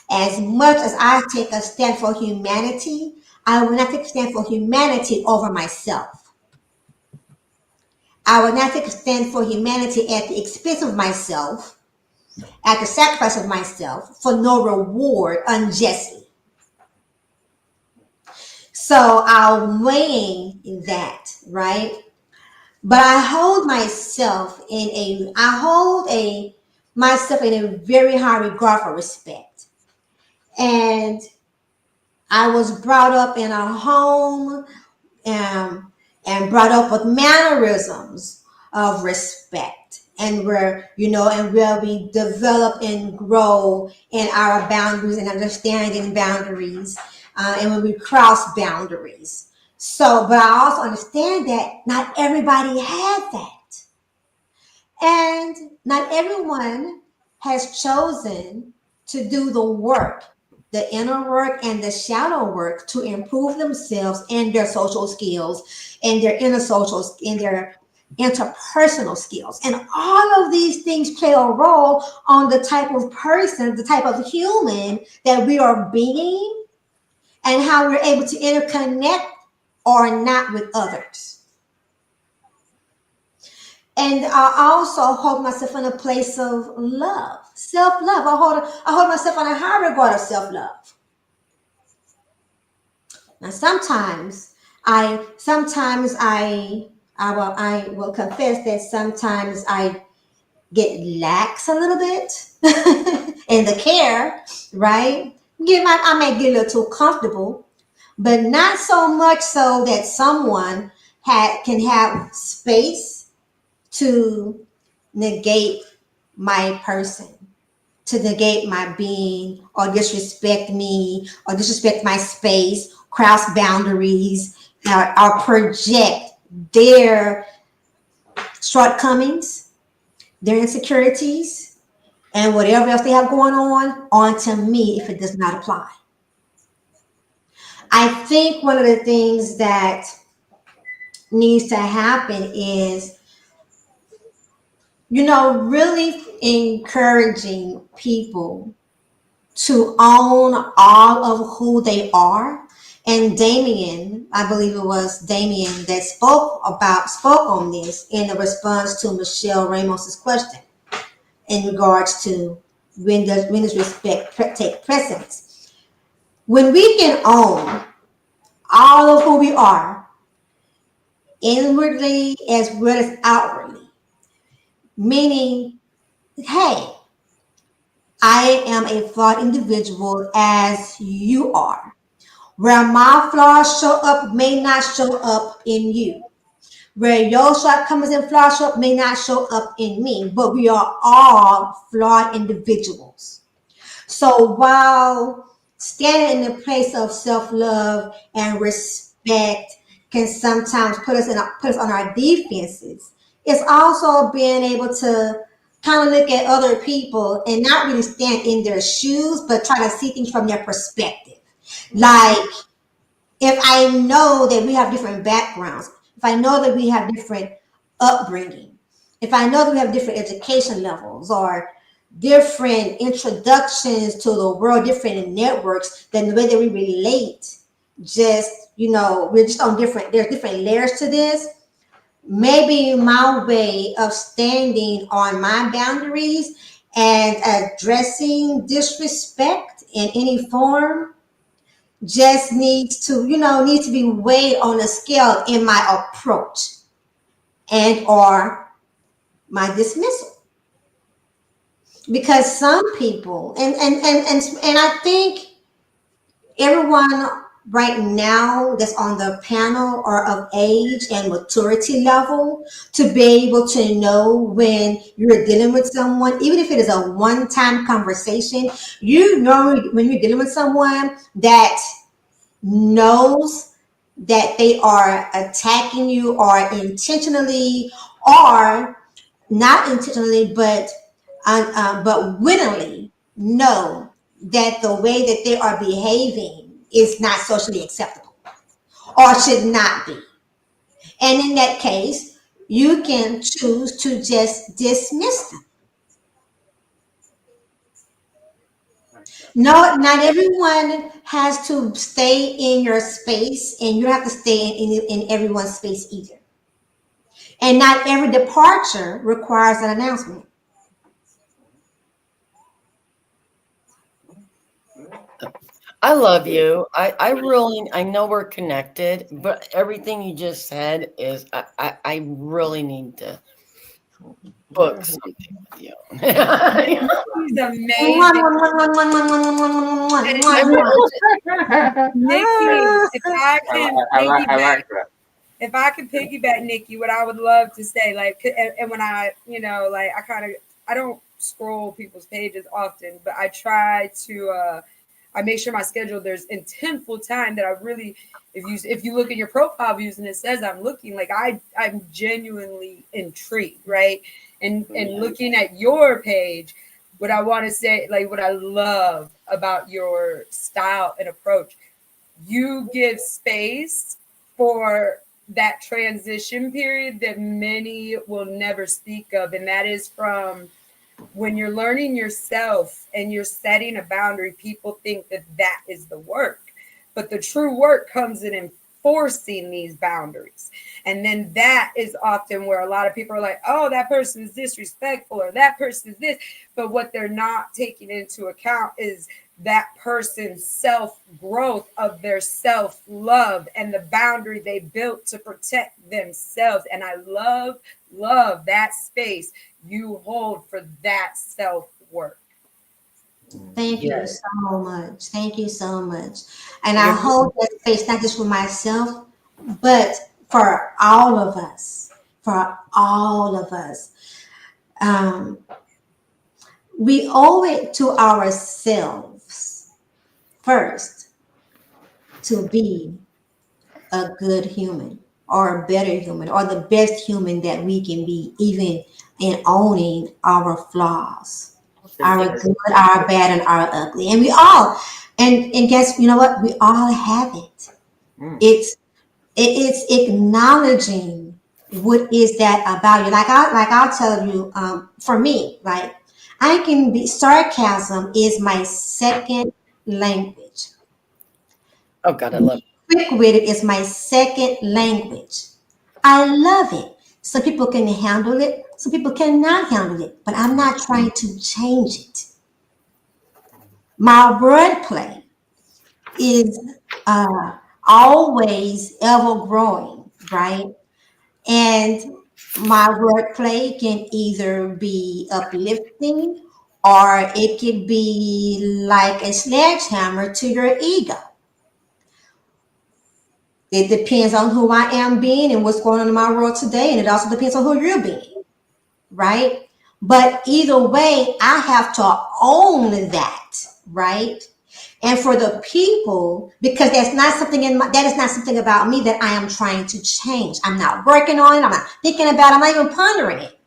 as much as I take a stand for humanity, I will not take a stand for humanity over myself. I will not take a stand for humanity at the expense of myself. at the sacrifice of myself for no reward unjustly. So I'm weighing that, right? But I hold a myself in a very high regard for respect. And I was brought up in a home, and brought up with mannerisms of respect, and where we develop and grow in our boundaries and understanding boundaries, and when we cross boundaries. So, but I also understand that not everybody has that, and not everyone has chosen to do the work, the inner work and the shadow work, to improve themselves and their social skills and their inner social and their interpersonal skills. And all of these things play a role on the type of person, the type of human that we are being, and how we're able to interconnect or not with others. And I also hold myself in a place of love, self-love. I hold myself in a high regard of self-love. Now, I will confess that sometimes I get lax a little bit in the care, right? I may get a little too comfortable, but not so much so that someone can have space to negate my person, to negate my being, or disrespect me, or disrespect my space, cross boundaries, or project their shortcomings, their insecurities, and whatever else they have going on onto me if it does not apply. I think one of the things that needs to happen is, really encouraging people to own all of who they are. And Damien, I believe it was Damien that spoke on this in the response to Michelle Ramos's question in regards to when does respect take precedence. When we can own all of who we are, inwardly as well as outwardly, meaning, hey, I am a flawed individual as you are. Where my flaws show up may not show up in you. Where your shortcomings and flaws show up may not show up in me, but we are all flawed individuals. So while standing in the place of self-love and respect can sometimes put us on our defenses, it's also being able to kind of look at other people and not really stand in their shoes, but try to see things from their perspective. Like, if I know that we have different backgrounds, if I know that we have different upbringing, if I know that we have different education levels or different introductions to the world, different networks, then the way that we relate, we're just on there's different layers to this. Maybe my way of standing on my boundaries and addressing disrespect in any form just needs to be weighed on a scale in my approach and or my dismissal. Because some people, and I think everyone right now that's on the panel are of age and maturity level to be able to know when you're dealing with someone, even if it is a one-time conversation. When you're dealing with someone that knows that they are attacking you, or intentionally or not intentionally, but willingly know that the way that they are behaving is not socially acceptable or should not be. And in that case, you can choose to just dismiss them. No, not everyone has to stay in your space, and you don't have to stay in everyone's space either. And not every departure requires an announcement. I love you. I really, I know we're connected, but everything you just said is, I really need to book Yeah. something with you. Yeah. He's Mwah, amazing. mwah, mwah, mwah, mwah, mwah, mwah, mwah, mwah, mwah, And mwah, I mean, mwah. Nikki, if I can I piggyback, like that. if I could piggyback, Nikki, what I would love to say, like, and when I, like, I don't scroll people's pages often, but I try to, I make sure my schedule, there's intentful time that I really, if you look at your profile views and it says I'm looking, like, I'm genuinely intrigued, right? And looking at your page, what I want to say, like, what I love about your style and approach, you give space for that transition period that many will never speak of. And that is from when you're learning yourself and you're setting a boundary, people think that that is the work. But the true work comes in enforcing these boundaries. And then that is often where a lot of people are like, oh, that person is disrespectful or that person is this. But what they're not taking into account is that person's self growth of their self love and the boundary they built to protect themselves. And I love that space you hold for that self work. Thank you yes. so much. Thank you so much. And I You're hold that space not just for myself, but for all of us. For all of us. Um, we owe it to ourselves first to be a good human or a better human or the best human that we can be, even in owning our flaws, our Very good, our bad, and our ugly. And we all, and guess, you know what? We all have it. Mm. It's acknowledging what is that about you. I'll tell you, for me, like I can be sarcasm is my second language. Oh God, I love Being quick witted is my second language. I love it. Some people can handle it, some people cannot handle it, but I'm not trying to change it. My wordplay is uh, always ever growing, right? And my wordplay can either be uplifting or it could be like a sledgehammer to your ego. It depends on who I am being and what's going on in my world today. And it also depends on who you're being, right? But either way, I have to own that, right? And for the people, because that is not something about me that I am trying to change. I'm not working on it. I'm not thinking about it. I'm not even pondering it.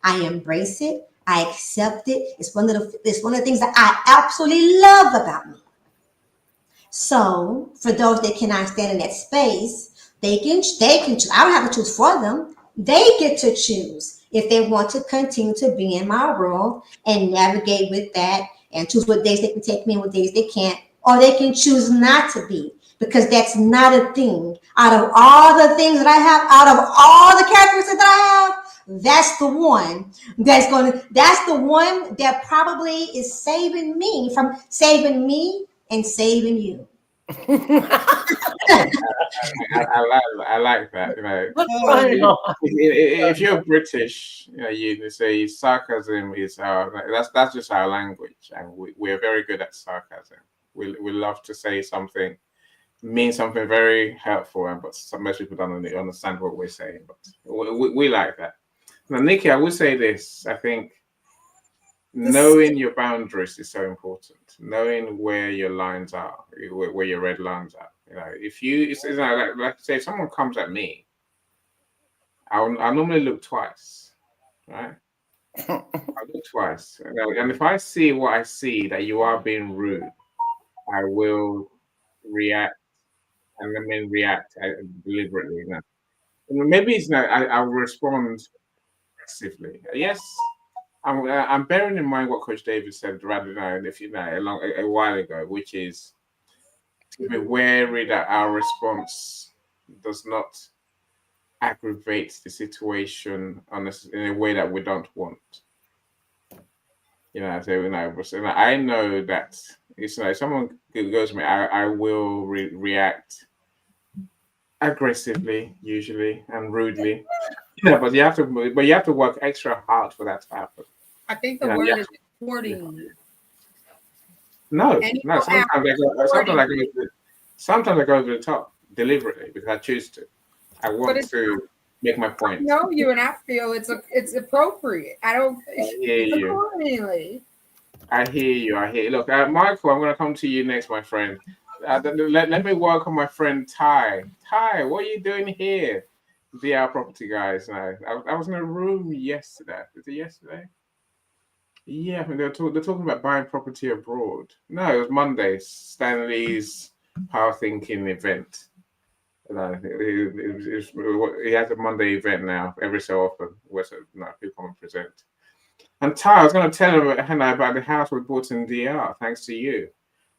I embrace it. I accept it. It's one of the things that I absolutely love about me. So for those that cannot stand in that space, they can choose. I don't have to choose for them. They get to choose if they want to continue to be in my world and navigate with that and choose what days they can take me and what days they can't, or they can choose not to be because that's not a thing. Out of all the things that I have, out of all the characteristics that I have, that's the one that probably is saving me from saving me and saving you. I like that. You know, What's going on? if you're British, you know, you say sarcasm is our that's just our language, and we're very good at sarcasm. We love to say something mean something very hurtful, but most people don't understand what we're saying. But we like that. Now, Nikki, I would say this. I think This, knowing your boundaries is so important. Knowing where your lines are, where your red lines are. You know, if it's like say, if someone comes at me, I normally look twice, right? I look twice, and if I see what I see that you are being rude, I will react, and I mean react deliberately. You know. Maybe it's not. I'll respond passively. Yes, I'm bearing in mind what Coach David said rather than if you know a while ago, which is to be wary that our response does not aggravate the situation in a way that we don't want. So I know that it's like someone goes to me, I will react aggressively, usually, and rudely. But you have to work extra hard for that to happen. I think the You know, word yeah. is accordingly. No, And you no. don't act accordingly. Sometimes I go over the top deliberately because I choose to. I But want it's to make my I point. know you and I feel it's appropriate. I don't I hear it's you. accordingly. I hear you. I hear you. Look, Michael, I'm going to come to you next, my friend. Let me welcome my friend Ty. Ty, what are you doing here? VR property guys. Now, I was in a room yesterday. Was it yesterday? Yeah, I think they're talking about buying property abroad. No, it was Monday. Stanley's Power Thinking event. No, he has a Monday event now every so often where people come and present. And Ty, I was going to tell him about the house we bought in DR, thanks to you.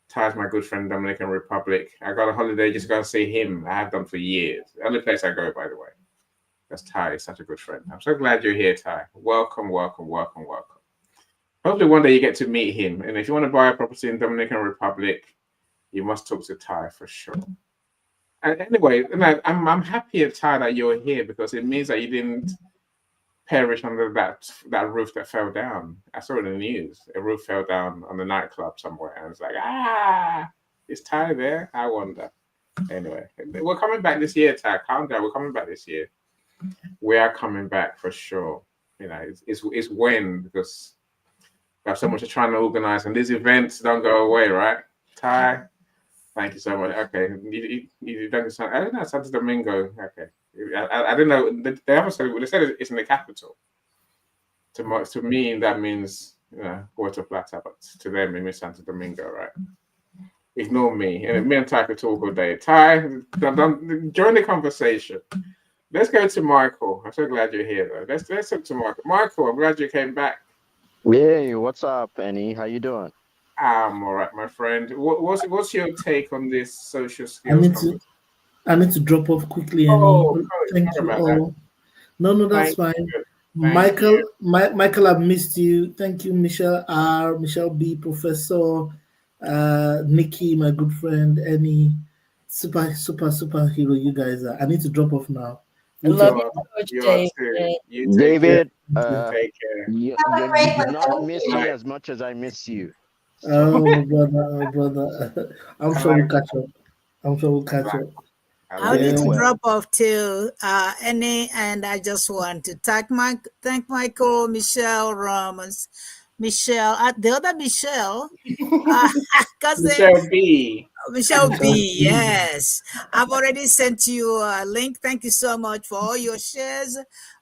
Ty's my good friend, Dominican Republic. I got a holiday just to go and see him. I have done for years. The only place I go, by the way. That's Ty. He's such a good friend. I'm so glad you're here, Ty. Welcome, welcome, welcome, welcome. Hopefully one day you get to meet him. And if you want to buy a property in Dominican Republic, you must talk to Ty for sure. And anyway, I'm happy, Ty, that you're here because it means that you didn't perish under that roof that fell down. I saw it in the news. A roof fell down on the nightclub somewhere, and it's like, is Ty there? I wonder. Anyway, we're coming back this year, Ty. Calm down. We're coming back this year. We are coming back for sure. It's when because we have so much to try and organize, and these events don't go away, right? Ty, thank you so much. Okay, you don't understand. I don't know Santo Domingo. Okay, I don't know. They haven't said. They said it's in the capital. To me, that means Puerto Plata, but to them, it means Santo Domingo, right? Ignore me. And me and Ty could talk all day. Ty, join the conversation. Let's go to Michael. I'm so glad you're here, though. Let's talk to Michael. Michael, I'm glad you came back. Hey, what's up, Annie? How you doing? I'm all right, my friend. What's your take on this social I skills need conversation? to drop off quickly, Oh, Annie. Thank sorry you about all. No, that's Thank fine. you. Michael, Michael, I've missed you. Thank you, Michelle R, Michelle B, Professor, Nikki, my good friend, Annie, superhero. You guys are. I need to drop off now. I love You you, Coach you are David. too. You take care. David, Take care. you did not miss me as much as I miss you. Oh, So, brother. I'm I sure like we'll catch up. I I'll like need to Yeah. drop off till any, and I just want to thank Michael, Michelle, Romans, Michelle, the other Michelle, cousin Michelle B. Michelle Michelle B. B. Yes, I've already sent you a link. Thank you so much for all your shares.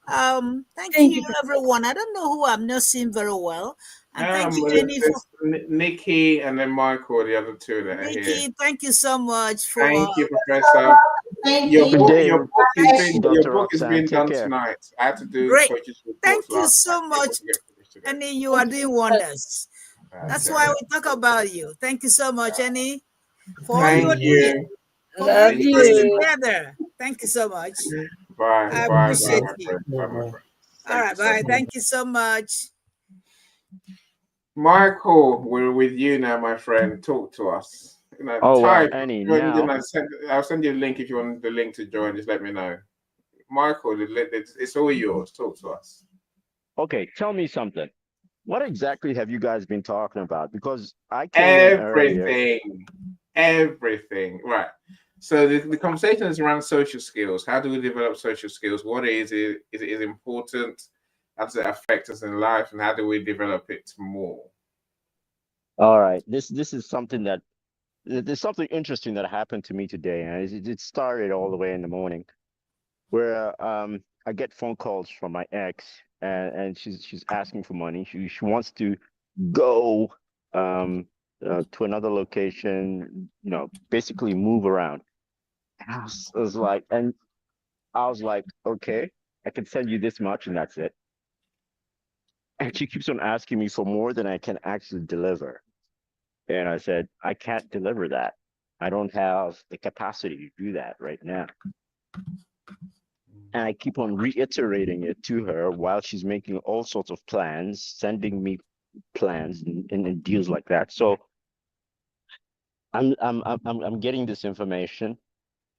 Thank Thank you, you. everyone. I don't know who I'm not seeing very well, and thank you, Annie, for There's Nikki and then Michael, the other two that are here. Nikki. Thank you so much for. Thank you, Professor. Thank Your you. good book, day, your Dr. book is Roxanne. being Take done care. tonight. I had to do Great. coaches reports Thank you last so night. much, Annie. You are doing wonders. That's why we talk about you. Thank you so much, Annie, for all you are Thank doing, you. for Love bringing us you. together. Thank you so much. I Bye, appreciate my you. friend. Bye, my Bye. friend. All Thank right, you so bye. much. Thank you so much. Michael, we're with you now, my friend. Talk to us. Oh, well, Type, Annie, join in. now, I'll send you a link if you want the link to join. Just let me know. Michael, it's all yours. Talk to us. okay, tell me something. What exactly have you guys been talking about? Because I came in earlier. Everything. Right. So the conversation is around social skills. How do we develop social skills? What is it? Is it important? How does it affect us in life? And how do we develop it more? All right, this is something that there's something interesting that happened to me today, and it started all the way in the morning, where I get phone calls from my ex, and she's asking for money. She wants to go to another location, basically move around. And I was like, okay, I can send you this much, and that's it. And she keeps on asking me for more than I can actually deliver. And I said, I can't deliver that. I don't have the capacity to do that right now. And I keep on reiterating it to her while she's making all sorts of plans, sending me plans and deals like that. So I'm getting this information,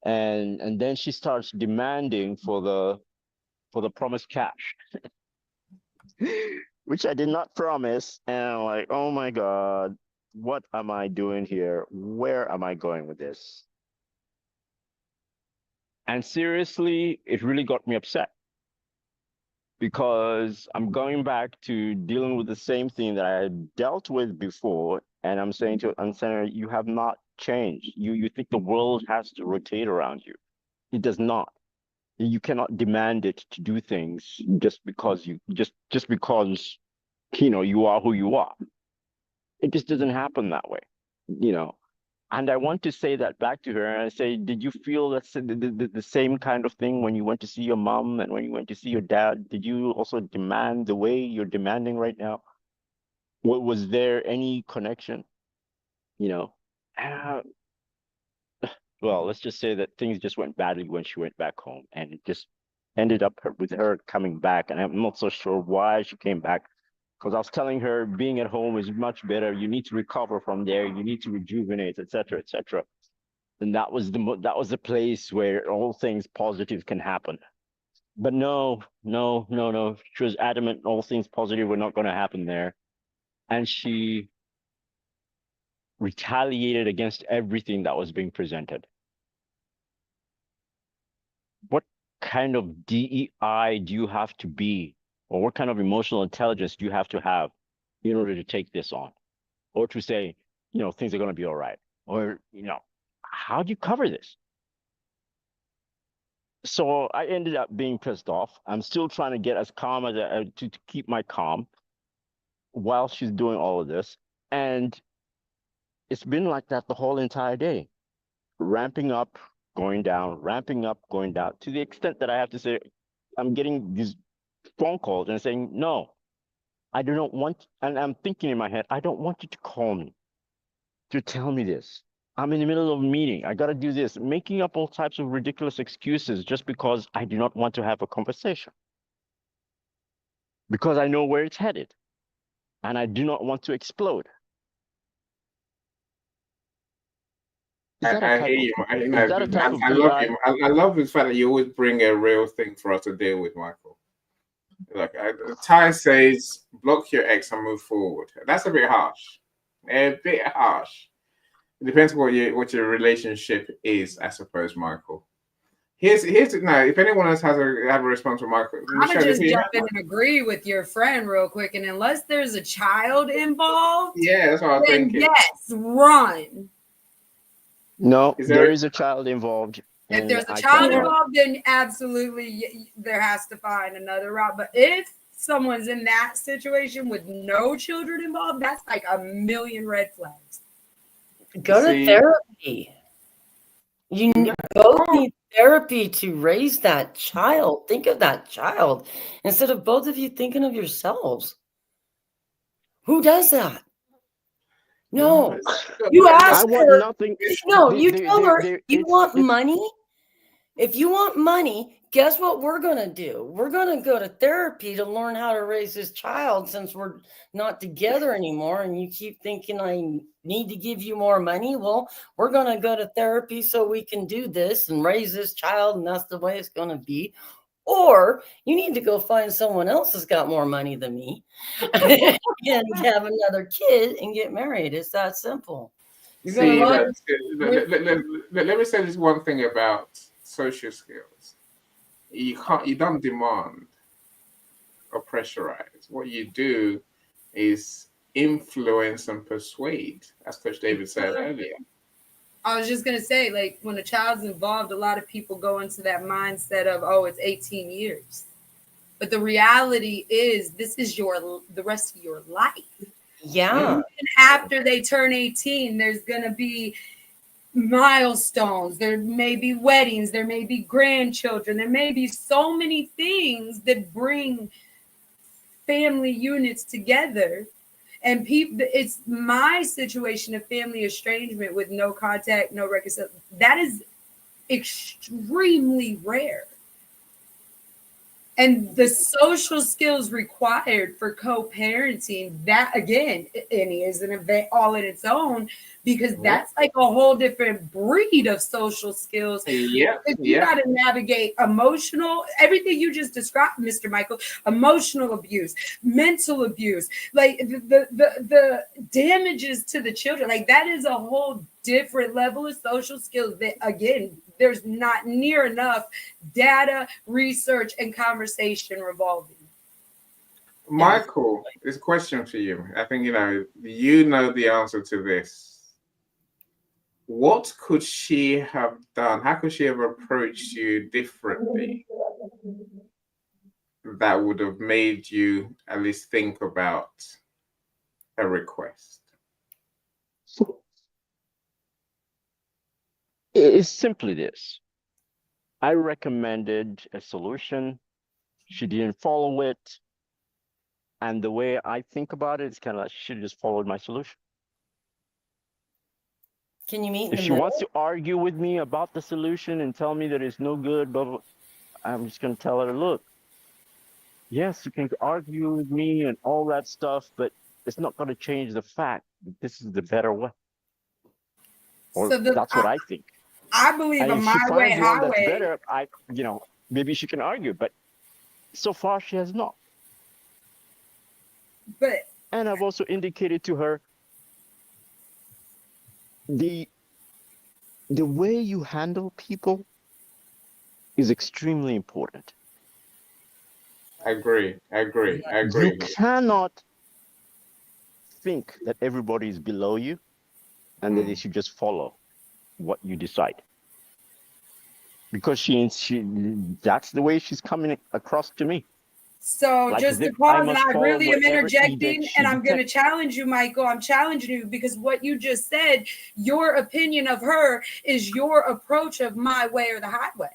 and then she starts demanding for the promised cash, which I did not promise. And I'm like, oh my God, what am I doing here? Where am I going with this? And seriously, it really got me upset because I'm going back to dealing with the same thing that I had dealt with before. And I'm saying to Senator, you have not changed. You think the world has to rotate around you. It does not. You cannot demand it to do things just because just because you are who you are. It just doesn't happen that way. You know. And I want to say that back to her. And I say, did you feel the same kind of thing when you went to see your mom and when you went to see your dad? Did you also demand the way you're demanding right now? Was there any connection? You know, uh, well, let's just say that things just went badly when she went back home, and it just ended up with her coming back. And I'm not so sure why she came back, because I was telling her being at home is much better. You need to recover from there. You need to rejuvenate, etc., etc. And that was the place where all things positive can happen. But no, no, no, no. She was adamant all things positive were not going to happen there, and she retaliated against everything that was being presented. What kind of DEI do you have to be, or what kind of emotional intelligence do you have to have in order to take this on, or to say, things are going to be all right, or how do you cover this? So I ended up being pissed off. I'm still trying to get as calm as to keep my calm while she's doing all of this. And it's been like that the whole entire day, ramping up, going down, ramping up, going down, to the extent that I have to say, I'm getting these phone calls and saying, no, I do not want, and I'm thinking in my head, I don't want you to call me to tell me this. I'm in the middle of a meeting. I got to do this, making up all types of ridiculous excuses just because I do not want to have a conversation. Because I know where it's headed and I do not want to explode. I hear you. I love DI? you. I love the fact that you always bring a real thing for us to deal with, Michael. Look, Ty says, block your ex and move forward. That's a bit harsh. A bit harsh. It depends what your relationship is, I suppose, Michael. Here's now. If anyone else have a response for Michael, I'm gonna just jump in and agree with your friend real quick. And unless there's a child involved, yeah, that's what I was thinking. Yes, run. No, there is a child involved. If there's a child involved, then absolutely there has to find another route. But if someone's in that situation with no children involved, that's like a million red flags. Go to therapy. You both need therapy to raise that child. Think of that child instead of both of you thinking of yourselves. Who does that? No, you ask her. Nothing. No, you tell her you want money. If you want money, guess what we're going to do? We're going to go to therapy to learn how to raise this child since we're not together anymore. And you keep thinking I need to give you more money. Well, we're going to go to therapy so we can do this and raise this child. And that's the way it's going to be. Or you need to go find someone else that's got more money than me and have another kid and get married. It's that simple. Let me say this one thing about social skills. You don't demand or pressurize. What you do is influence and persuade, as Coach David said earlier. I was just going to say, like, when a child's involved, a lot of people go into that mindset of, oh, it's 18 years. But the reality is this is the rest of your life. Yeah. Even after they turn 18, there's going to be milestones. There may be weddings. There may be grandchildren. There may be so many things that bring family units together. And people, it's my situation of family estrangement with no contact, no reconciliation. That is extremely rare. And the social skills required for co-parenting, that again, Annie, is an event all in its own, because that's like a whole different breed of social skills. Yeah, You got to navigate emotional, everything you just described, Mr. Michael, emotional abuse, mental abuse, like the damages to the children. Like that is a whole different level of social skills that, again, there's not near enough data, research, and conversation revolving. Michael, this question for you. I think you know the answer to this. What could she have done? How could she have approached you differently that would have made you at least think about a request? It's simply this. I recommended a solution. She didn't follow it. And the way I think about it is kind of like she should have just followed my solution. Can you meet in If the she middle? wants to argue with me about the solution and tell me that it's no good, blah, blah, I'm just going to tell her, look, yes, you can argue with me and all that stuff, but it's not going to change the fact that this is the better way. Or So that's what I think. I believe And a if she my way finds one that's highway. better, maybe she can argue, but so far she has not. And I've also indicated to her the way you handle people is extremely important. I agree. You cannot think that everybody is below you and that they should just follow what you decide. Because that's the way she's coming across to me. So Like just to pause, and I really am interjecting, and I'm going to challenge you, Michael. I'm challenging you because what you just said, your opinion of her is your approach of my way or the highway.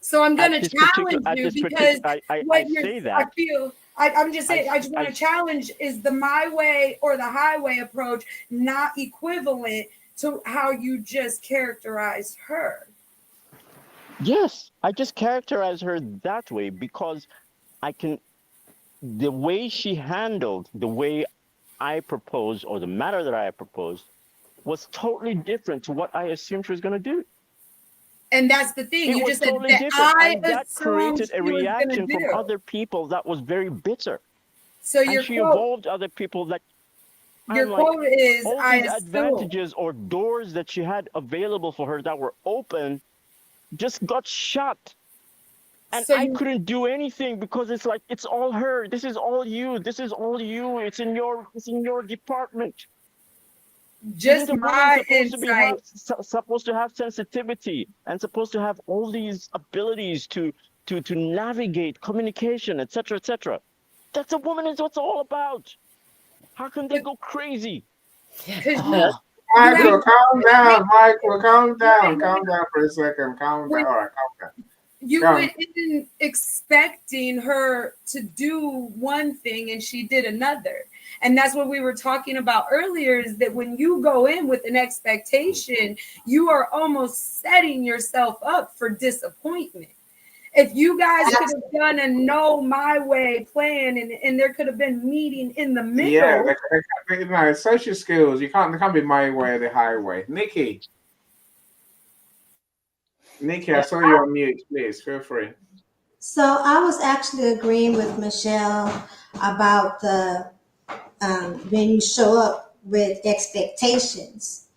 So I'm going to challenge you because I feel, I'm just saying, I just want to challenge, is the my way or the highway approach not equivalent to how you just characterized her? Yes, I just characterize her that way because the way she handled the way I proposed or the matter that I proposed was totally different to what I assumed she was going to do. And that's the thing. It you was just totally said that different, and that created a reaction from other people that was very bitter. So she involved other people that your quote is all these advantages or doors that she had available for her that were open just got shut. And I couldn't do anything because it's like, it's all her. This is all you. This is all you. It's in your department. Just my insight. Supposed to have sensitivity and supposed to have all these abilities to navigate communication, etc., etc. That's a woman is what's all about. How can they go crazy? Michael, calm down. Michael, calm down. Calm down for a second. Calm down. All right, calm down. You went in expecting her to do one thing and she did another. And that's what we were talking about earlier, is that when you go in with an expectation, you are almost setting yourself up for disappointment. If you guys could have done a no my way plan and there could have been meeting in the middle. Yeah, social skills, they can't be my way or the highway. Nikki, I saw you on mute. Please feel free. So I was actually agreeing with Michelle about the when you show up with expectations,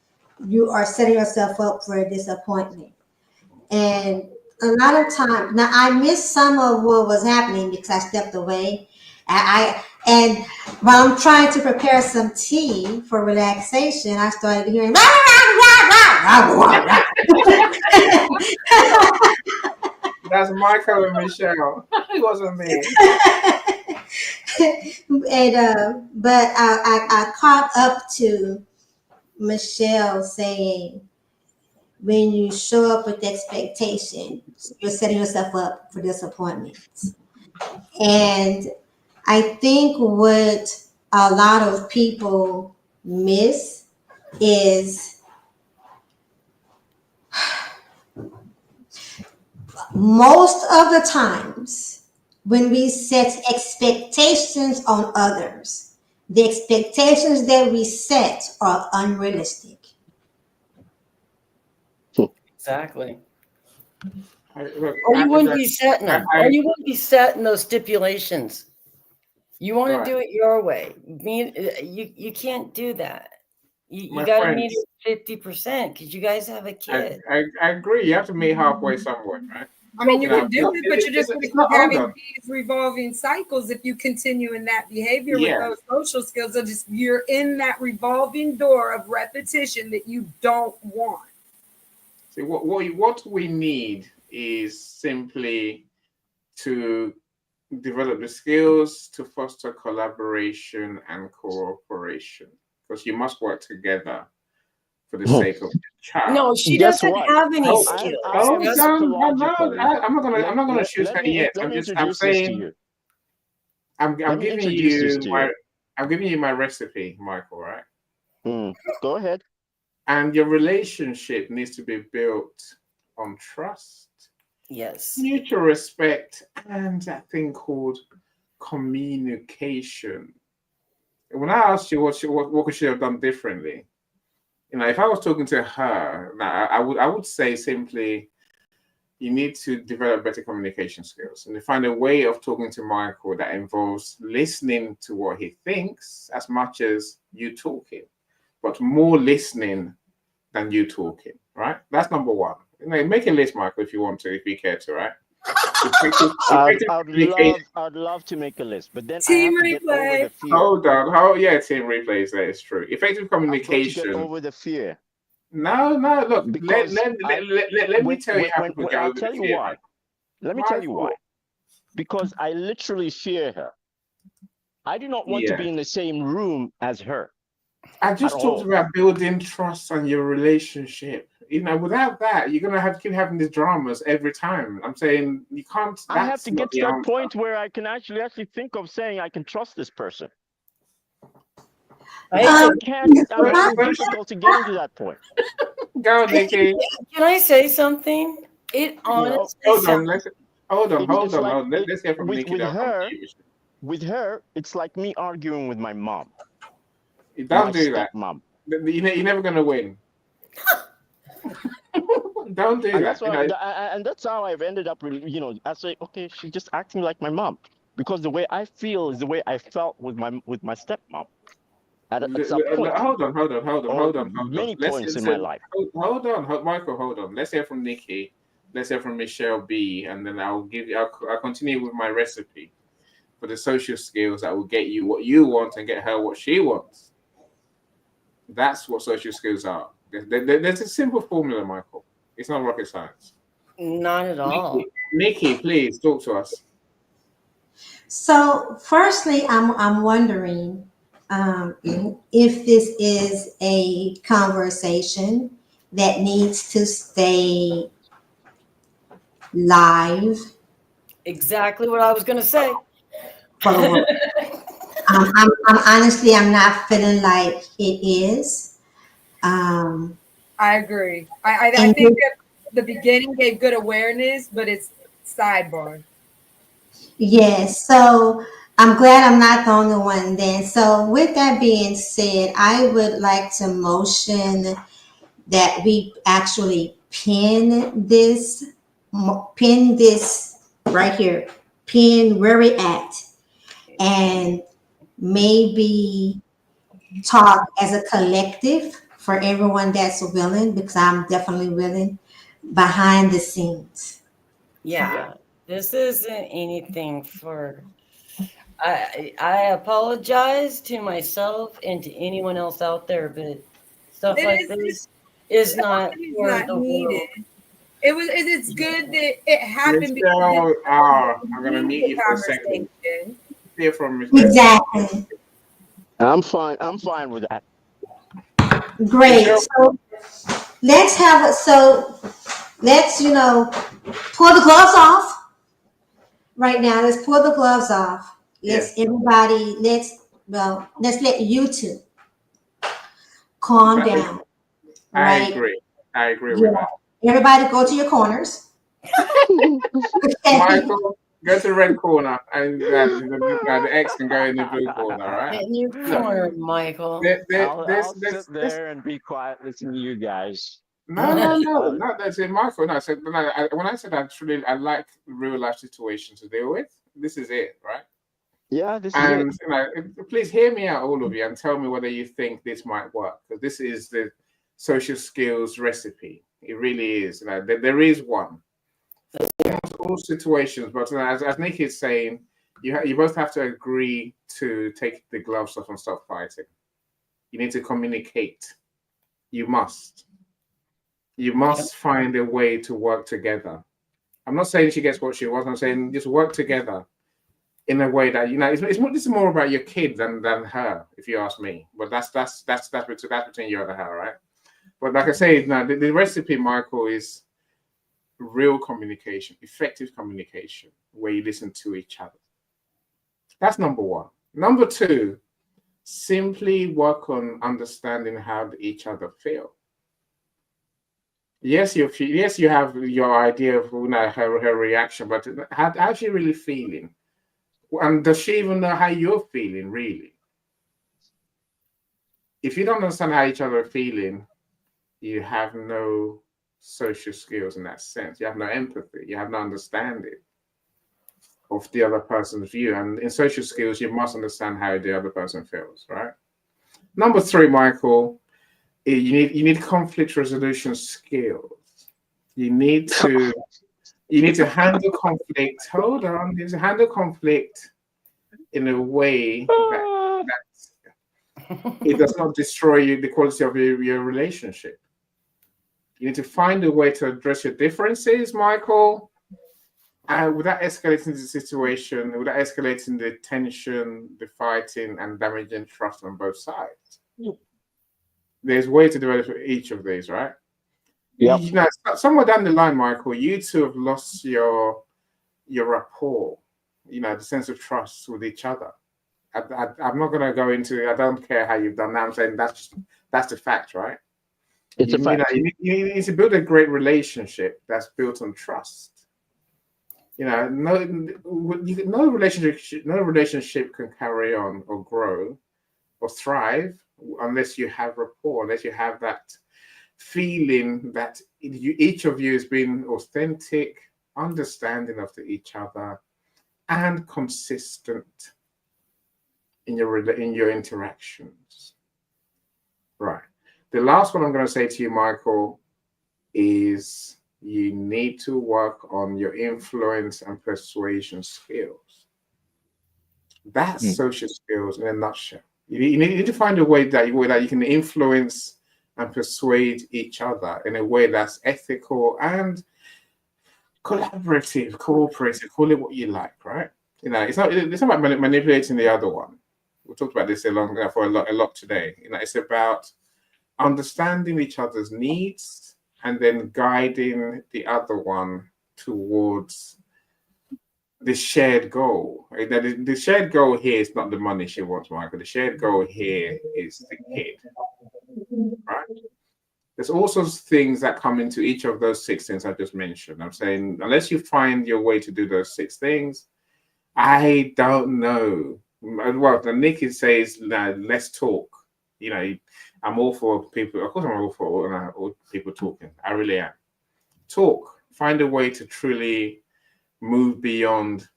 you are setting yourself up for a disappointment. And a lot of times, now I missed some of what was happening because I stepped away. And while I'm trying to prepare some tea for relaxation, I started hearing. That's Michael and Michelle. It wasn't me. And but I caught up to Michelle saying, when you show up with expectations, you're setting yourself up for disappointment. And I think what a lot of people miss is most of the times when we set expectations on others, the expectations that we set are unrealistic. Exactly. Look, Or you wouldn't be setting them. Or I, you wouldn't be setting those stipulations. You want to right. do it your way. You can't do that. You My got to meet friends, it 50% because you guys have a kid. I agree. You have to meet halfway somewhere, right? I mean, you You know, can do it, but you're just going to it's not. keep Hold having on. these revolving cycles if you continue in that behavior with Yeah. those social skills. So just you're in that revolving door of repetition that you don't want. See, what we need is simply to develop the skills to foster collaboration and cooperation, because you must work together for the sake of the child. No, she Guess doesn't what? have any Oh, skills. I am That's- psychologically. I'm not gonna shoot her yet. Let me I'm introduce this to saying you. I'm Let me giving introduce this you to my you. I'm giving you my recipe, Michael, right? Go ahead. And your relationship needs to be built on trust, Yes. mutual respect, and that thing called communication. When I asked you what could she have done differently, you know, if I was talking to her, now I would say simply, you need to develop better communication skills and to find a way of talking to Michael that involves listening to what he thinks as much as you talking, but more listening than you talking, right? That's number one. You know, make a list, Michael, if you want to, if you care to, right? I'd love to make a list, but then I Team have to get over replay. the fear. Hold on. Yeah, team replays, that is true. Effective I've got to get communication. over the fear. No, look, let Because me tell you how people get I'll over tell the you fear, why. man. Let me tell you Michael. why. Because I literally fear her. I do not want to Yeah. be in the same room as her. I just At talked all. about building trust and your relationship. You know, without that, you're gonna keep having these dramas every time. I'm saying you can't. I have That's to not get to the that answer. point where I can actually think of saying I can trust this person. I I hate to- can't. I'm Well, having difficulty getting to that point. Go, Nikki. Can I say something? It honestly Hold on. sounds. Hold on. It's like Let's hear from Nikki. with Then I'll come her. to you. With her, it's like me arguing with my mom, Don't my do that. stepmom. You're never gonna win. Don't do And that. that's why, and that's how I've ended up. You know, I say, okay, she's just acting like my mom, because the way I feel is the way I felt with my stepmom at some point, Hold or on. many Let's points in my life. hold on, Michael. Hold on. Let's hear from Nikki. Let's hear from Michelle B. And then I'll continue with my recipe for the social skills that will get you what you want and get her what she wants. That's what social skills are. There's a simple formula, Michael. It's not rocket science. Not at all. Nikki, please talk to us. So, firstly, I'm wondering if this is a conversation that needs to stay live Exactly what I was going to say. for the world. I'm honestly, I'm not feeling like it is. I agree. I And think that the beginning gave good awareness, but it's sidebar. yes, so I'm glad I'm not the only one then. So, with that being said, I would like to motion that we actually pin this right here, pin where we're at, and maybe talk as a collective for everyone that's willing, because I'm definitely willing, behind the scenes. Yeah, this isn't anything for. I apologize to myself and to anyone else out there, but stuff like this is not It's for not the needed. world. It's good that it happened because Michelle, it's I'm gonna mute the you for a second. conversation. Hear from Miss Exactly. I'm fine with that. Great. Michelle. So let's pull the gloves off right now. Let's pull the gloves off. Yes. Let's let you two calm down. I Right? agree. I agree with Yeah. that. Everybody go to your corners. Michael, go to the red corner, and the X can go in the blue corner, right? Get in your corner, Michael. I'll sit there and be quiet, listen to you guys. No. That's it, Michael. No, I said when I said I like real life situations to deal with. This is it, right? Yeah, this is And it. please hear me out, all of you, and tell me whether you think this might work. Because this is the social skills recipe. It really is. There is one. All situations, but as Nick is saying, you both have to agree to take the gloves off and stop fighting. You need to communicate. You must find a way to work together. I'm not saying she gets what she wants. I'm saying just work together in a way that this is more about your kid than her, if you ask me. But that's between you and her, right? But like I say, now the recipe, Michael, is real communication, effective communication, where you listen to each other. That's number one. Number two, simply work on understanding how each other feel. Yes, you have your idea of her reaction, but how's she really feeling? And does she even know how you're feeling, really? If you don't understand how each other are feeling, you have no social skills in that sense. You have no empathy. You have no understanding of the other person's view. And in social skills, you must understand how the other person feels, right? Number three, Michael, you need conflict resolution skills. You need to handle conflict. Hold on, you need to handle conflict in a way that it does not destroy the quality of your relationship. You need to find a way to address your differences, Michael, without escalating the situation, without escalating the tension, the fighting, and damaging trust on both sides. There's a way to develop each of these, right? Yeah. Somewhere down the line, Michael, you two have lost your rapport, the sense of trust with each other. I'm not going to go into. I don't care how you've done that. I'm saying that's the fact, right? It's a fact. You need to build a great relationship that's built on trust. No relationship can carry on or grow or thrive unless you have rapport, unless you have that feeling that each of you has been authentic, understanding of each other, and consistent in your interactions. Right. The last one I'm going to say to you, Michael, is you need to work on your influence and persuasion skills. That's social skills in a nutshell. You need to find a way that you can influence and persuade each other in a way that's ethical and collaborative, cooperative, call it what you like, right? It's not about manipulating the other one. We talked about this for a lot today. It's about understanding each other's needs and then guiding the other one towards the shared goal. The shared goal here is not the money she wants, Michael. The shared goal here is the kid, right? There's also things that come into each of those 6 things I just mentioned. I'm saying, unless you find your way to do those 6 things, I don't know. Well, Nikki says, let's talk. I'm all for people. Of course, I'm all for all people talking. I really am. Talk. Find a way to truly move beyond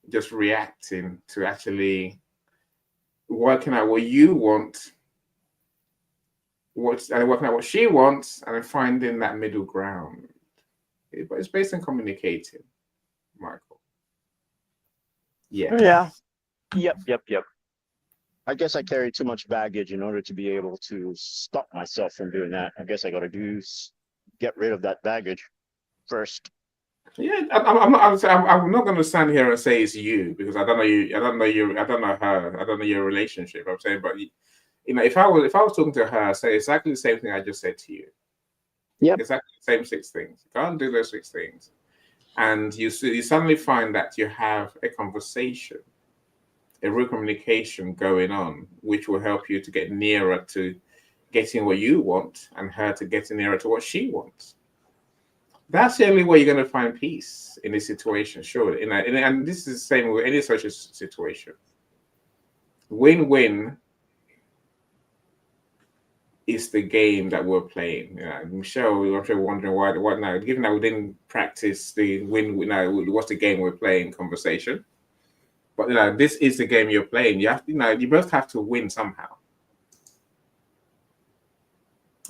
just reacting to actually working out what you want, working out what she wants, and then finding that middle ground. It's based on communicating, Michael. Yeah. Yep. I guess I carry too much baggage in order to be able to stop myself from doing that. I guess I got to get rid of that baggage first. Yeah, I'm not going to stand here and say it's you, because I don't know you. I don't know you. I don't know her. I don't know your relationship. I'm saying, but if I was talking to her, I'd say exactly the same thing I just said to you. Yep. Exactly the same 6 things. Go and do those 6 things, and you suddenly find that you have a conversation, a real communication going on, which will help you to get nearer to getting what you want and her to getting nearer to what she wants. That's the only way you're going to find peace in this situation, sure. And this is the same with any social situation. Win-win is the game that we're playing. Michelle, I'm sure wondering why, what now? Given that we didn't practice the win, now what's the game we're playing conversation? But this is the game you're playing. You have, you both have to win somehow.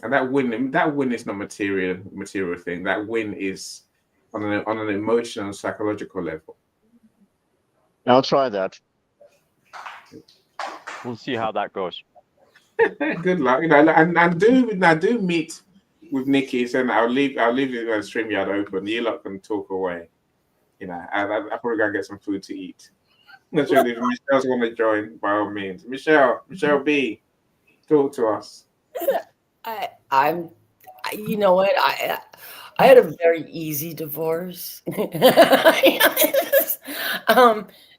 And that win is not material thing. That win is on an emotional, psychological level. I'll try that. We'll see how that goes. Good luck. And do meet with Nikki. So I'll leave the StreamYard open. You lot can talk away. I probably gotta get some food to eat. I'm not sure if Michelle's want to join, by all means. Michelle B, talk to us. You know what? I had a very easy divorce.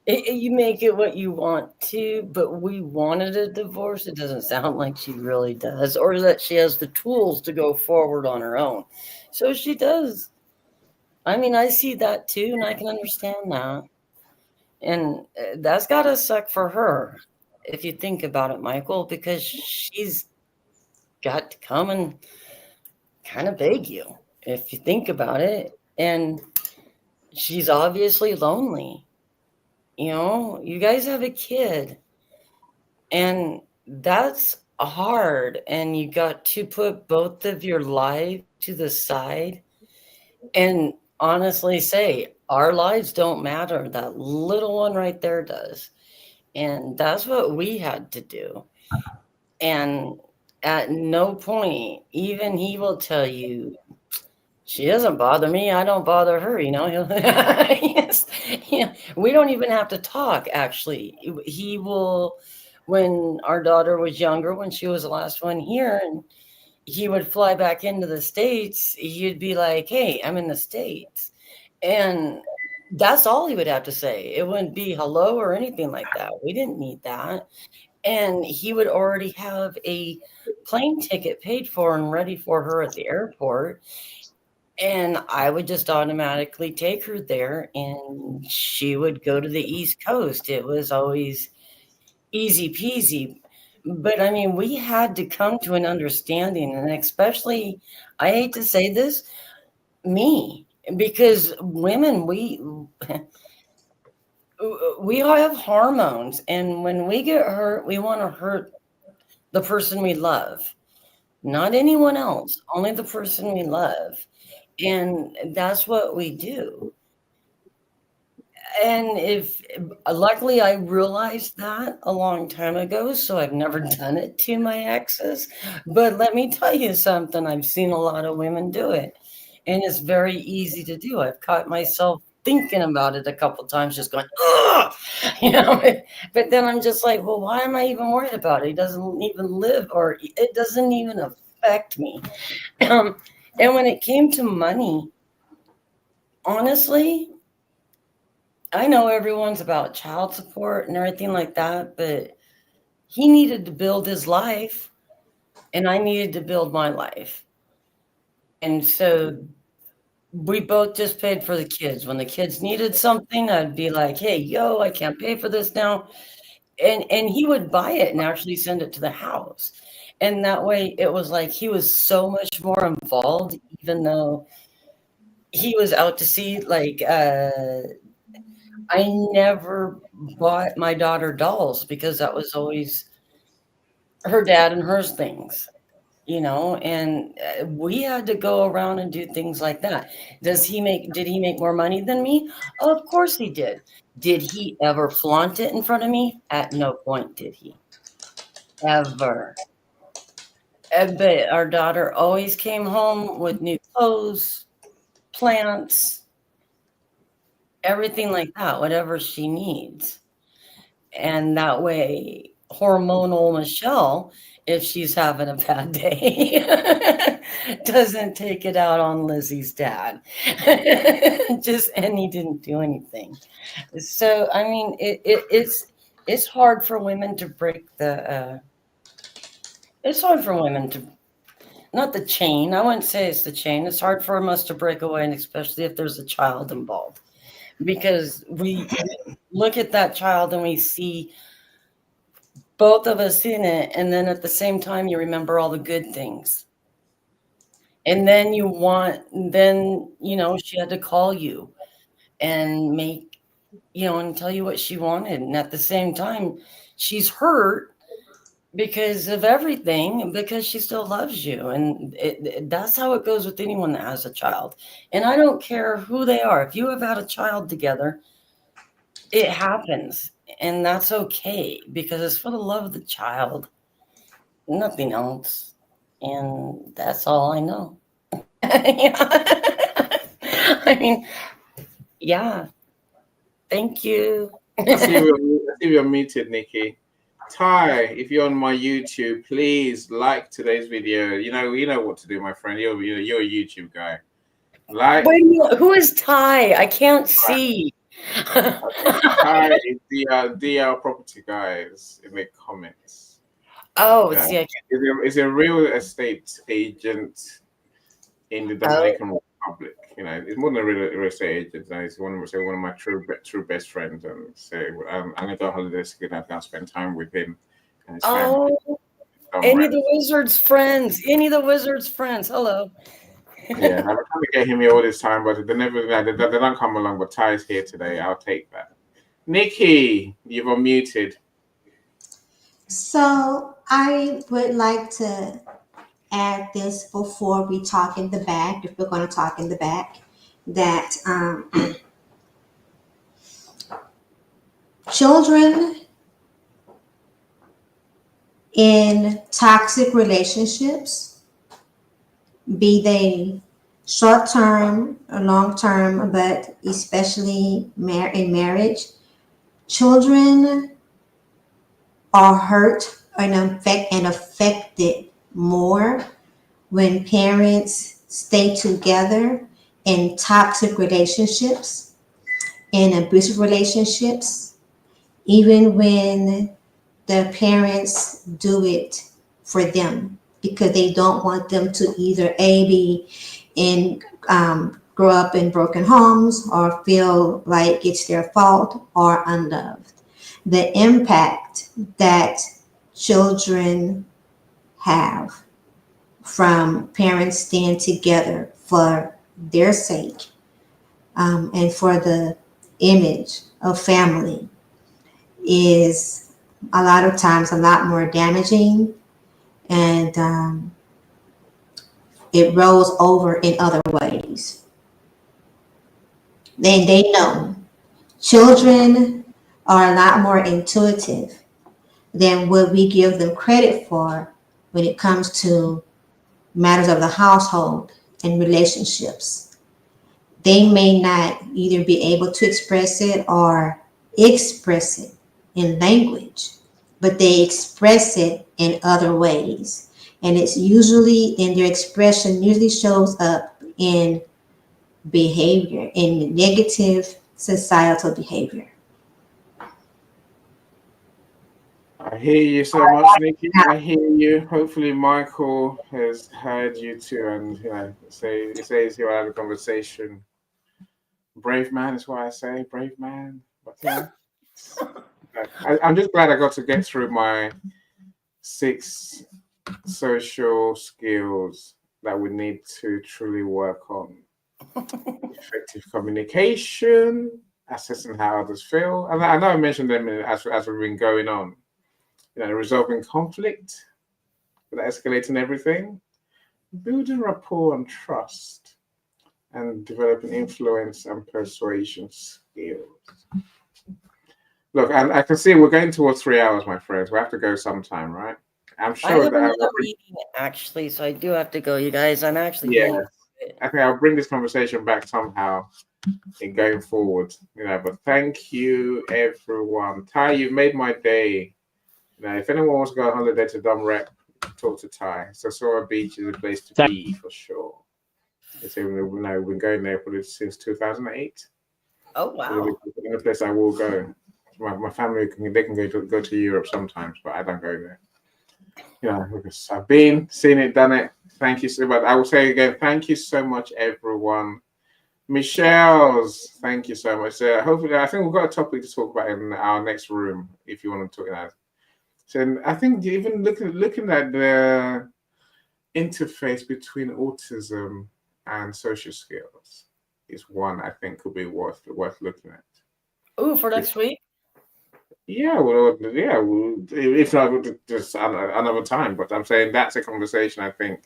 You make it what you want to, but we wanted a divorce. It doesn't sound like she really does, or that she has the tools to go forward on her own. So she does. I mean, I see that too, and I can understand that. And that's got to suck for her, if you think about it, Michael, because she's got to come and kind of beg you, if you think about it. And she's obviously lonely. You guys have a kid, and that's hard. And you got to put both of your life to the side and honestly say, our lives don't matter. That little one right there does. And that's what we had to do. And at no point, even he will tell you, she doesn't bother me, I don't bother her, Yes. We don't even have to talk, actually. He will, when our daughter was younger, when she was the last one here, and he would fly back into the States, he'd be like, hey, I'm in the States. And that's all he would have to say. It wouldn't be hello or anything like that. We didn't need that. And he would already have a plane ticket paid for and ready for her at the airport. And I would just automatically take her there, and she would go to the East Coast. It was always easy peasy. But I mean, we had to come to an understanding, and especially, I hate to say this, me, because women, we all have hormones, and when we get hurt, we want to hurt the person we love, not anyone else, only the person we love. And that's what we do. And luckily I realized that a long time ago, so I've never done it to my exes. But let me tell you something, I've seen a lot of women do it, and it's very easy to do. I've caught myself thinking about it a couple times, just going, ugh, but then I'm just like, well, why am I even worried about it? He doesn't even live, or it doesn't even affect me. And when it came to money, honestly, I know everyone's about child support and everything like that, but he needed to build his life, and I needed to build my life. And so we both just paid for the kids. When the kids needed something, I'd be like, hey, yo, I can't pay for this now. And he would buy it and actually send it to the house. And that way it was like he was so much more involved, even though he was out to sea. Like, I never bought my daughter dolls because that was always her dad and hers things, and we had to go around and do things like that. Did he make more money than me? Of course he did. Did he ever flaunt it in front of me? At no point did he. Ever. But our daughter always came home with new clothes, plants, everything like that, whatever she needs. And that way, hormonal Michelle, if she's having a bad day, doesn't take it out on Lizzie's dad. And he didn't do anything. So, I mean, it's hard for women to break the, it's hard for women to not the chain. I wouldn't say it's the chain. It's hard for us to break away, and especially if there's a child involved, because we look at that child and we see both of us in it, and then at the same time you remember all the good things, and then she had to call you and make, and tell you what she wanted, and at the same time she's hurt because of everything, and because she still loves you, and that's how it goes with anyone that has a child. And I don't care who they are. If you have had a child together, it happens, and that's okay, because it's for the love of the child, nothing else. And that's all I know. I mean, yeah. Thank you. I see you're muted, Nikki. Ty, if you're on my YouTube, please like today's video. You know what to do, my friend. You're a YouTube guy. Like. Wait a minute, who is Ty? I can't see. Ty is the DL property guys in the comments. Oh, Yeah. see, Is a real estate agent in the Dominican Republic. It's more than a real estate agent. He's one of my true best friends, and I'm gonna go on holidays again. I'm gonna spend time with him and his family. Any of the wizards' friends. Hello. Yeah, I've been trying to get him here all this time, but they don't come along. But Ty's here today. I'll take that. Nikki, you've unmuted. So I would like to add this before we talk in the back, if we're going to talk in the back, that children in toxic relationships, be they short-term or long-term, but especially in marriage, children are hurt and affected more when parents stay together in toxic relationships, in abusive relationships, even when the parents do it for them, because they don't want them to either grow up in broken homes, or feel like it's their fault, or unloved. The impact that children have from parents staying together for their sake, and for the image of family, is a lot of times a lot more damaging, and it rolls over in other ways. Then they know. Children are a lot more intuitive than what we give them credit for when it comes to matters of the household and relationships. They may not either be able to express it or express it in language, but they express it in other ways. And it's usually in their expression, usually shows up in behavior, in negative societal behavior. I hear you so much, Nikki. I hear you. Hopefully, Michael has heard you too, and he says he'll have a conversation. Brave man is what I say, brave man. But I'm just glad I got to get through my 6 social skills that we need to truly work on. Effective communication, assessing how others feel, and I know I mentioned them as we've been going on. Resolving conflict without escalating everything, building rapport and trust, and developing influence and persuasion skills. Look, I can see we're going towards 3 hours, my friends. We have to go sometime, right? I'm sure I have that another meeting, actually, so I do have to go, you guys. I'm actually I think I'll bring this conversation back somehow in going forward. But thank you, everyone. Ty, you've made my day. If anyone wants to go on holiday to Dom Rep, talk to Ty. Sasora Beach is a place to be for sure. We've been going there since 2008. Oh wow! It's a place I will go. My family they can go to Europe sometimes, but I don't go there. I've seen it, done it. Thank you so much. I will say again, thank you so much, everyone. Michelle's, thank you so much. Hopefully, I think we've got a topic to talk about in our next room if you want to talk about it. So I think even looking at the interface between autism and social skills is one I think could be worth looking at. Ooh, for next week? Yeah, if not just another time. But I'm saying that's a conversation I think.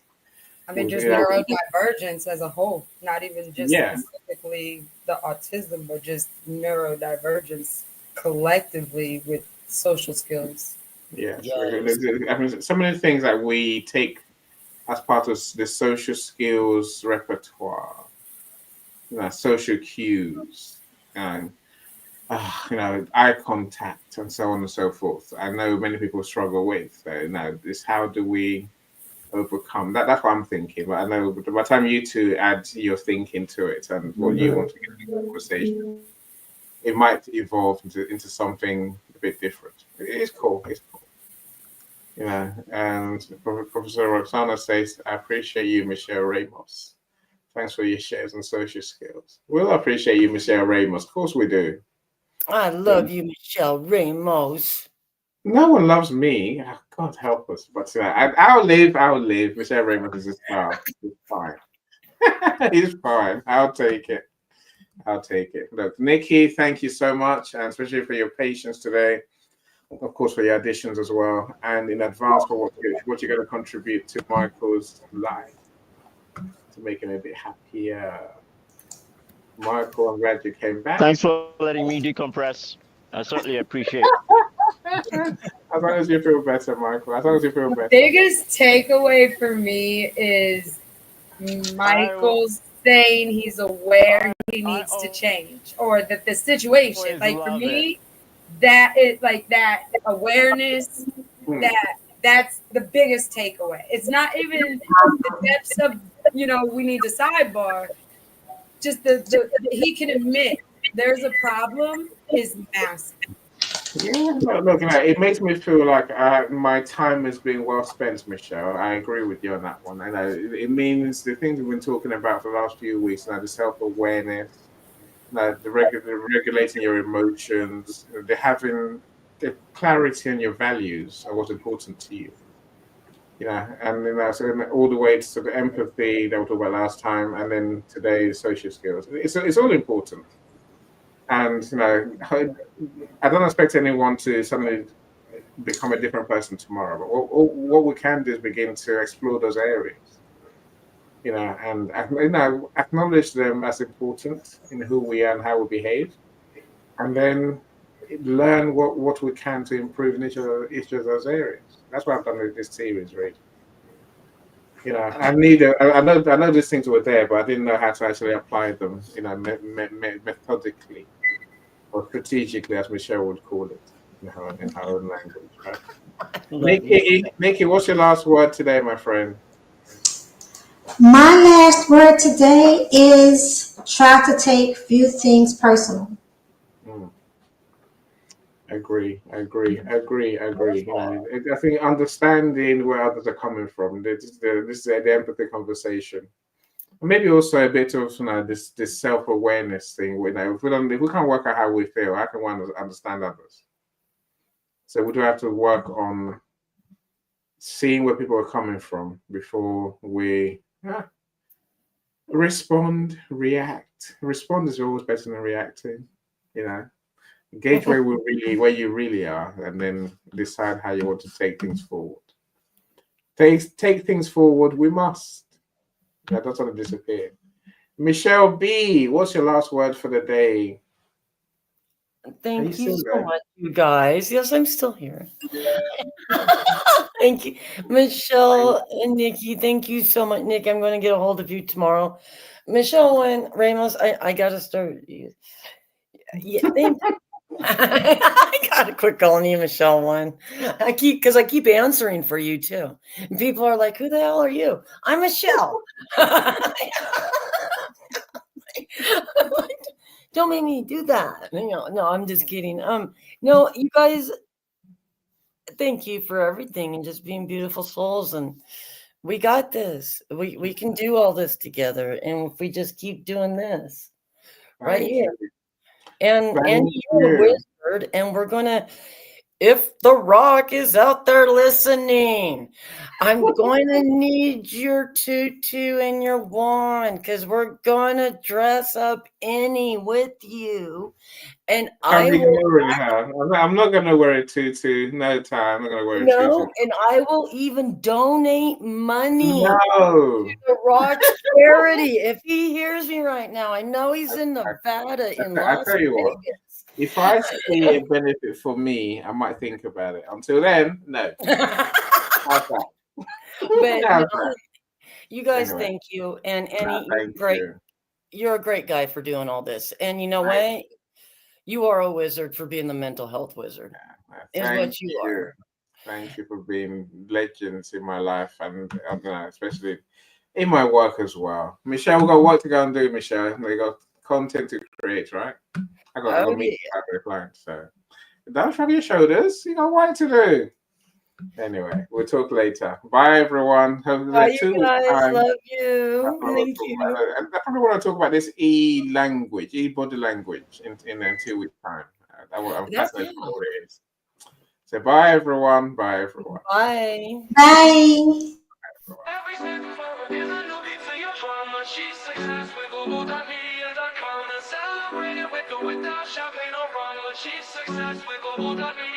I mean, just neurodivergence as a whole, not even just specifically the autism, but just neurodivergence collectively with social skills. Yes. I mean, some of the things that we take as part of the social skills repertoire, social cues, and eye contact, and so on and so forth. I know many people struggle with. This how do we overcome that? That's what I'm thinking. But I know by the time you two add your thinking to it and what you want to get in the conversation, it might evolve into something a bit different. It's cool. It's cool. And Professor Roxana says, I appreciate you, Michelle Ramos. Thanks for your shares on social skills. We'll appreciate you, Michelle Ramos. Of course we do. I love you, Michelle Ramos. No one loves me. God help us. But I'll live. Michelle Ramos is a star. It's fine. He's fine. I'll take it. Look, Nikki, thank you so much, and especially for your patience today. Of course, for your additions as well, and in advance for what you're going to contribute to Michael's life to make him a bit happier. Michael, I'm glad you came back. Thanks for letting me decompress. I certainly appreciate it. As long as you feel better, Michael. As long as you feel better. The biggest takeaway for me is Michael's saying he's aware he needs to change, or that the situation, like for me, that is like that awareness, that's the biggest takeaway. It's not even the depths of, we need to sidebar. Just the he can admit there's a problem is massive. Yeah, look, it makes me feel like my time is being well spent, Michelle. I agree with you on that one. And it means the things we've been talking about for the last few weeks, the self-awareness, the regulating your emotions, the having the clarity on your values and what's important to you. And so all the way to the empathy that we talked about last time, and then today social skills. It's all important. And I don't expect anyone to suddenly become a different person tomorrow. But what we can do is begin to explore those areas. And acknowledge them as important in who we are and how we behave, and then learn what we can to improve in each of those areas. That's what I've done with this series, really. I know these things were there, but I didn't know how to actually apply them, methodically or strategically, as Michelle would call it, in her own language. Right? Nikki, what's your last word today, my friend? My last word today is try to take few things personal. Agree. I think understanding where others are coming from. This is the empathy conversation. Maybe also a bit of this self-awareness thing. If we can't work out how we feel, how can one understand others? So we do have to work on seeing where people are coming from before we respond, react. Respond is always better than reacting. Gauge where you really are, and then decide how you want to take things forward. Take things forward. We must. That doesn't want to disappear. Michelle B, what's your last word for the day? Thank you so much, you guys. Yes, I'm still here. Thank you, Michelle and Nikki. Thank you so much, Nick. I'm going to get a hold of you tomorrow. Michelle and Ramos, I got to start. Yeah, thank you. I gotta quit calling you Michelle one. I keep answering for you too. And people are like, "Who the hell are you?" I'm Michelle. Don't make me do that. No, I'm just kidding. No, you guys, thank you for everything and just being beautiful souls. And We got this. We can do all this together, and if we just keep doing this right Thank here. you. And Thank you're a you. wizard, and we're gonna. If The Rock is out there listening, I'm going to need your tutu and your wand because we're going to dress up any with you. And I'm I will ignoring her. I'm not going to wear a tutu. No time. I'm not going to wear a tutu. and I will even donate money No. to The Rock's charity. If he hears me right now, I know he's in Nevada in I Las tell you what. Vegas. If I see a benefit for me, I might think about it. Until then, no. How's that? But How's that? you guys, Anyway. thank you, and Nah, you're thank great. you. You're a great guy for doing all this, and you know what? You are a wizard for being the mental health wizard. Is what you are. Thank you for being legends in my life, and I don't know, especially in my work as well. Michelle, we got work to go and do. Michelle, we got content to create, right? I got meet the client, so don't shrug your shoulders. You got work to do. Anyway, we'll talk later. Bye, everyone. Bye, you guys. Love you. Thank you. I probably want to talk about this e-language, e-body language in 2 weeks' time. I'm fascinated with what it is. So bye, everyone. Bye, everyone. Bye. Bye. She's success with global.media.com and celebrate it with the without champagne or rum. She's success with global.media.